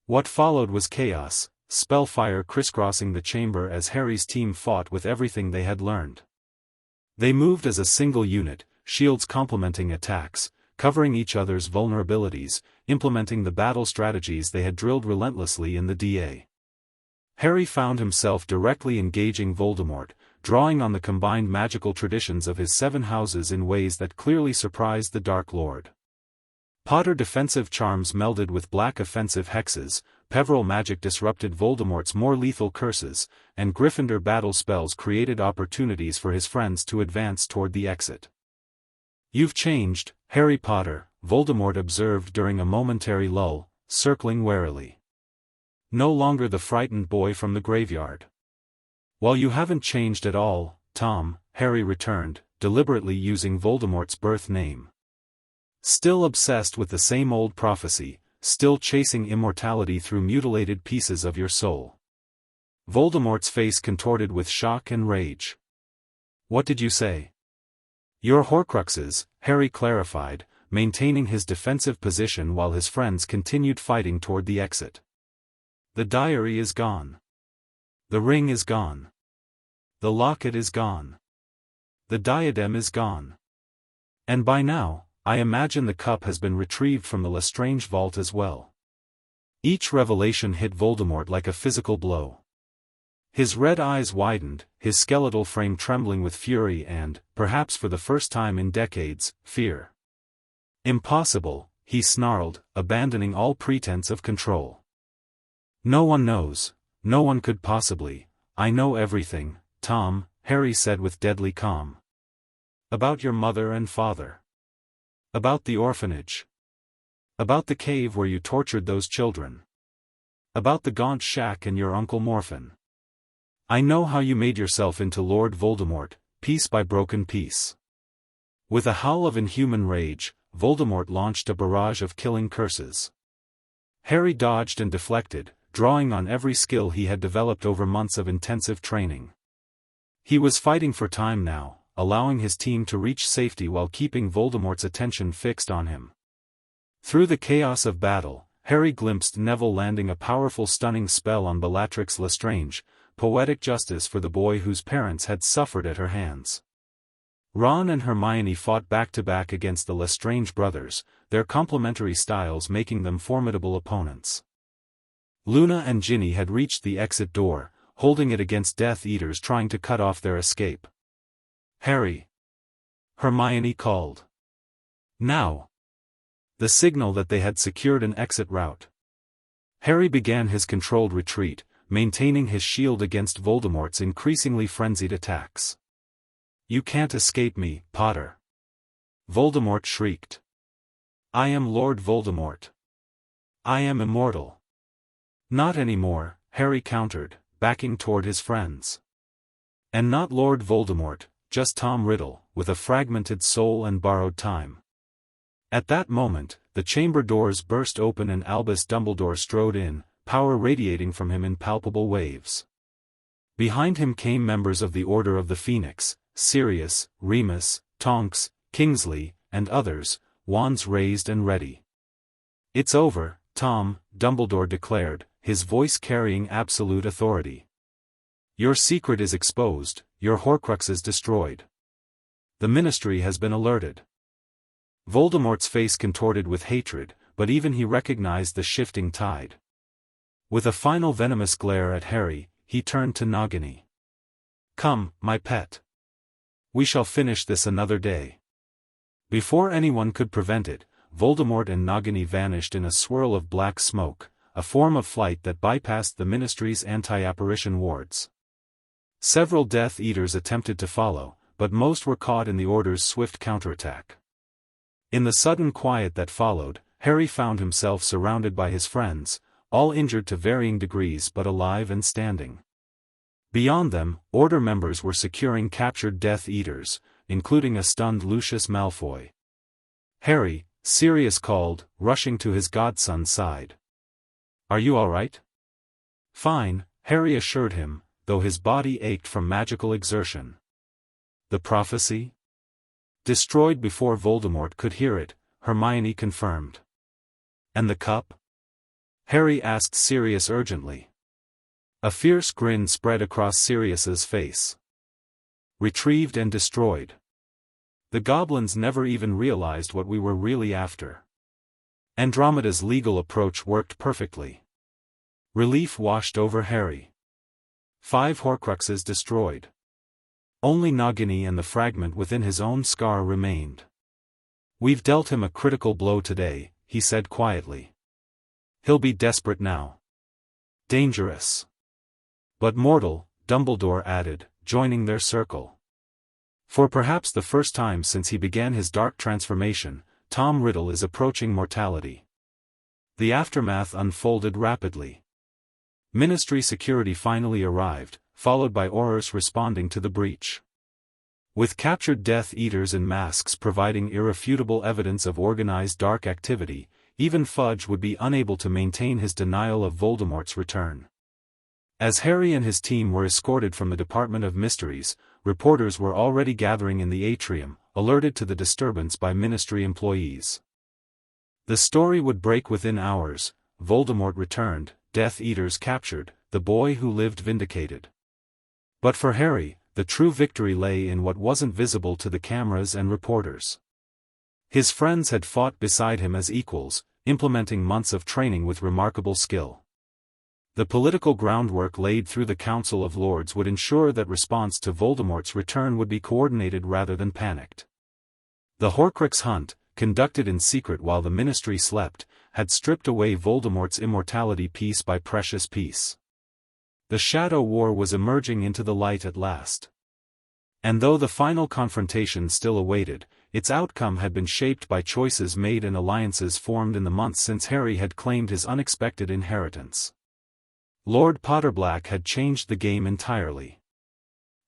What followed was chaos, spellfire crisscrossing the chamber as Harry's team fought with everything they had learned. They moved as a single unit, shields complementing attacks, covering each other's vulnerabilities, implementing the battle strategies they had drilled relentlessly in the DA. Harry found himself directly engaging Voldemort, drawing on the combined magical traditions of his 7 houses in ways that clearly surprised the Dark Lord. Potter defensive charms melded with black offensive hexes, Peverell magic disrupted Voldemort's more lethal curses, and Gryffindor battle spells created opportunities for his friends to advance toward the exit. "You've changed, Harry Potter," Voldemort observed during a momentary lull, circling warily. "No longer the frightened boy from the graveyard." "Well, you haven't changed at all, Tom," Harry returned, deliberately using Voldemort's birth name. "Still obsessed with the same old prophecy, still chasing immortality through mutilated pieces of your soul." Voldemort's face contorted with shock and rage. "What did you say?" "Your Horcruxes," Harry clarified, maintaining his defensive position while his friends continued fighting toward the exit. "The diary is gone. The ring is gone. The locket is gone. The diadem is gone. And by now, I imagine the cup has been retrieved from the Lestrange vault as well." Each revelation hit Voldemort like a physical blow. His red eyes widened, his skeletal frame trembling with fury and, perhaps for the first time in decades, fear. "Impossible," he snarled, abandoning all pretense of control. "No one knows, no one could possibly. I know everything, Tom," Harry said with deadly calm. "About your mother and father. About the orphanage. About the cave where you tortured those children. About the Gaunt Shack and your Uncle Morphin. I know how you made yourself into Lord Voldemort, piece by broken piece." With a howl of inhuman rage, Voldemort launched a barrage of killing curses. Harry dodged and deflected, drawing on every skill he had developed over months of intensive training. He was fighting for time now, allowing his team to reach safety while keeping Voldemort's attention fixed on him. Through the chaos of battle, Harry glimpsed Neville landing a powerful stunning spell on Bellatrix Lestrange, poetic justice for the boy whose parents had suffered at her hands. Ron and Hermione fought back-to-back against the Lestrange brothers, their complementary styles making them formidable opponents. Luna and Ginny had reached the exit door, holding it against Death Eaters trying to cut off their escape. "Harry!" Hermione called. "Now!" The signal that they had secured an exit route. Harry began his controlled retreat, maintaining his shield against Voldemort's increasingly frenzied attacks. "You can't escape me, Potter!" Voldemort shrieked. "I am Lord Voldemort. I am immortal." "Not anymore," Harry countered, backing toward his friends. "And not Lord Voldemort, just Tom Riddle, with a fragmented soul and borrowed time." At that moment, the chamber doors burst open and Albus Dumbledore strode in, power radiating from him in palpable waves. Behind him came members of the Order of the Phoenix, Sirius, Remus, Tonks, Kingsley, and others, wands raised and ready. "It's over, Tom," Dumbledore declared, his voice carrying absolute authority. "Your secret is exposed, your Horcruxes destroyed. The Ministry has been alerted." Voldemort's face contorted with hatred, but even he recognized the shifting tide. With a final venomous glare at Harry, he turned to Nagini. "Come, my pet. We shall finish this another day." Before anyone could prevent it, Voldemort and Nagini vanished in a swirl of black smoke, a form of flight that bypassed the Ministry's anti-apparition wards. Several Death Eaters attempted to follow, but most were caught in the Order's swift counterattack. In the sudden quiet that followed, Harry found himself surrounded by his friends, all injured to varying degrees but alive and standing. Beyond them, Order members were securing captured Death Eaters, including a stunned Lucius Malfoy. "Harry," Sirius called, rushing to his godson's side. "Are you all right?" "Fine," Harry assured him, though his body ached from magical exertion. "The prophecy?" "Destroyed before Voldemort could hear it," Hermione confirmed. And the cup? Harry asked Sirius urgently. A fierce grin spread across Sirius's face. Retrieved and destroyed. The goblins never even realized what we were really after. Andromeda's legal approach worked perfectly. Relief washed over Harry. 5 Horcruxes destroyed. Only Nagini and the fragment within his own scar remained. We've dealt him a critical blow today, he said quietly. He'll be desperate now. Dangerous. But mortal, Dumbledore added, joining their circle. For perhaps the first time since he began his dark transformation, Tom Riddle is approaching mortality. The aftermath unfolded rapidly. Ministry security finally arrived, followed by Aurors responding to the breach. With captured Death Eaters in masks providing irrefutable evidence of organized dark activity, even Fudge would be unable to maintain his denial of Voldemort's return. As Harry and his team were escorted from the Department of Mysteries, reporters were already gathering in the atrium, alerted to the disturbance by Ministry employees. The story would break within hours: Voldemort returned, Death Eaters captured, the boy who lived vindicated. But for Harry, the true victory lay in what wasn't visible to the cameras and reporters. His friends had fought beside him as equals, implementing months of training with remarkable skill. The political groundwork laid through the Council of Lords would ensure that response to Voldemort's return would be coordinated rather than panicked. The Horcrux hunt, conducted in secret while the Ministry slept, had stripped away Voldemort's immortality piece by precious piece. The Shadow War was emerging into the light at last. And though the final confrontation still awaited, its outcome had been shaped by choices made and alliances formed in the months since Harry had claimed his unexpected inheritance. Lord Potterblack had changed the game entirely.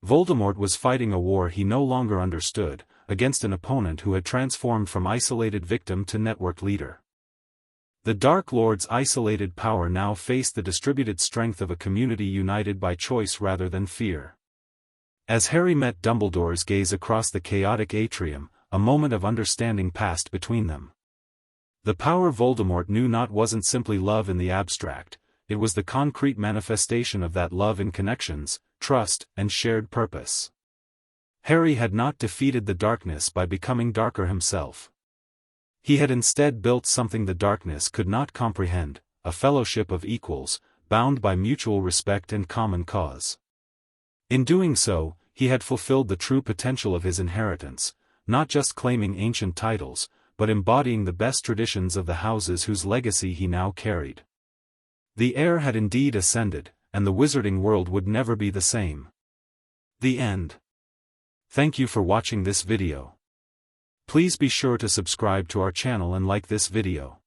Voldemort was fighting a war he no longer understood, against an opponent who had transformed from isolated victim to network leader. The Dark Lord's isolated power now faced the distributed strength of a community united by choice rather than fear. As Harry met Dumbledore's gaze across the chaotic atrium, a moment of understanding passed between them. The power Voldemort knew not wasn't simply love in the abstract, it was the concrete manifestation of that love in connections, trust, and shared purpose. Harry had not defeated the darkness by becoming darker himself. He had instead built something the darkness could not comprehend, a fellowship of equals, bound by mutual respect and common cause. In doing so, he had fulfilled the true potential of his inheritance, not just claiming ancient titles, but embodying the best traditions of the houses whose legacy he now carried. The heir had indeed ascended, and the wizarding world would never be the same. The end. Thank you for watching this video. Please be sure to subscribe to our channel and like this video.